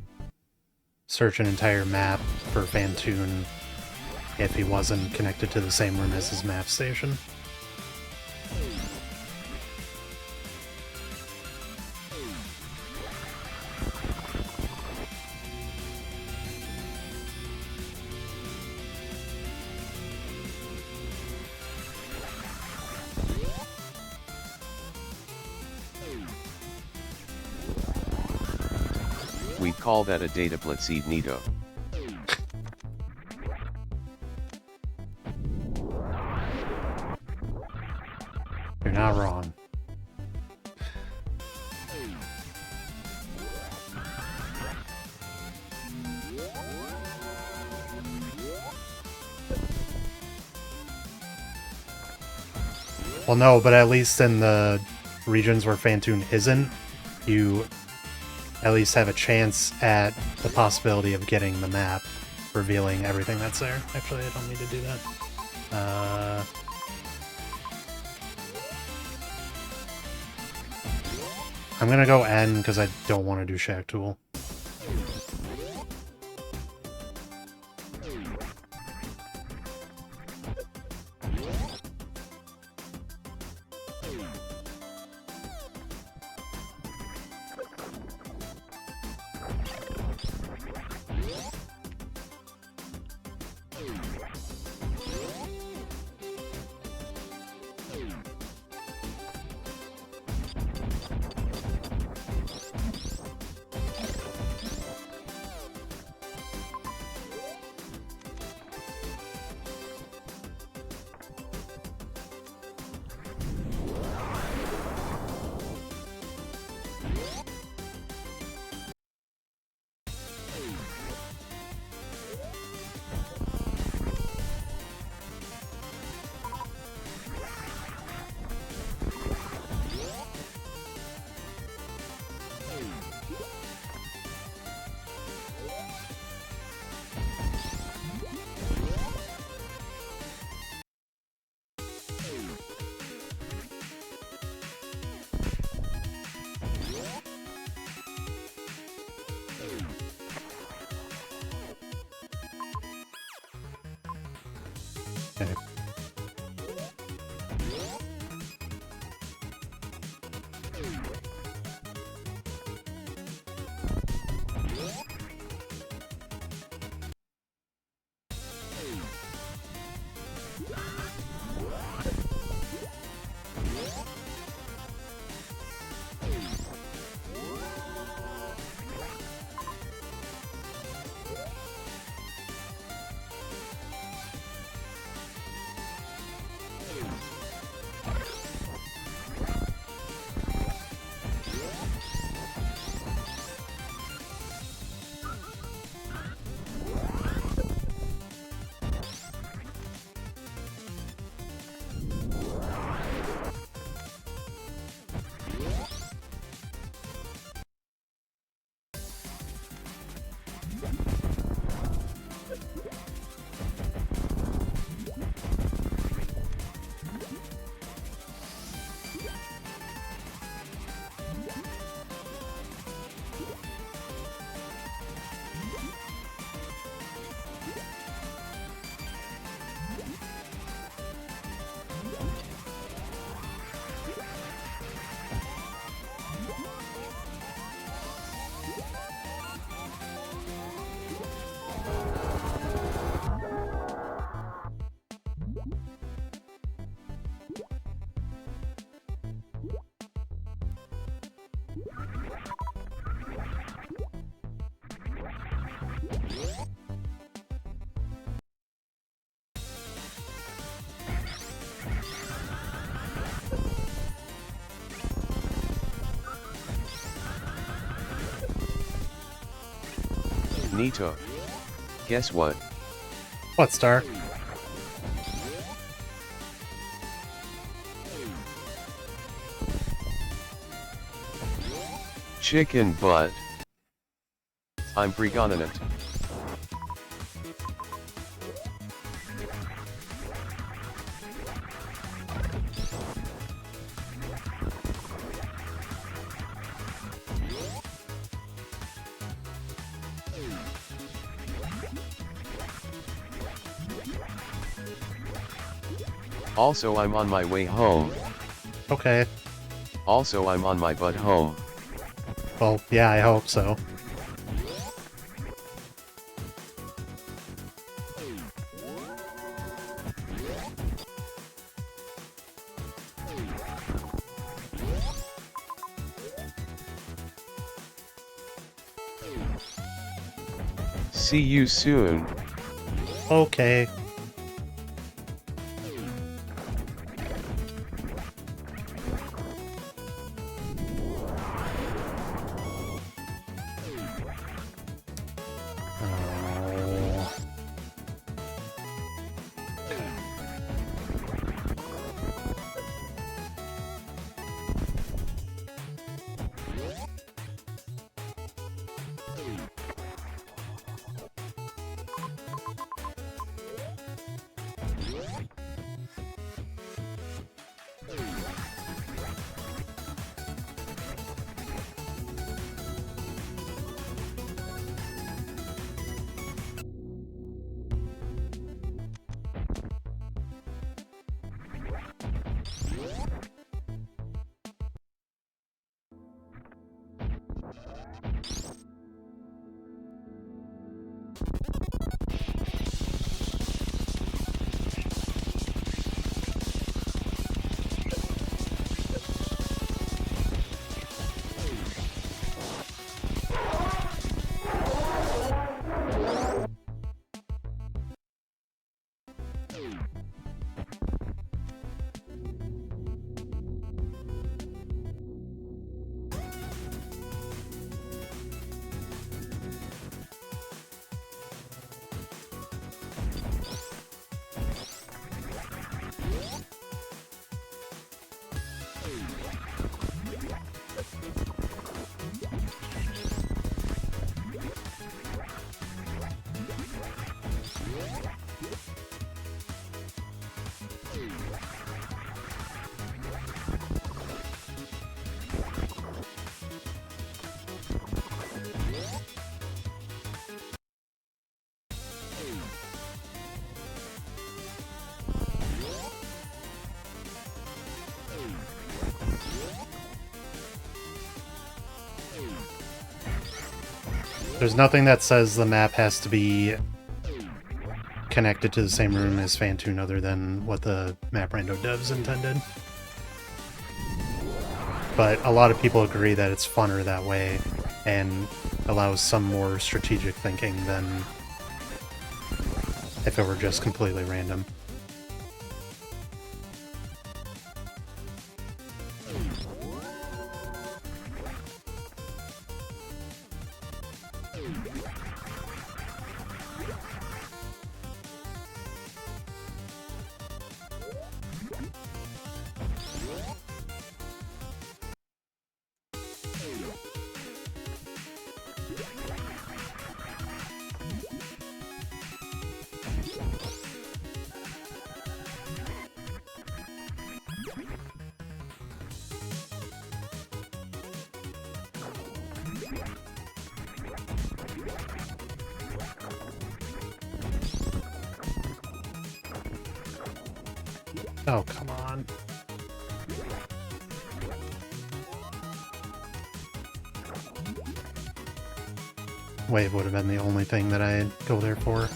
search an entire map for Phantoon if he wasn't connected to the same room as his map station. We'd call that a data blitzed-nito. You're not wrong. Well, no, but at least in the regions where Phantoon isn't, you at least have a chance at the possibility of getting the map, revealing everything that's there. Actually, I don't need to do that. I'm gonna go N because I don't want to do Shack Tool. Okay. Nito. Guess what? What, Star? Chicken butt. I'm pregnant. Also, I'm on my way home. Okay. Also, I'm on my butt home. Well, yeah, I hope so. See you soon. Okay. Oh. There's nothing that says the map has to be connected to the same room as Phantoon other than what the map rando devs intended. But a lot of people agree that it's funner that way and allows some more strategic thinking than if it were just completely random. Oh, come on. Wave would have been the only thing that I'd go there for.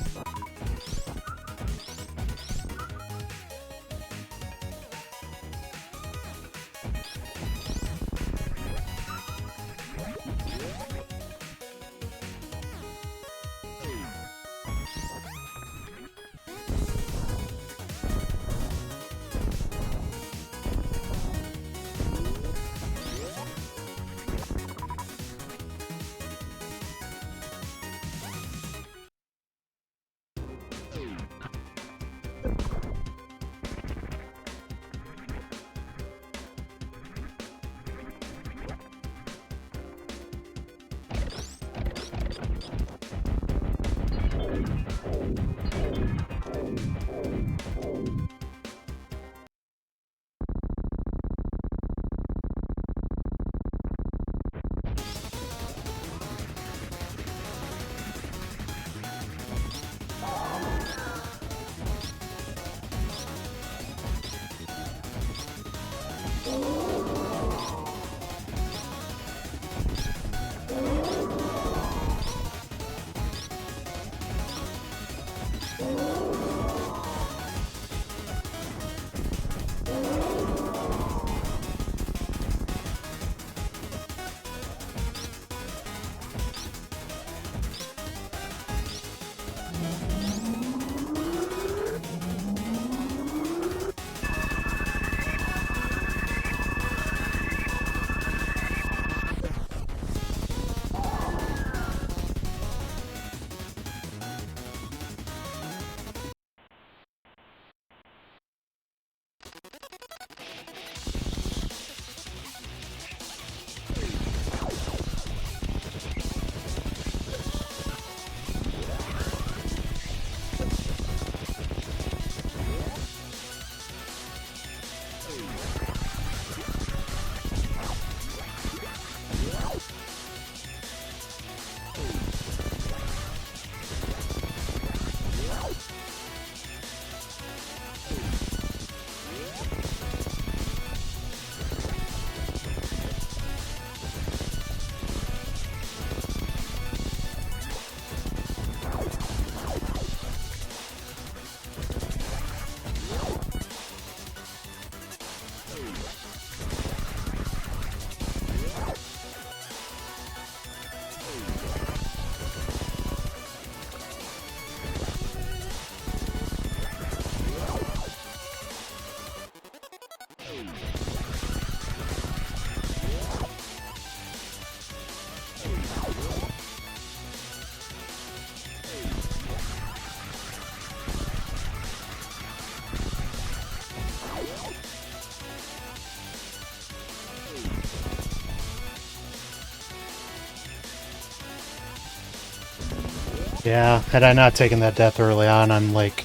Yeah, had I not taken that death early on, I'm like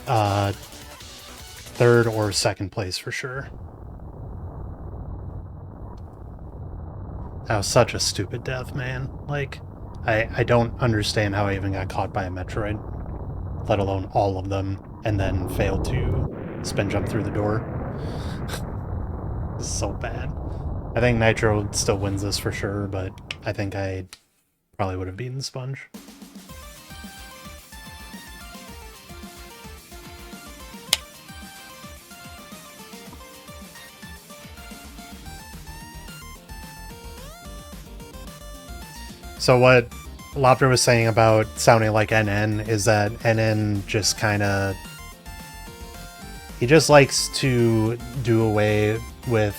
third or second place for sure. That was such a stupid death, man. Like, I don't understand how I even got caught by a Metroid, let alone all of them, and then failed to spin jump through the door. This is so bad. I think Nitro still wins this for sure, but I think I probably would have beaten Sponge. So what Lopter was saying about sounding like NN is that NN just kind of... He just likes to do away with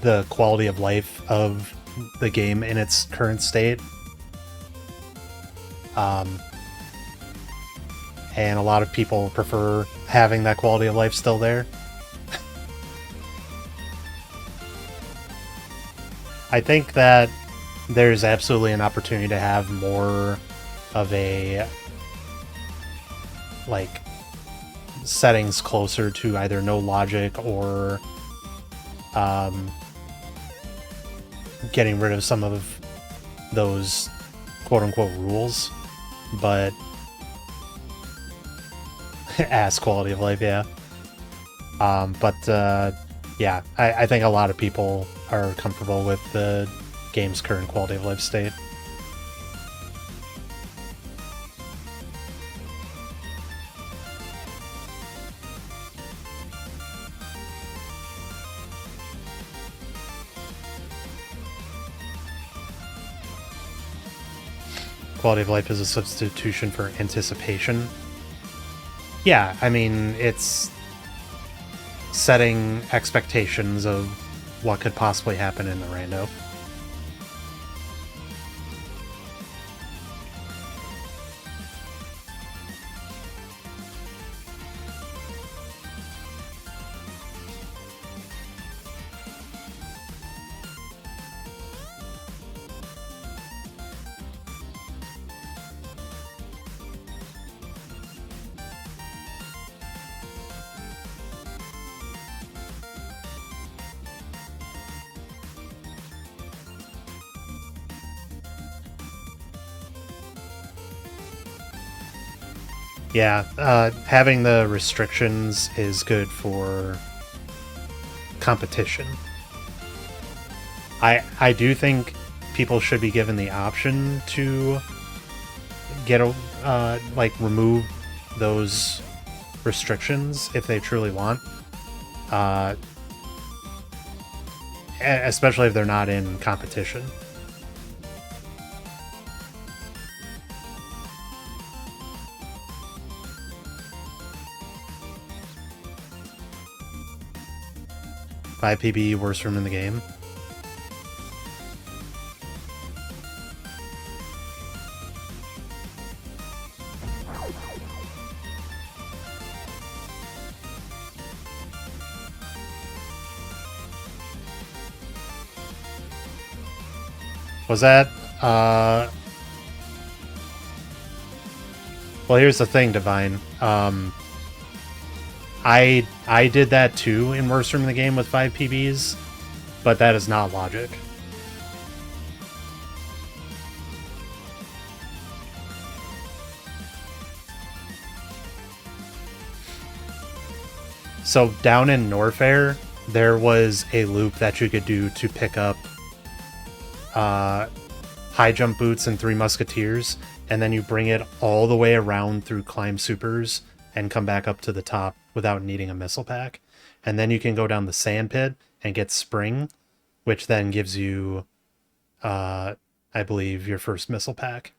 the quality of life of the game in its current state. And a lot of people prefer having that quality of life still there. I think that there's absolutely an opportunity to have more of a, like, settings closer to either no logic or getting rid of some of those quote-unquote rules, but ass quality of life, yeah. Yeah, I think a lot of people are comfortable with the game's current quality of life state. Quality of life is a substitution for anticipation. Yeah, I mean, it's setting expectations of what could possibly happen in the rando. Yeah, having the restrictions is good for competition. I do think people should be given the option to get like remove those restrictions if they truly want, especially if they're not in competition. PB, worst room in the game. Was that, well, here's the thing, Divine. I did that too in worst room in the game with 5 PBs, but that is not logic. So down in Norfair, there was a loop that you could do to pick up high jump boots and 3 musketeers, and then you bring it all the way around through climb supers and come back up to the top without needing a missile pack. And then you can go down the sand pit and get spring, which then gives you, I believe, your first missile pack.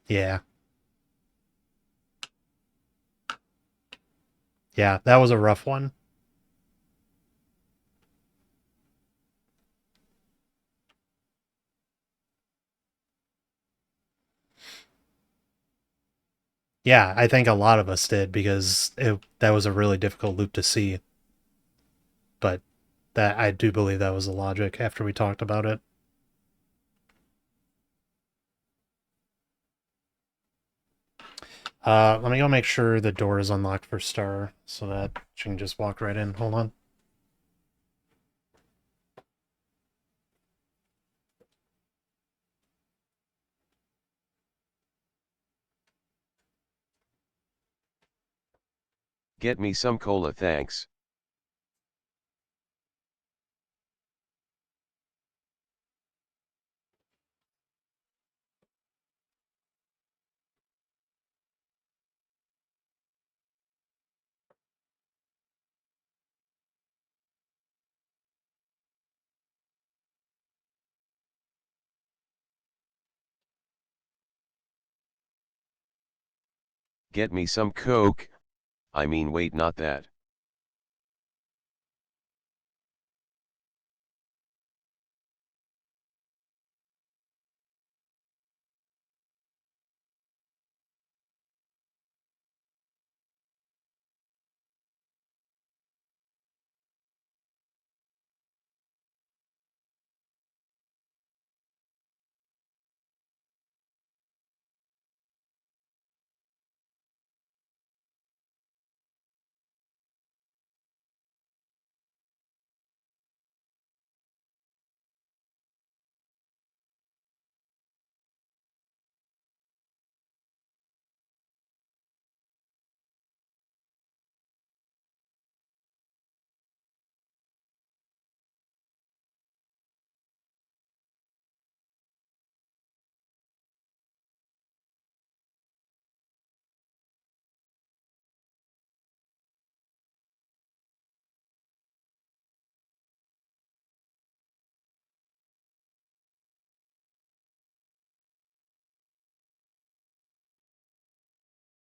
Yeah. Yeah, that was a rough one. Yeah, I think a lot of us did, because that was a really difficult loop to see. But that, I do believe that was the logic after we talked about it. Let me go make sure the door is unlocked for Star so that she can just walk right in. Hold on. Get me some cola, thanks. Get me some Coke. I mean, wait, not that.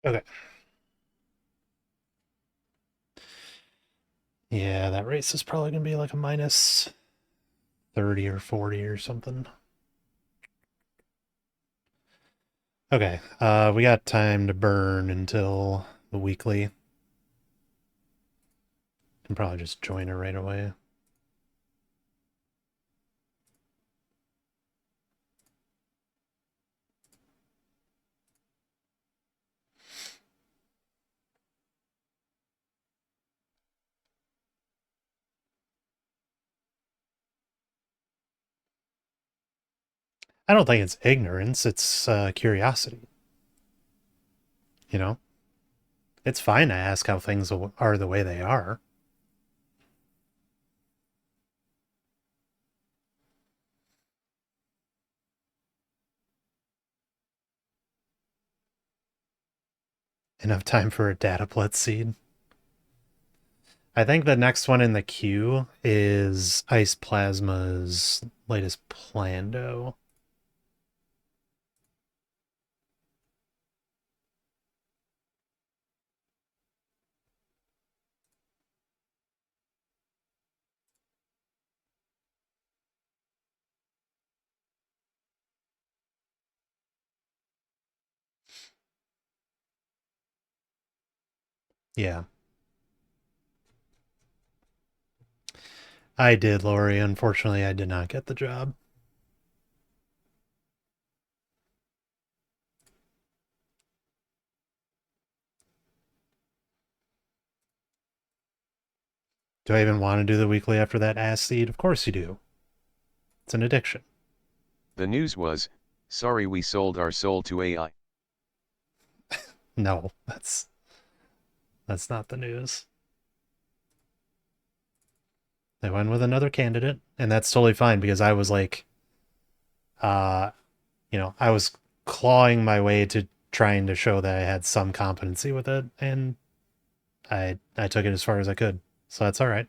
Okay. Yeah, that race is probably going to be like a minus 30 or 40 or something. Okay, we got time to burn until the weekly. Can probably just join her right away. I don't think it's ignorance, it's curiosity. You know? It's fine to ask how things are the way they are. Enough time for a dataplet seed. I think the next one in the queue is Ice Plasma's latest Plando. Yeah. I did, Lori. Unfortunately, I did not get the job. Do I even want to do the weekly after that ass seed? Of course you do. It's an addiction. The news was, sorry we sold our soul to AI. No, that's not the news. They went with another candidate, and that's totally fine because I was like, uh, I was clawing my way to trying to show that I had some competency with it, and I took it as far as I could. So that's all right.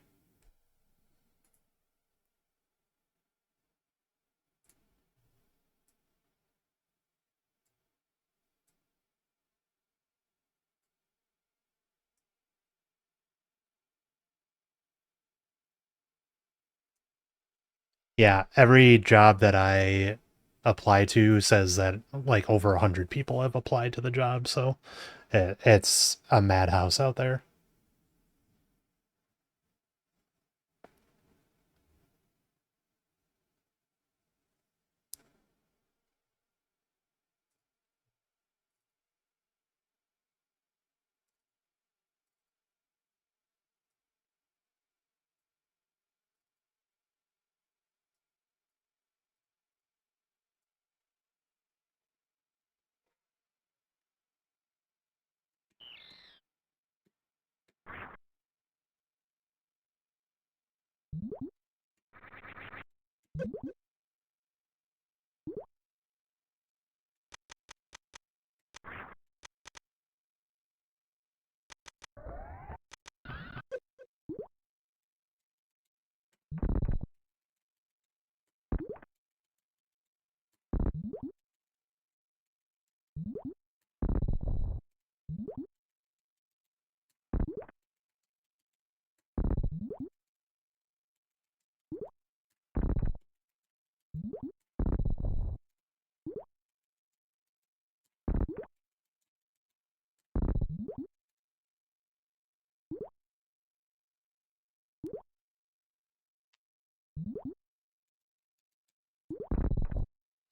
Yeah, every job that I apply to says that like over 100 people have applied to the job, so it's a madhouse out there.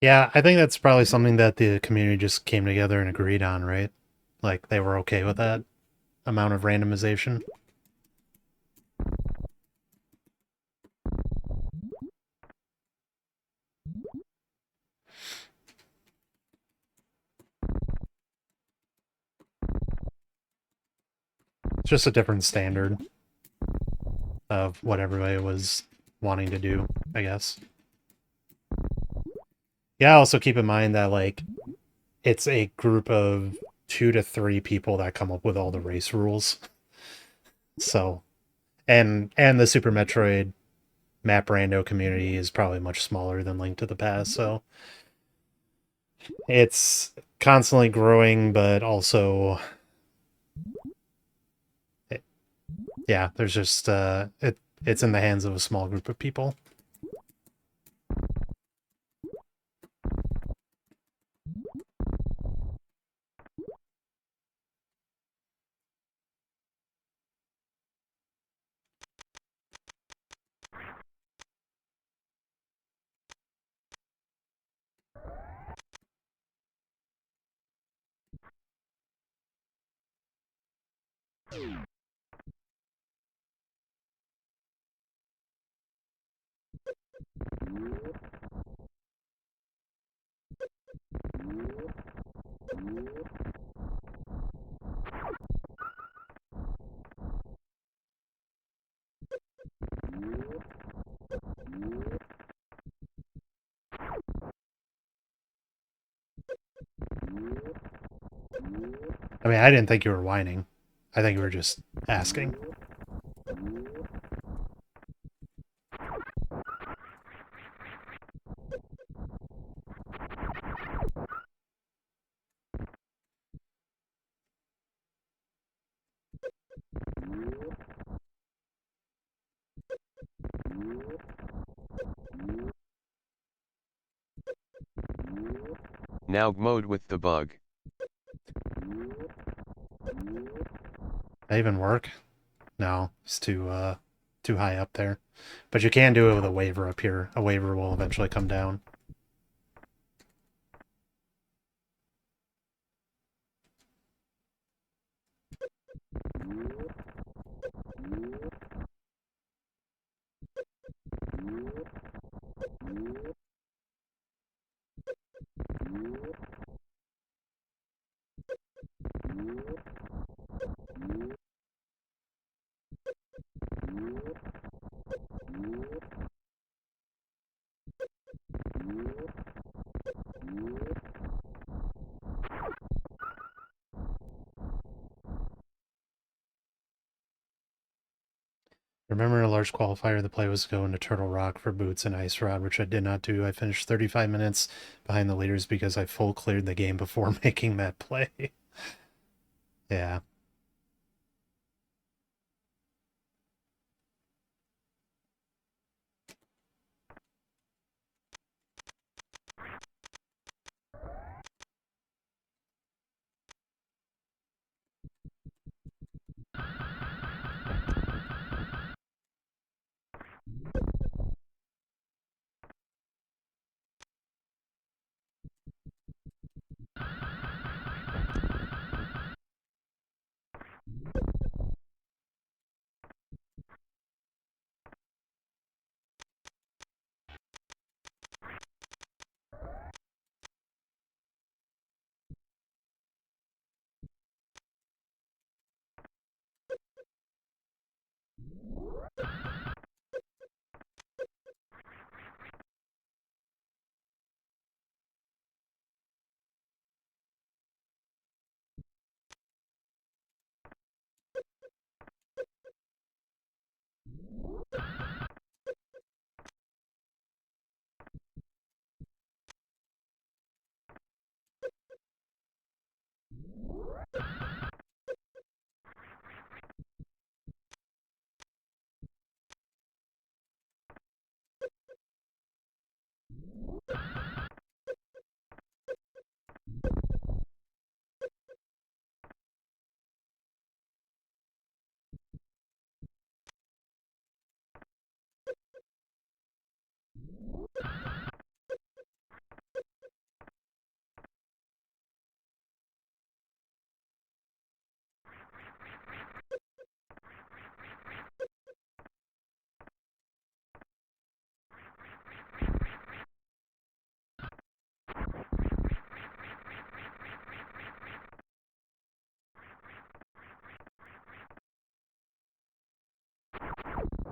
Yeah, I think that's probably something that the community just came together and agreed on, right? Like they were okay with that amount of randomization. It's just a different standard of what everybody was wanting to do, I guess. Yeah, also keep in mind that like it's a group of 2 to 3 people that come up with all the race rules. So, and the Super Metroid map rando community is probably much smaller than Link to the Past, so it's constantly growing, but also yeah, there's just it's in the hands of a small group of people. I mean, I didn't think you were whining. I think you were just asking. Naug mode with the bug. That even work? No, it's too high up there. But you can do it with a waiver up here. A waiver will eventually come down. Remember a large qualifier, the play was to go into Turtle Rock for boots and ice rod, which I did not do. I finished 35 minutes behind the leaders because I full cleared the game before making that play. Yeah.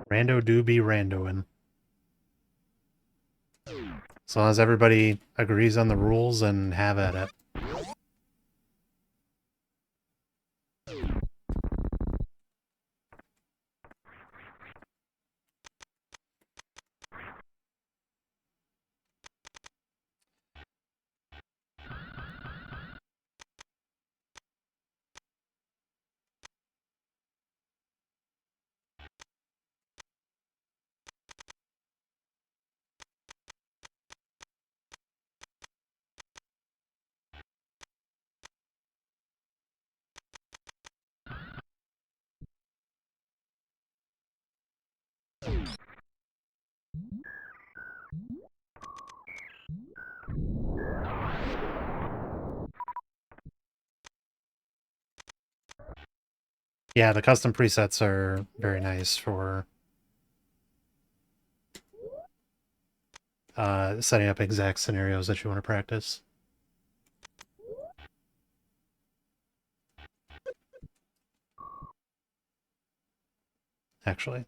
Rando do be randoing. As long as everybody agrees on the rules and have at it. Yeah, the custom presets are very nice for setting up exact scenarios that you want to practice. Actually.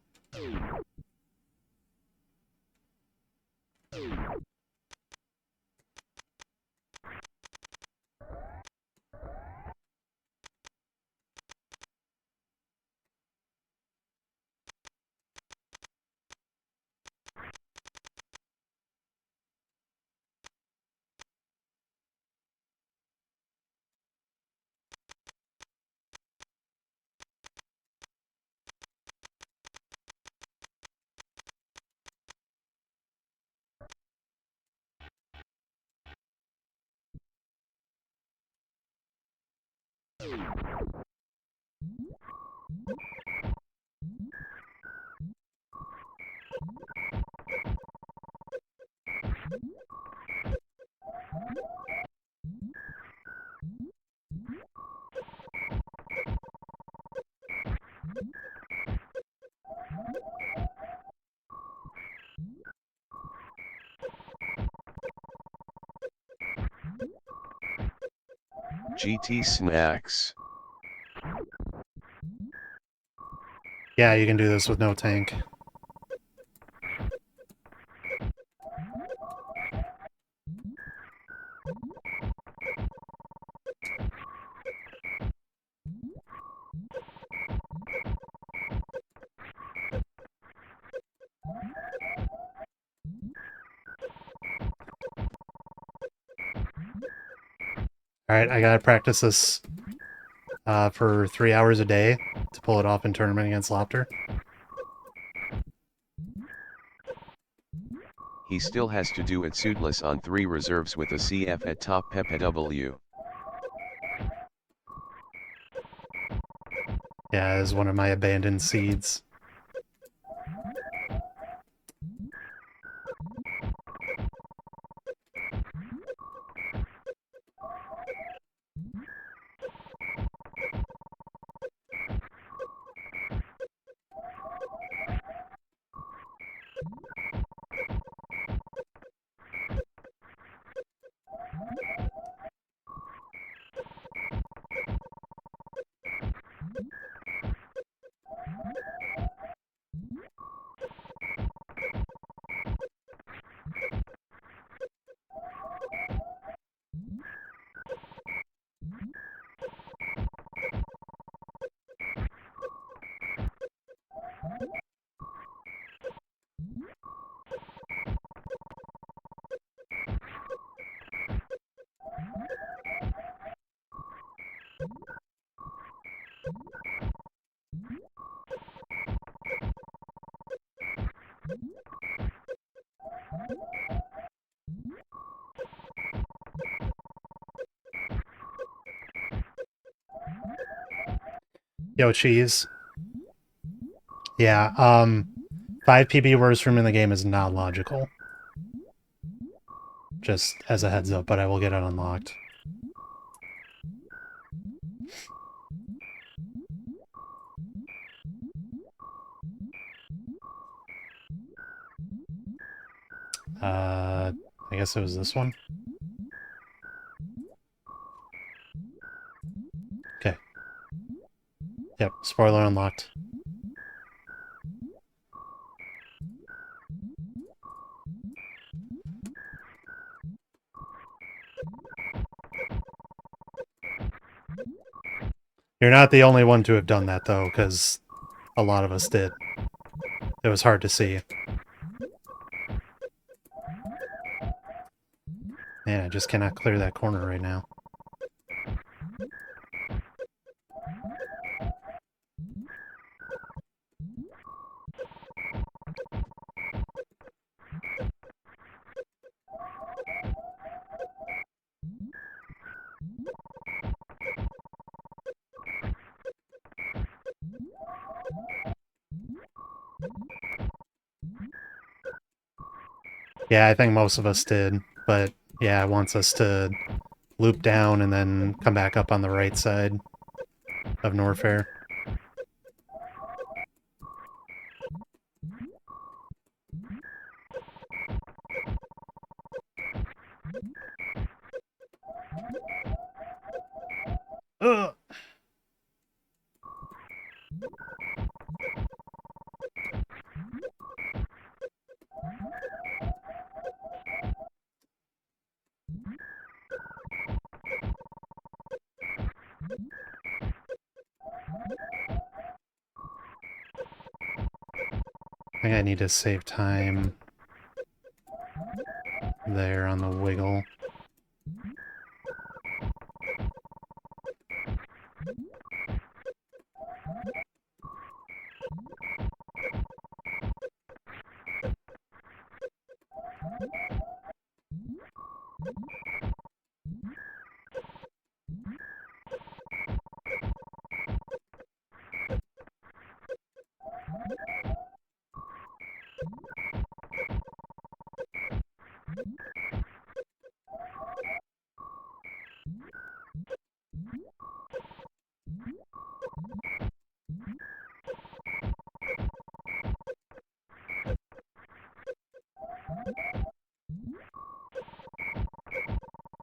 GT Snacks. Yeah, you can do this with no tank. Alright, I gotta practice this for 3 hours a day to pull it off in tournament against Lopter. He still has to do it suitless on 3 reserves with a CF at top Pepe W. Yeah, is one of my abandoned seeds. Yo, cheese. Yeah, 5 PB words from in the game is not logical. Just as a heads up, but I will get it unlocked. I guess it was this one. Okay. Yep, spoiler unlocked. You're not the only one to have done that, though, because a lot of us did. It was hard to see. Man, I just cannot clear that corner right now. Yeah, I think most of us did, but yeah, it wants us to loop down and then come back up on the right side of Norfair. Ugh. I think I need to save time there on the wiggle.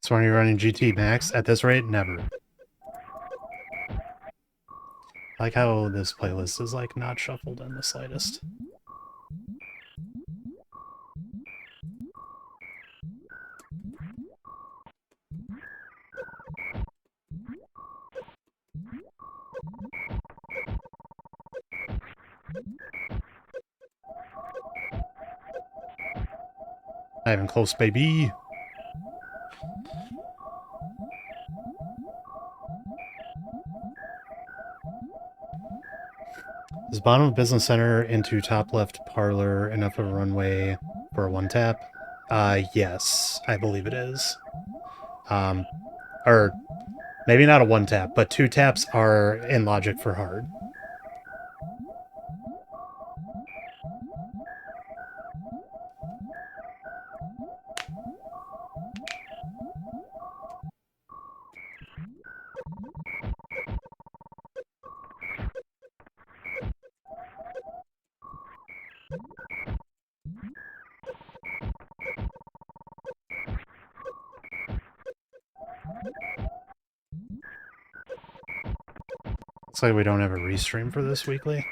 So when you're running GT Max at this rate, never. I like how this playlist is like not shuffled in the slightest. Not even close, baby. Is bottom of business center into top left parlor enough of a runway for a one tap? Yes, I believe it is. Or maybe not a one tap, but two taps are in logic for hard. Looks like we don't have a restream for this weekly.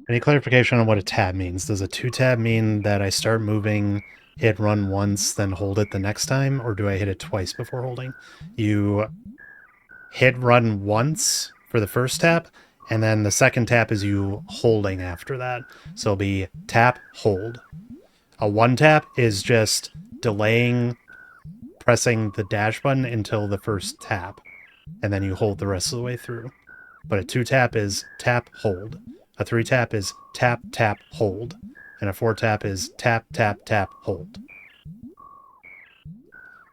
Any clarification on what a tab means? Does a two tab mean that I start moving, hit run once, then hold it the next time, or do I hit it twice before holding? You hit run once for the first tap, and then the second tap is you holding after that. So it'll be tap, hold. A one tap is just delaying pressing the dash button until the first tap, and then you hold the rest of the way through. But a two tap is tap, hold. A three tap is tap, tap, hold. And a four tap is tap, tap, tap, hold.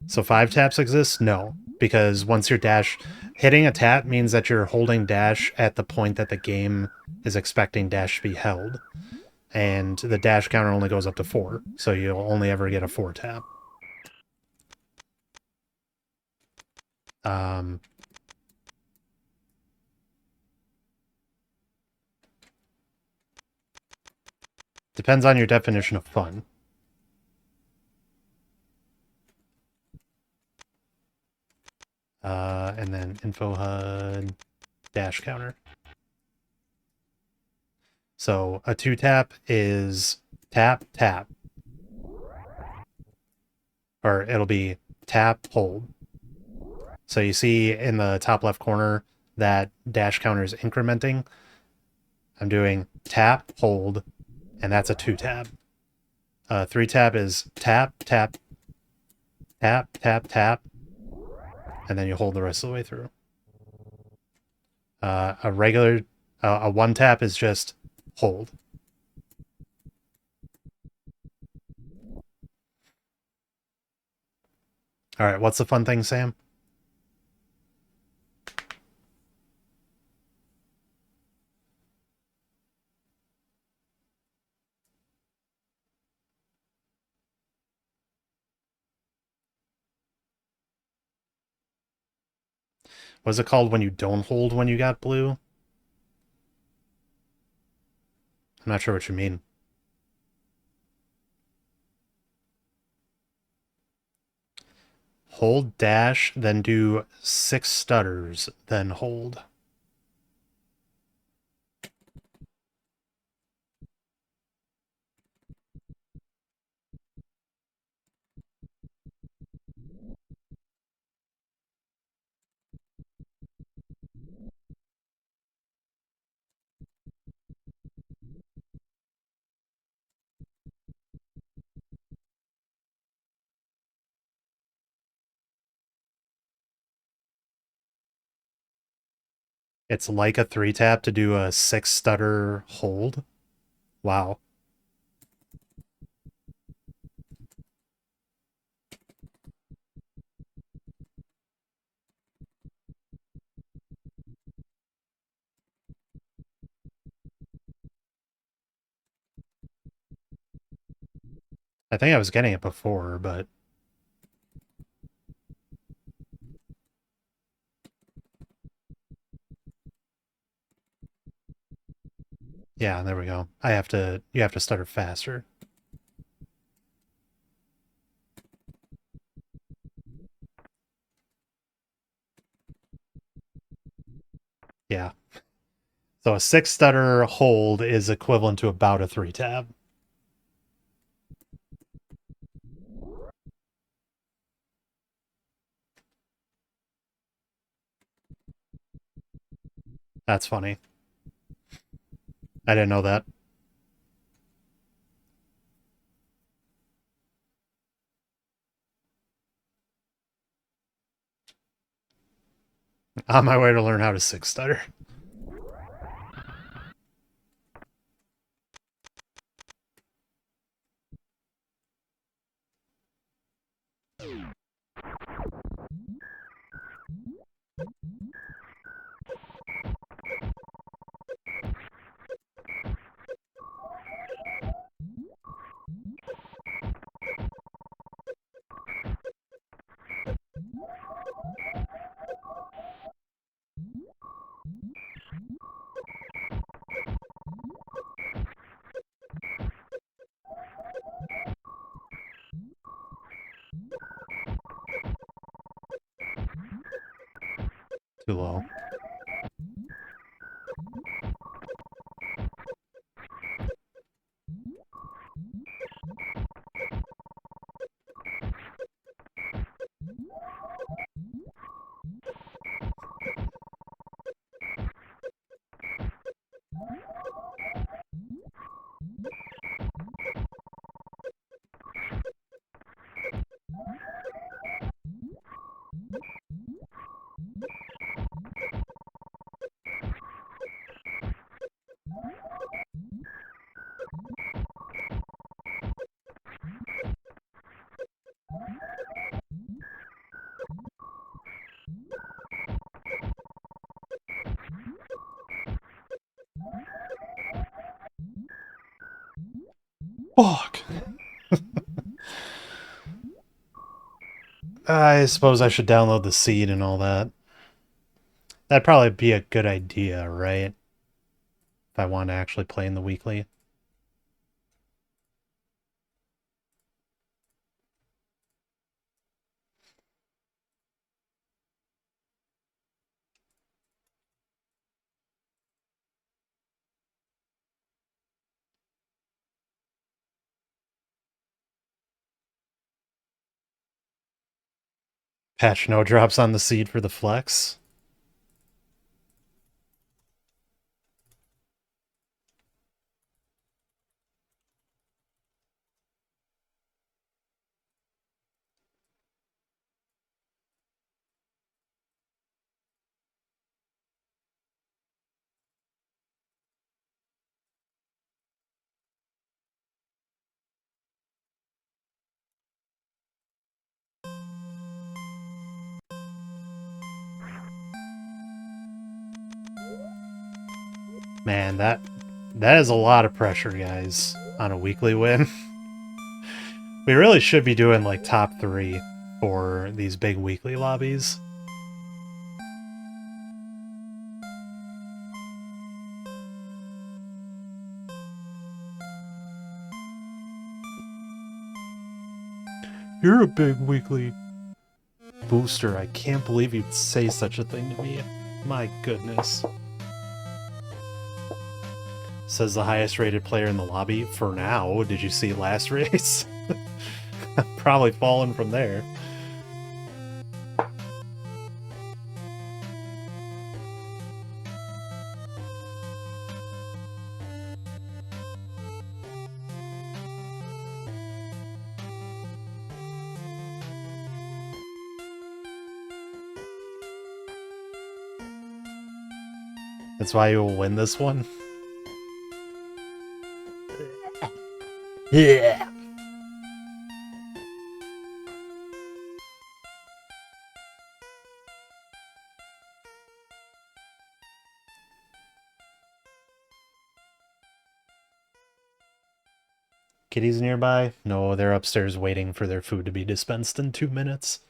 So five taps exist? No. Because once you're dash... Hitting a tap means that you're holding dash at the point that the game is expecting dash to be held. And the dash counter only goes up to 4. So you'll only ever get a 4 tap. Um, depends on your definition of fun. And then info HUD dash counter. So a 2-tap is tap, tap. Or it'll be tap, hold. So you see in the top left corner that dash counter is incrementing. I'm doing tap, hold, and that's a 2-tap. 3-tap is tap, tap, tap, tap, tap, and then you hold the rest of the way through. A 1-tap is just hold. All right, what's the fun thing, Sam? What's it called when you don't hold when you got blue? I'm not sure what you mean. Hold dash, then do 6 stutters, then hold. It's like a 3-tap to do a 6 stutter hold. Wow. I think I was getting it before, but yeah, there we go. You have to stutter faster. Yeah. So a 6 stutter hold is equivalent to about a 3-tap. That's funny. I didn't know that. On my way to learn how to 6 stutter. Too low. Fuck. I suppose I should download the seed and all that. That'd probably be a good idea, right? If I want to actually play in the weekly. Patch no drops on the seed for the flex. Man, that is a lot of pressure, guys, on a weekly win. We really should be doing like top 3 for these big weekly lobbies. You're a big weekly booster. I can't believe you'd say such a thing to me. My goodness. Says the highest rated player in the lobby for now. Did you see last race? Probably fallen from there. That's why you will win this one. Yeah. Kitties nearby? No, they're upstairs waiting for their food to be dispensed in 2 minutes.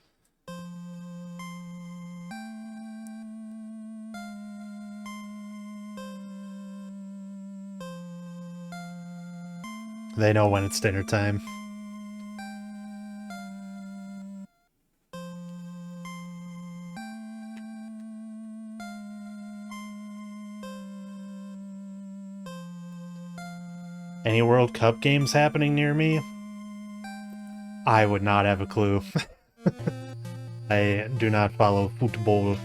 They know when it's dinner time. Any World Cup games happening near me? I would not have a clue. I do not follow football.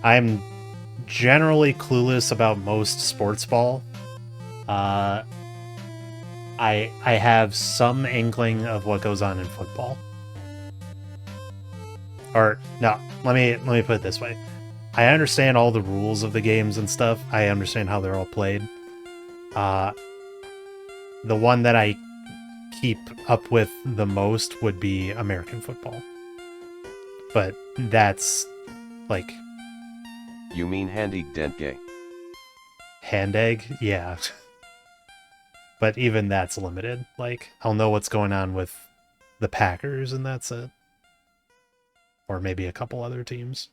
I'm generally clueless about most sports ball. I have some inkling of what goes on in football. Or no, let me put it this way. I understand all the rules of the games and stuff. I understand how they're all played. The one that I keep up with the most would be American football. But that's like... You mean Handy Dentgay? Hand egg? Yeah. But even that's limited. Like, I'll know what's going on with the Packers and that's it. Or maybe a couple other teams.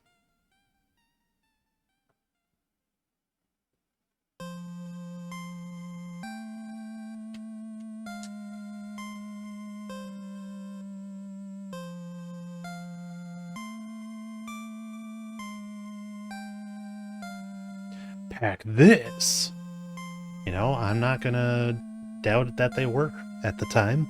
Pack this. You know, I'm not gonna doubt that they were at the time.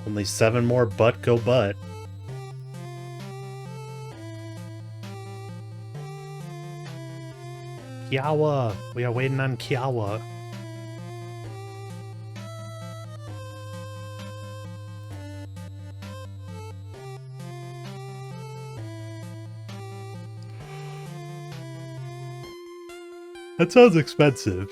Only 7 more butt go butt. Kiawa! We are waiting on Kiawa. That sounds expensive.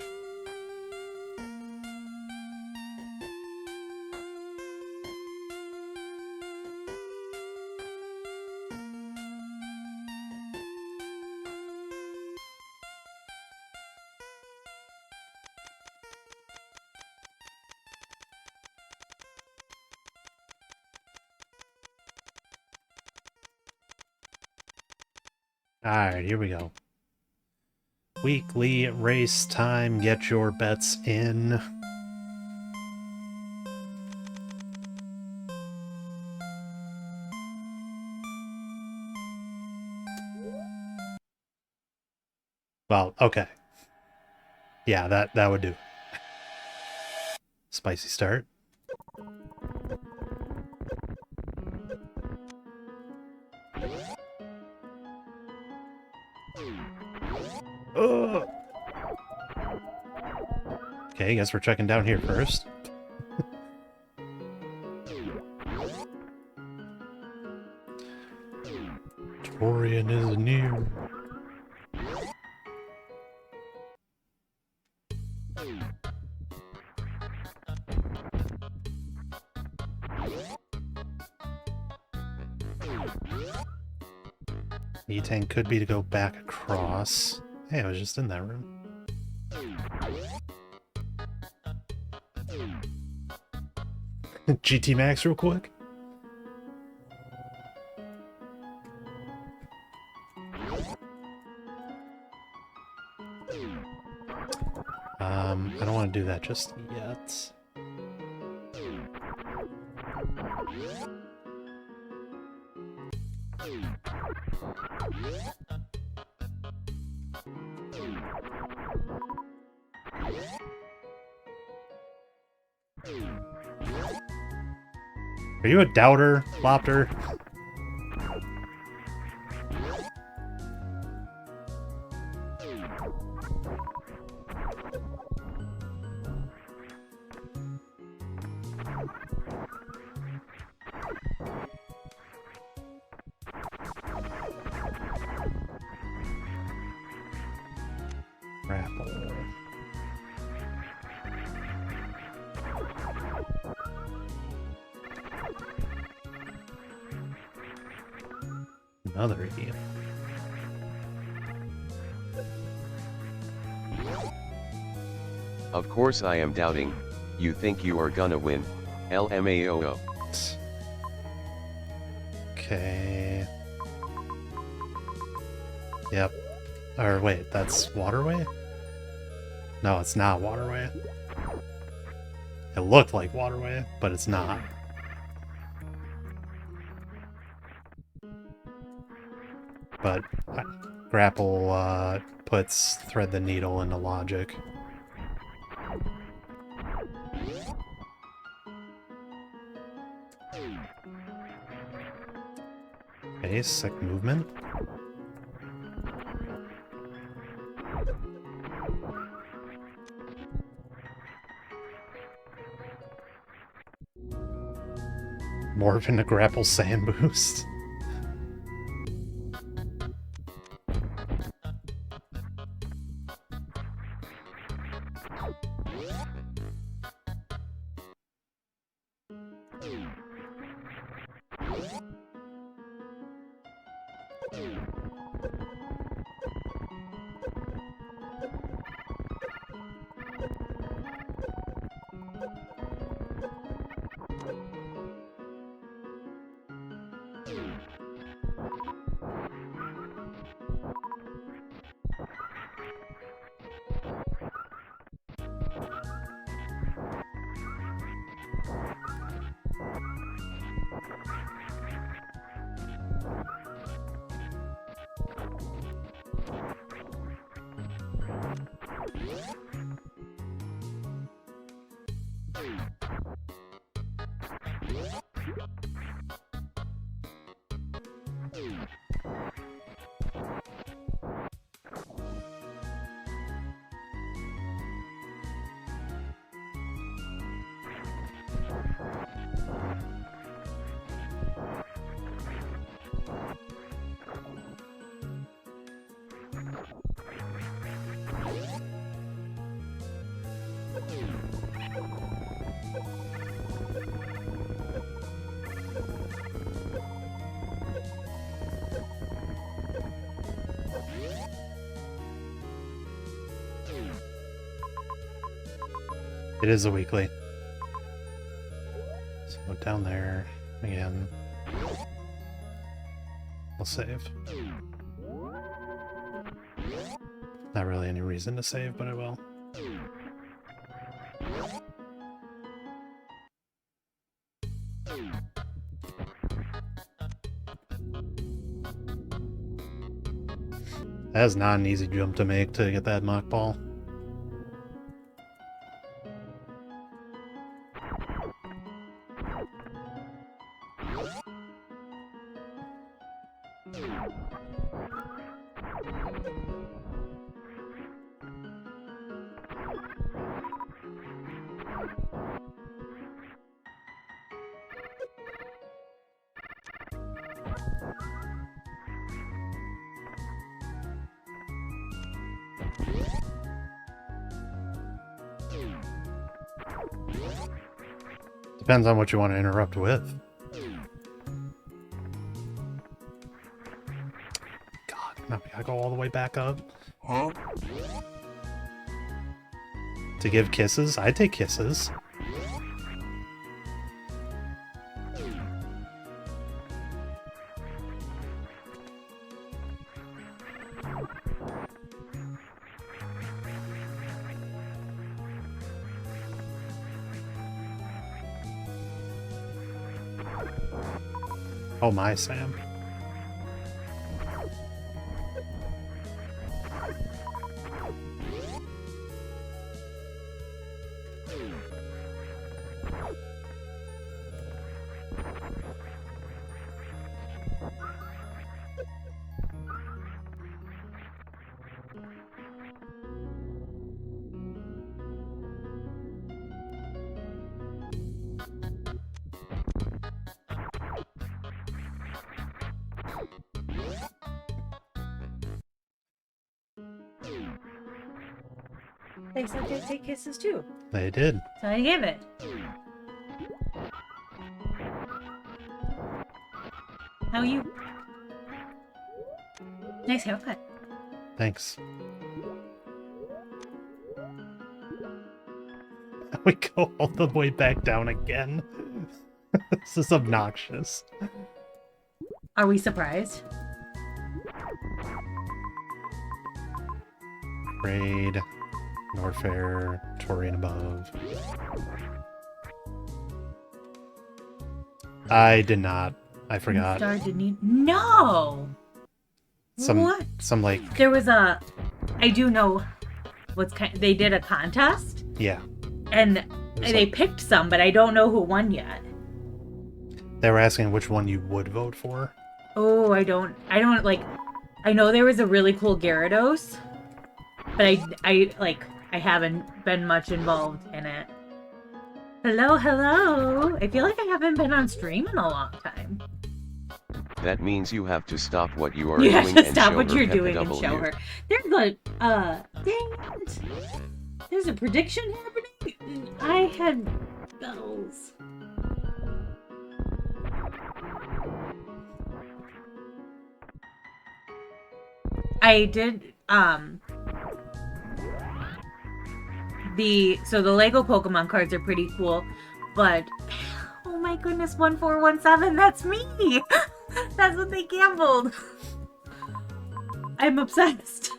Alright, here we go. Weekly race time, get your bets in. Well, okay. Yeah, that would do. Spicy start. Ugh. Okay, guess we're checking down here first. Torian is near. E-Tank could be to go back across. Hey, I was just in that room. GT Max real quick. I don't want to do that just yet. Are you a doubter, Lopter? Grapple. Another idiot. Of course I am doubting. You think you are gonna win. LMAOO. Okay. Yep. Or wait, that's Waterway? No, it's not Waterway. It looked like Waterway, but it's not. But Grapple puts Thread the Needle into Logic. Okay, sick movement. Morph into Grapple Sand Boost. It is a weekly. So down there again. I'll save. Not really any reason to save, but I will. That is not an easy jump to make to get that mock ball. Depends on what you want to interrupt with. God, now we gotta go all the way back up. Huh? To give kisses? I take kisses. Oh my, Sam. They said they'd take kisses too. They did. So I gave it. How are you? Nice haircut. Thanks. We go all the way back down again. This is obnoxious. Are we surprised? Raid, Norfair, Torian above. I did not. I forgot. Star didn't need... No! What? Some like... There was a... I do know what's kind... They did a contest, Yeah. and was they like- picked some, but I don't know who won yet. They were asking which one you would vote for. Oh, I don't like... I know there was a really cool Gyarados, but I haven't been much involved in it. Hello, hello! I feel like I haven't been on stream in a long time. That means you have to stop what you are You doing have to and stop show what her you're Peppa doing and W. show her. There's a, dang it! There's a prediction happening? I had bells. I did, so the Lego Pokemon cards are pretty cool, but, oh my goodness, 1417, that's me! That's what they gambled! I'm obsessed.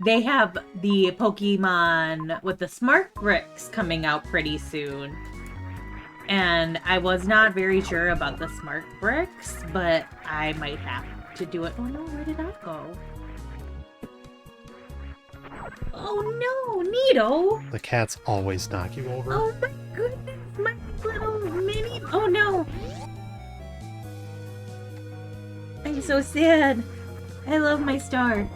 They have the Pokemon with the Smart Bricks coming out pretty soon. And I was not very sure about the Smart Bricks, but I might have to do it. Oh no, where did I go? Oh no, Neato! The cats always knock you over. Oh my goodness, my little mini... Oh no! I'm so sad. I love my star.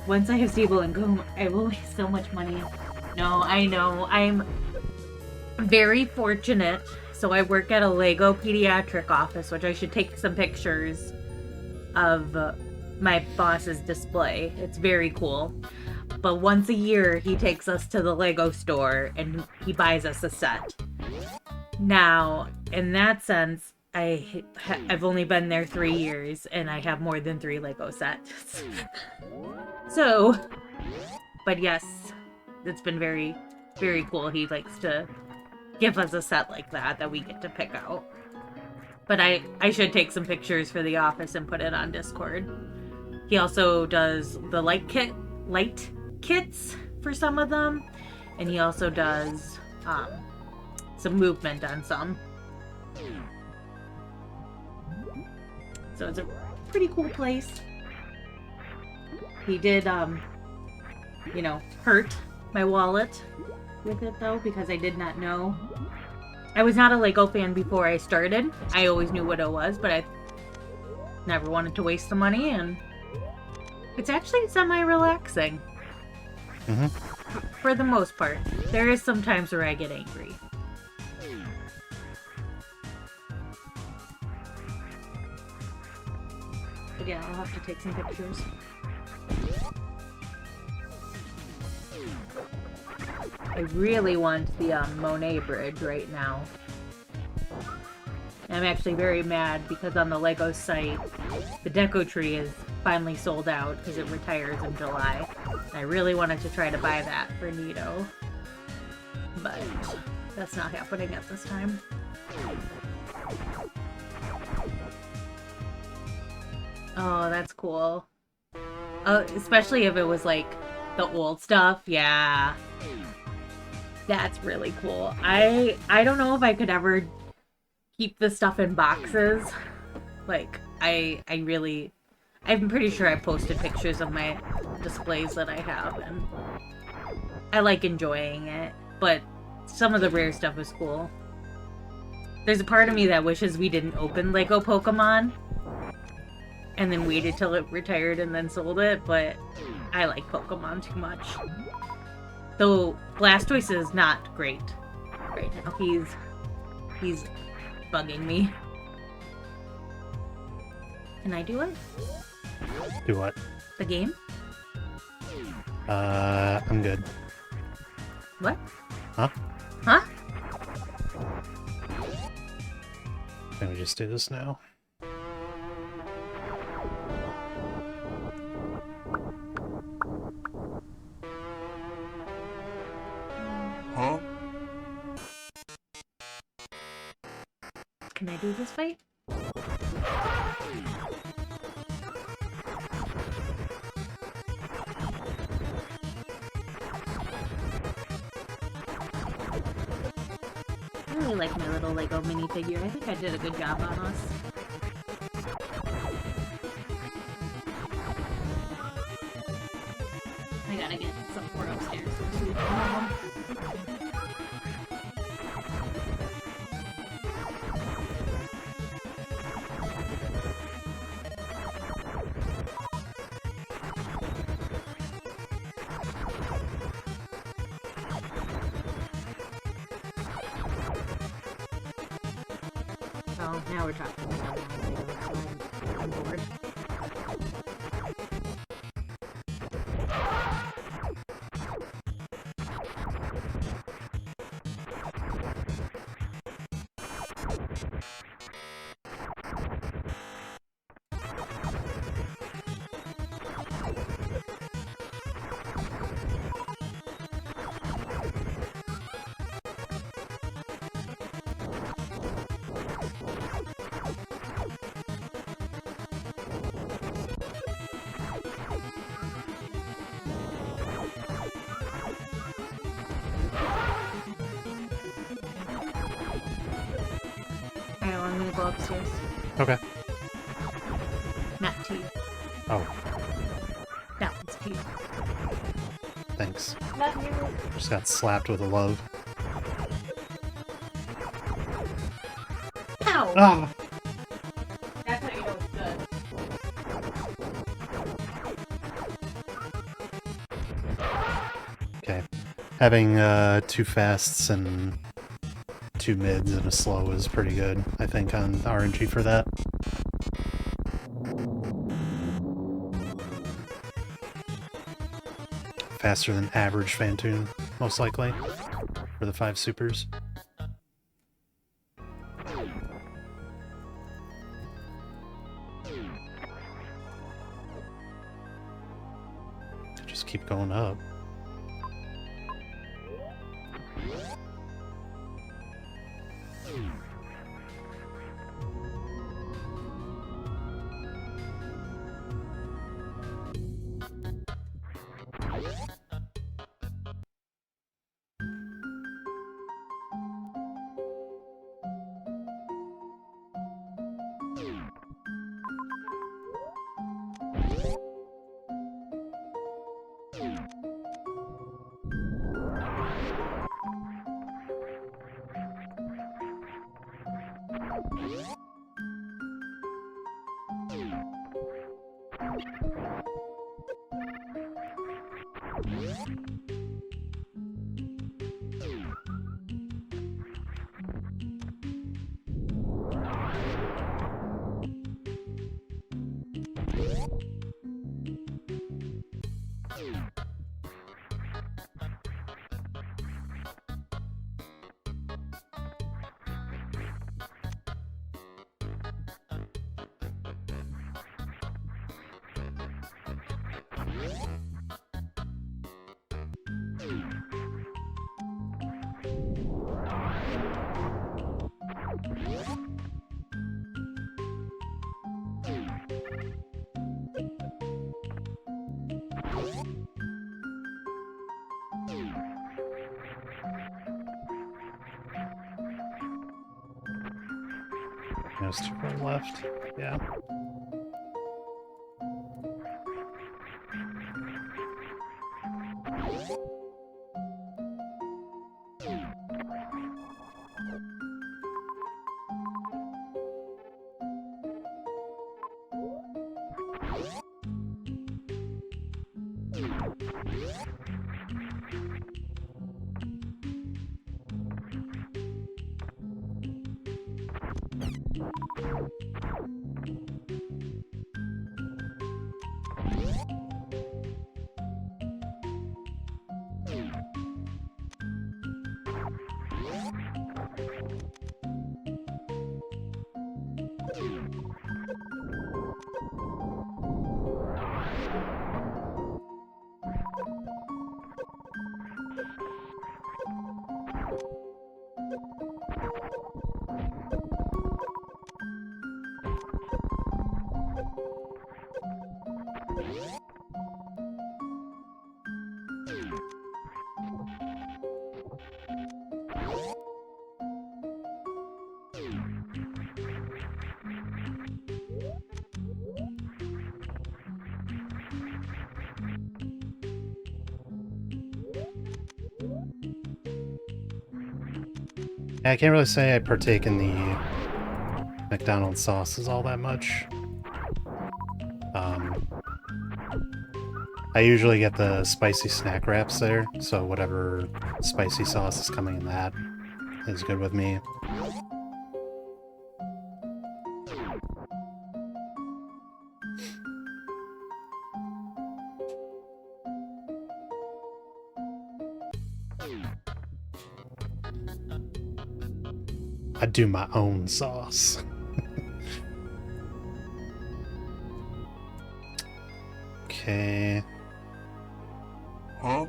Once I have Stable and Goom, I will waste so much money. No, I know. I'm very fortunate. So I work at a Lego pediatric office, which I should take some pictures of my boss's display. It's very cool. But once a year, he takes us to the Lego store and he buys us a set. Now, in that sense, I've only been there 3 years and I have more than 3 Lego sets. So, but yes, it's been very, very cool. He likes to give us a set like that we get to pick out. But I should take some pictures for the office and put it on Discord. He also does the light kits for some of them, and he also does some movement on some. So it's a pretty cool place. He did, hurt my wallet with it though, because I did not know. I was not a Lego fan before I started. I always knew what it was, but I never wanted to waste the money, and it's actually semi-relaxing. Mm-hmm. For the most part. There is some times where I get angry. But yeah, I'll have to take some pictures. I really want the Monet Bridge right now. And I'm actually very mad because on the Lego site, the Deco Tree is finally sold out because it retires in July. I really wanted to try to buy that for Nito, but that's not happening at this time. Oh, that's cool. Especially if it was like the old stuff. Yeah. That's really cool. I don't know if I could ever keep this stuff in boxes. Like, I'm pretty sure I posted pictures of my displays that I have, and I like enjoying it, but some of the rare stuff is cool. There's a part of me that wishes we didn't open Lego Pokemon and then waited till it retired and then sold it, but I like Pokemon too much. Though Blastoise is not great right now. He's bugging me. Can I do it? Do what? The game? I'm good. What? Huh? Huh? Can we just do this now? Huh? Can I do this fight? I really like my little Lego minifigure. I think I did a good job on us. I gotta get some more upstairs. Oh, now we're talking about it. I'm bored. Alright, well, I'm gonna go upstairs. Okay. Not to you. Oh, That one's to you. thanks. Not you. Just got slapped with a love. Ow! Ah! That's how you know it's good. Okay. Having 2 fasts and 2 mids and a slow is pretty good, I think, on RNG for that. Faster than average Phantoon, most likely, for the 5 supers. Just keep going up. There's 2 more left. Yeah. I can't really say I partake in the McDonald's sauces all that much. I usually get the spicy snack wraps there, so whatever spicy sauce is coming in that is good with me. I do my own sauce. Okay. Huh?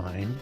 fine.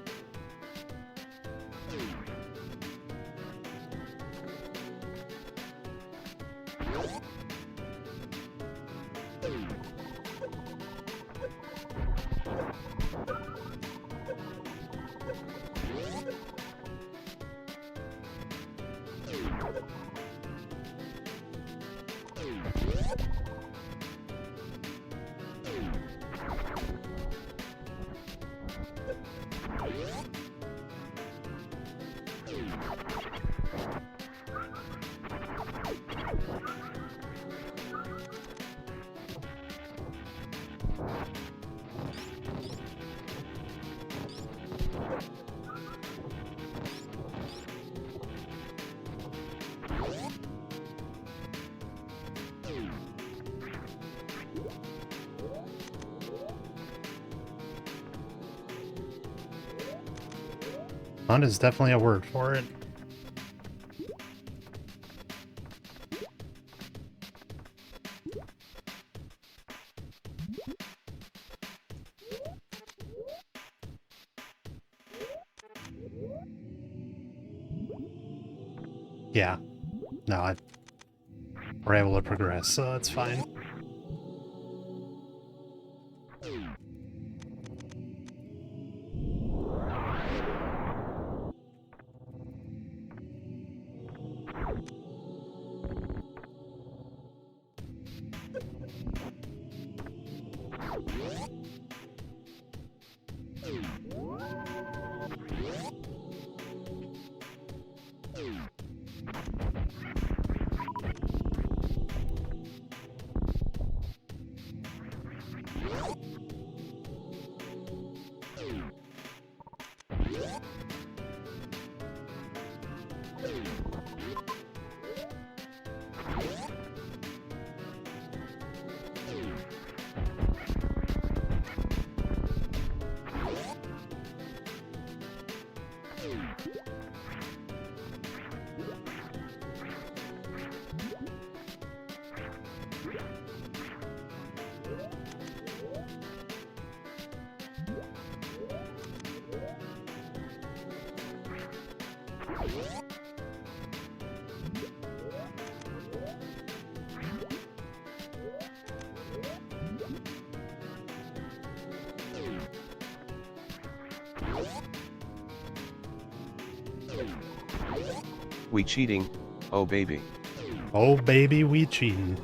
Fun is definitely a word for it. Yeah. No, we're able to progress, so that's fine. We cheating, oh baby. Oh baby, we cheating.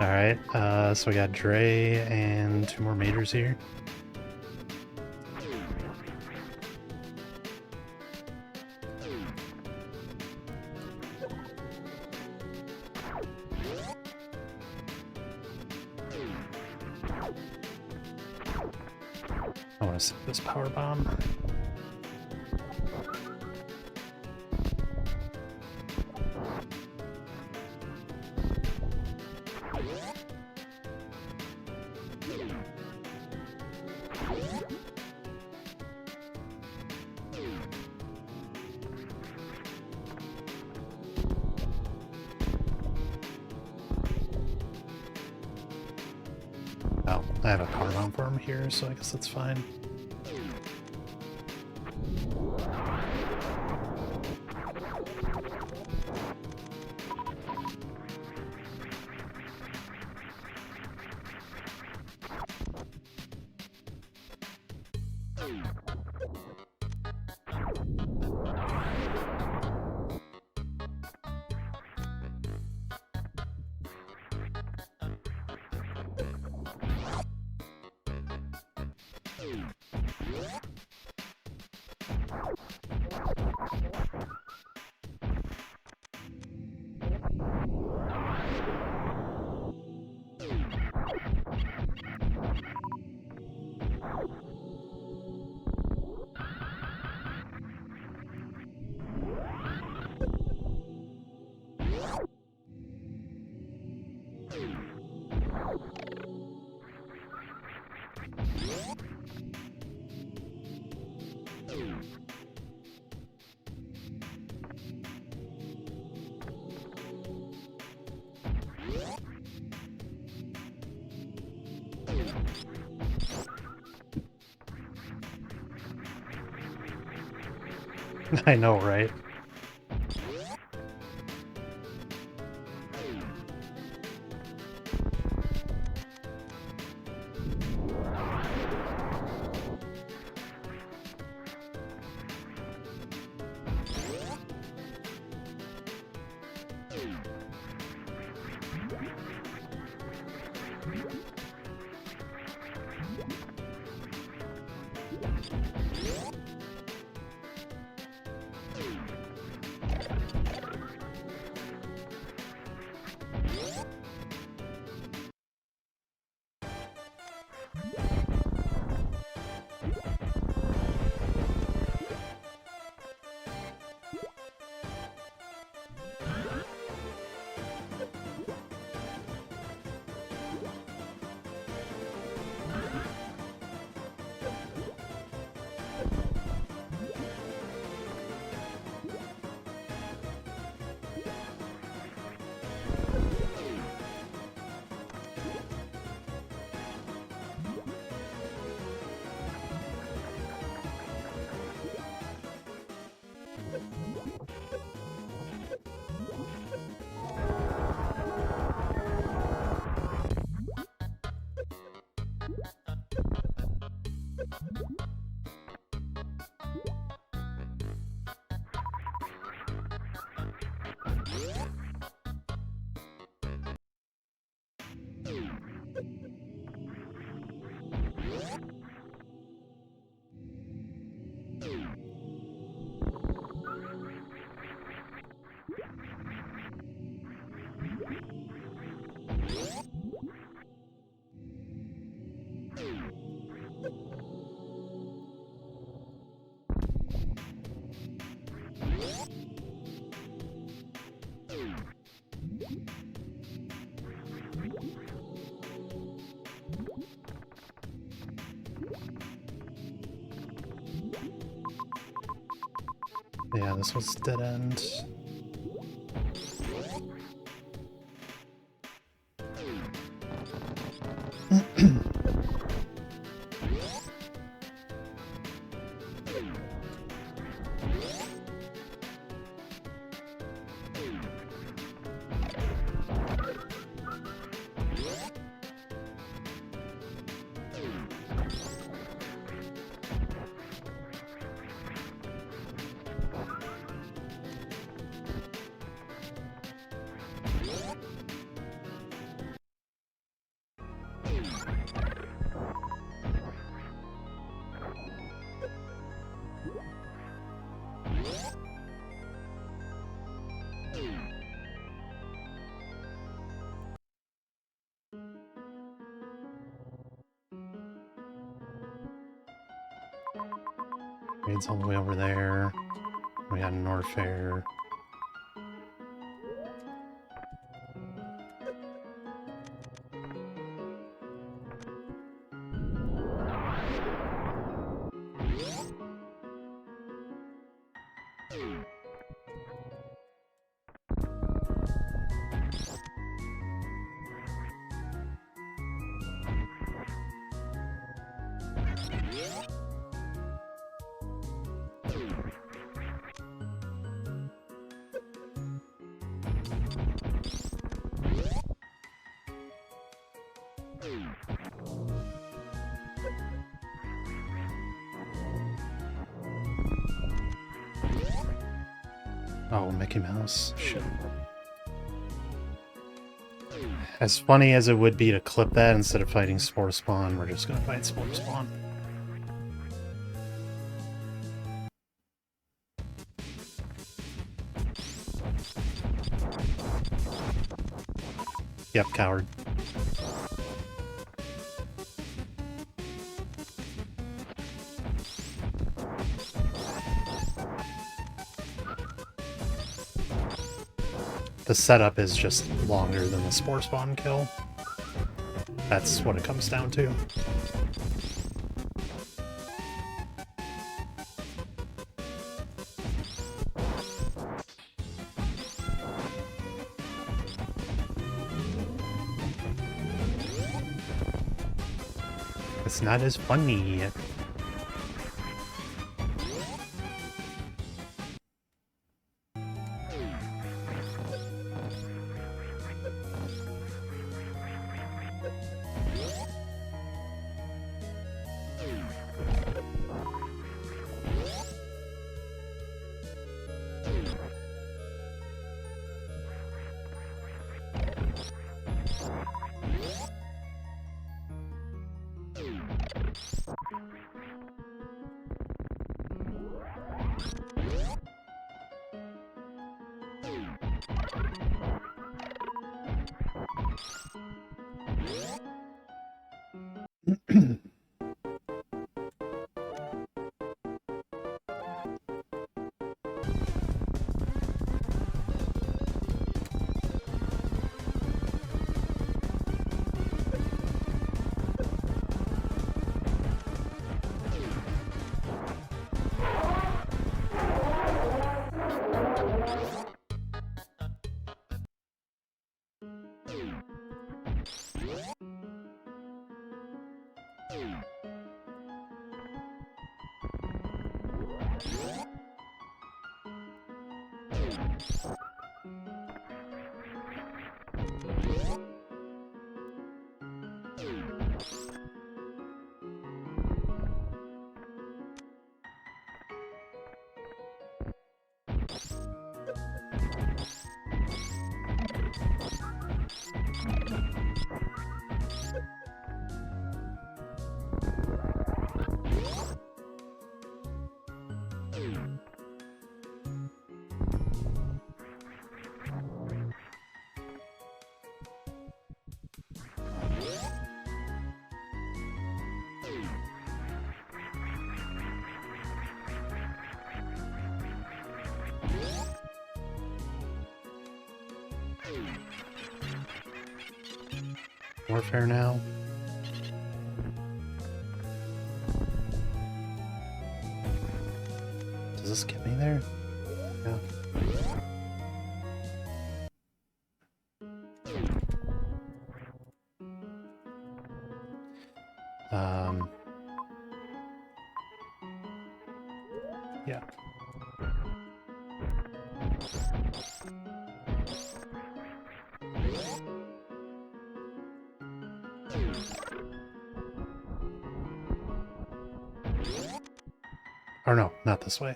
Alright, so we got Dre and 2 more majors here. I want to set this power bomb. Oh. I have a carbon farm here, so I guess that's fine. I know, right? Yeah, this was dead end. Raid's all the way over there. We got Norfair. Oh, Mickey Mouse. Shit. As funny as it would be to clip that instead of fighting Spore Spawn, we're just gonna fight Spore Spawn. Yep, coward. The setup is just longer than the Spore Spawn kill. That's what it comes down to. It's not as funny. Warfare now. Does this get me there? Yeah. Yeah. Or no, not this way.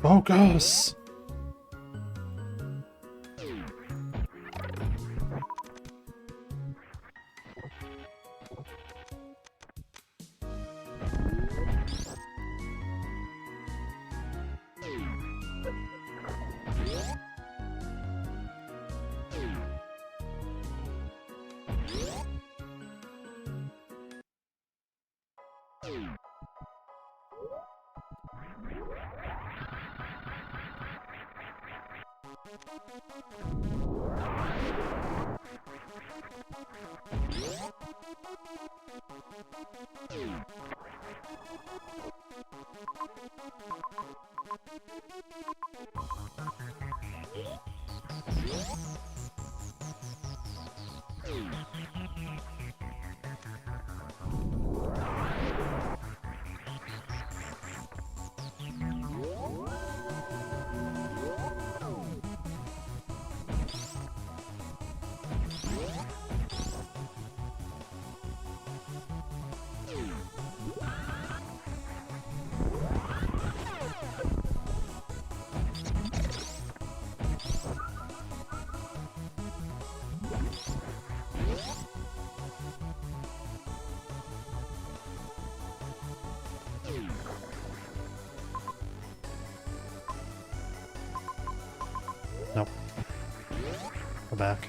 Focus! Go back.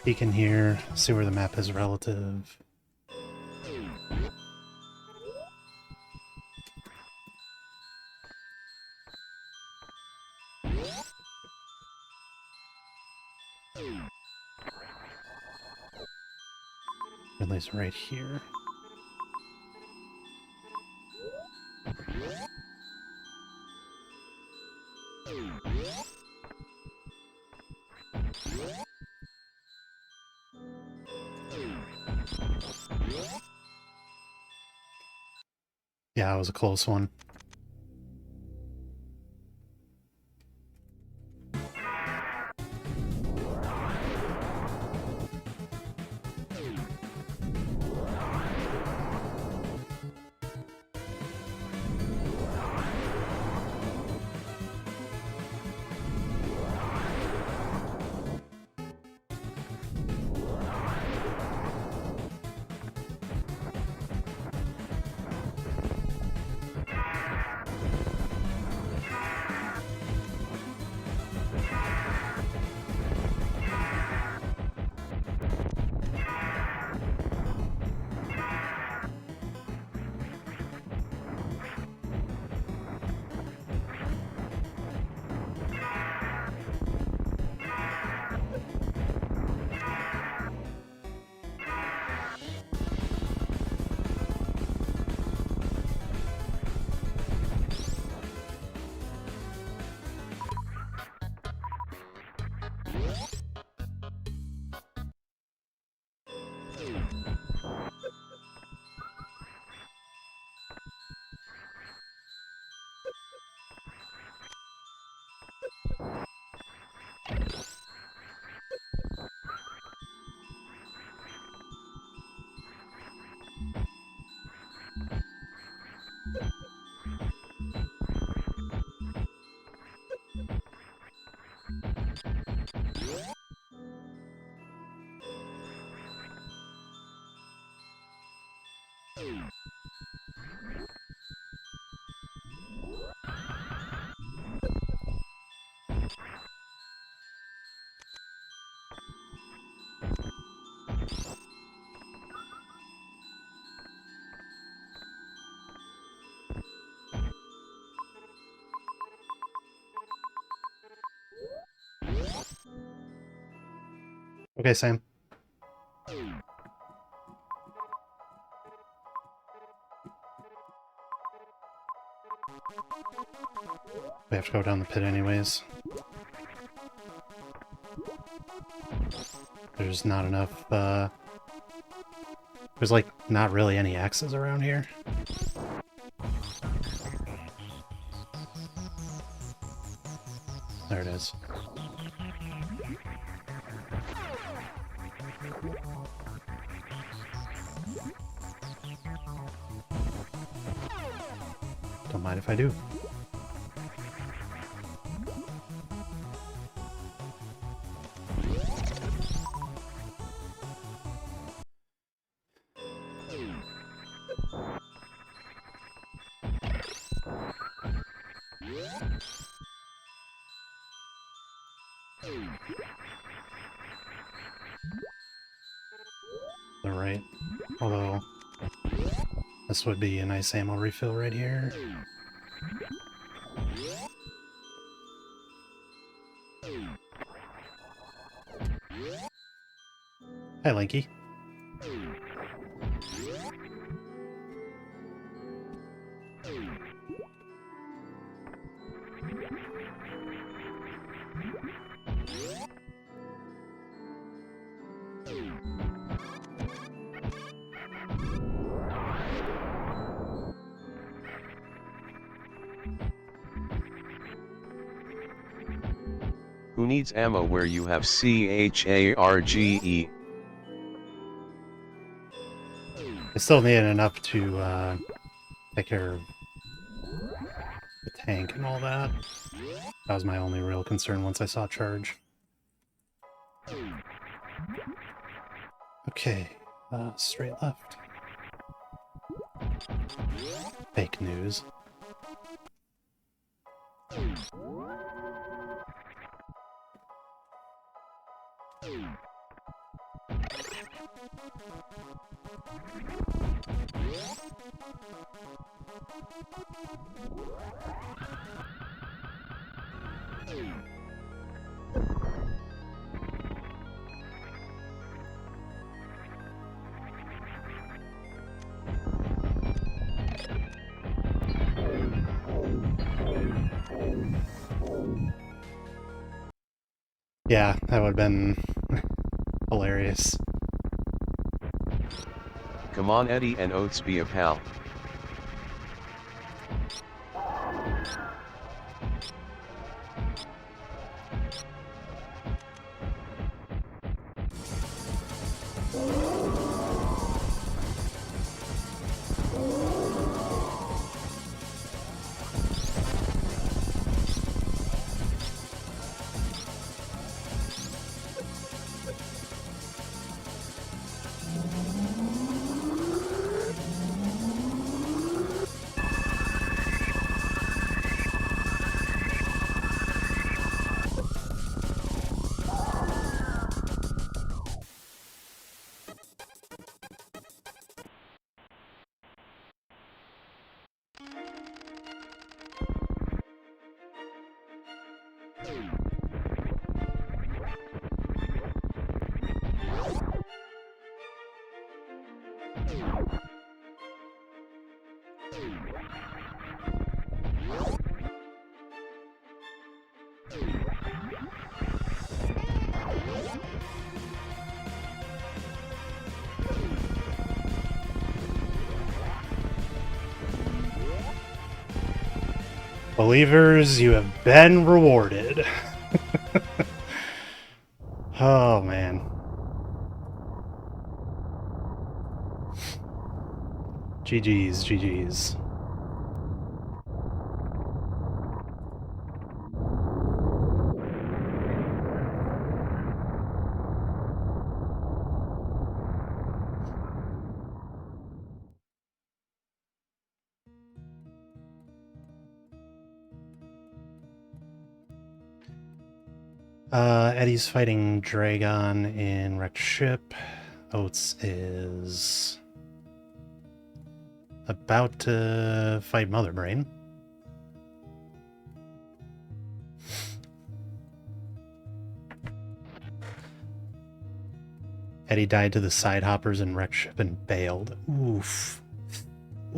Peek in here, see where the map is relative. Ridley's right here. Yeah, it was a close one. Okay, Sam. We have to go down the pit anyways. There's not enough, there's like not really any axes around here. There it is. Don't mind if I do. All right. Although this would be a nice ammo refill right here. Hi, Linky. Who needs ammo where you have CHARGE? I still need enough to take care of the tank and all that. That was my only real concern once I saw charge. Okay, straight left. Fake news. Yeah, that would have been hilarious. Come on Eddie and Oates, be a pal. Believers, you have been rewarded. Oh, man. GG's, GG's. Eddie's fighting Dragon in wrecked ship. Oates is about to fight Mother Brain. Eddie died to the side hoppers in wrecked ship and bailed. Oof.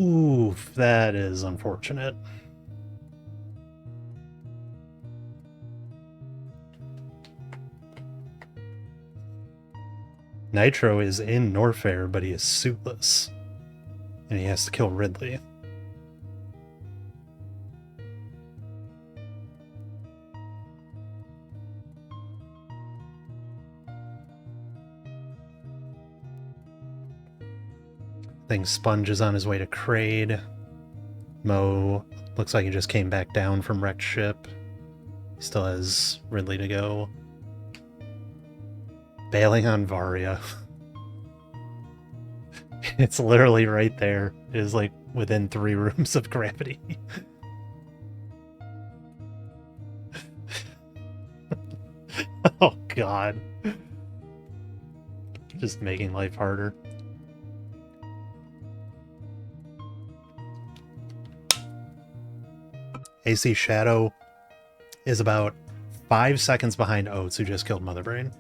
Oof, that is unfortunate. Nitro is in Norfair, but he is suitless. And he has to kill Ridley. I think Sponge is on his way to Kraid. Mo looks like he just came back down from wrecked ship. He still has Ridley to go. Bailing on Varia. It's literally right there. It is like within 3 rooms of gravity. Oh god. Just making life harder. AC Shadow is about 5 seconds behind Oates, who just killed Mother Brain.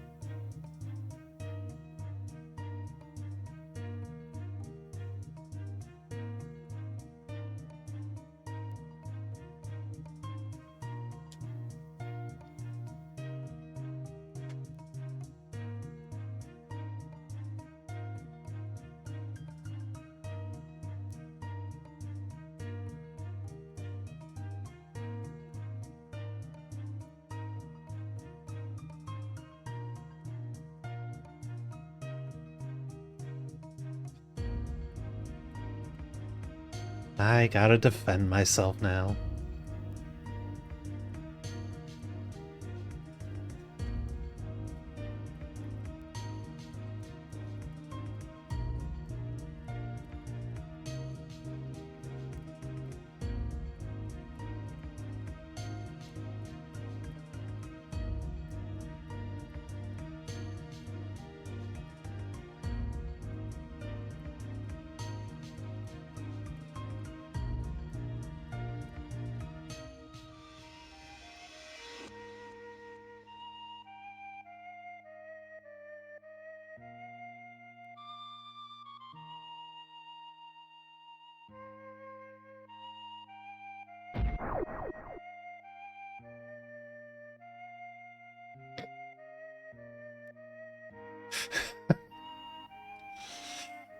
I gotta defend myself now.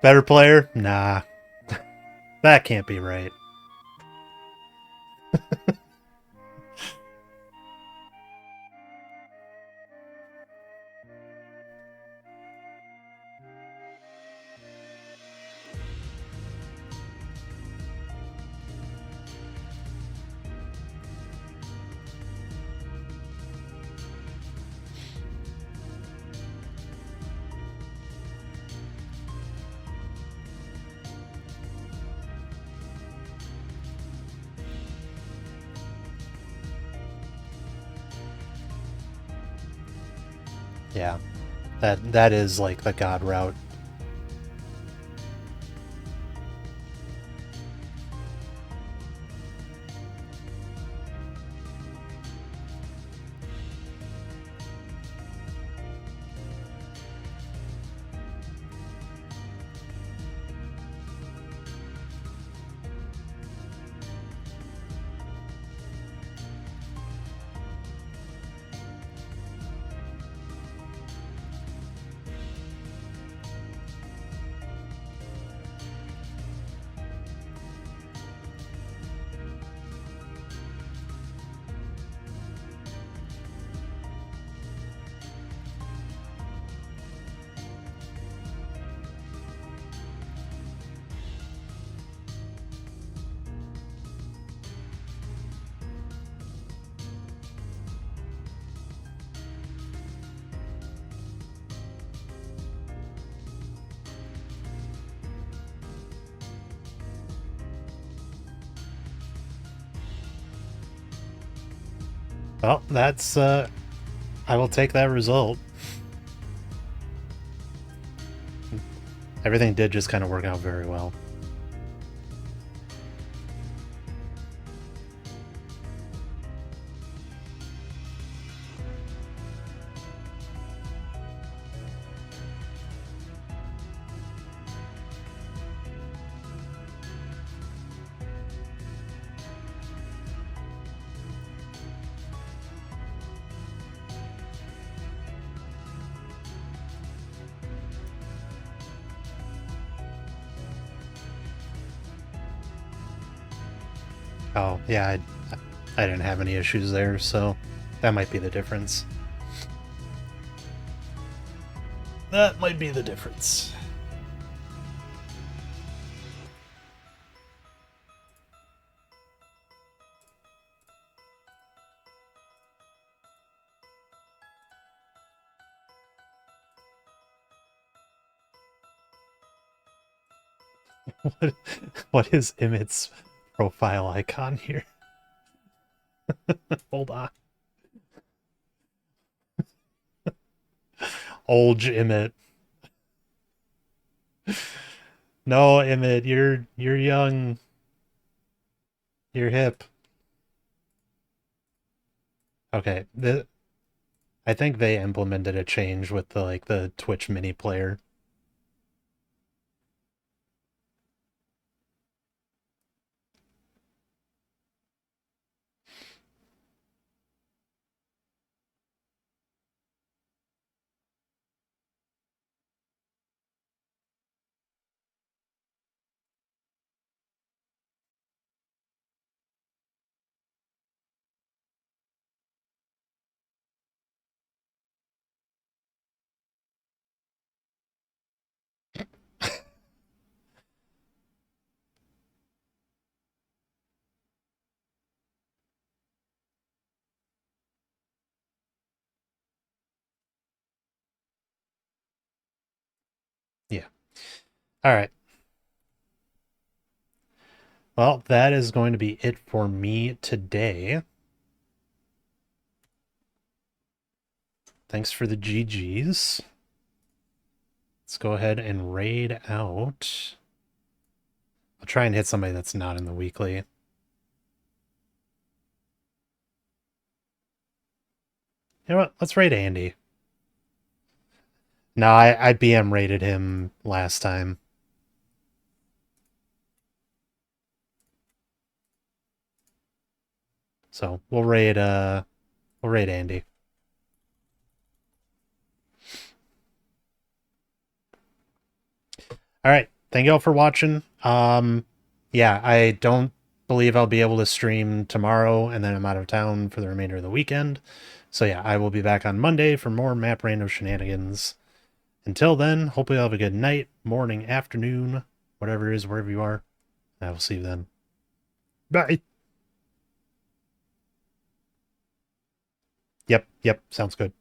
Better player? Nah. That can't be right. Yeah. That is like the god route. Well, that's I will take that result. Everything did just kind of work out very well. Oh, yeah, I didn't have any issues there, so that might be the difference. That might be the difference. What is Emmett's profile icon here? Hold on. Old Emmett. No, Emmett, you're young. You're hip. Okay, I think they implemented a change with the Twitch mini player. All right. Well, that is going to be it for me today. Thanks for the GGs. Let's go ahead and raid out. I'll try and hit somebody that's not in the weekly. You know what? Let's raid Andy. No, I BM rated him last time. So we'll raid Andy. All right. Thank you all for watching. Yeah, I don't believe I'll be able to stream tomorrow, and then I'm out of town for the remainder of the weekend. So yeah, I will be back on Monday for more Map Random shenanigans. Until then, hope you all have a good night, morning, afternoon, whatever it is, wherever you are. I will see you then. Bye. Yep, sounds good.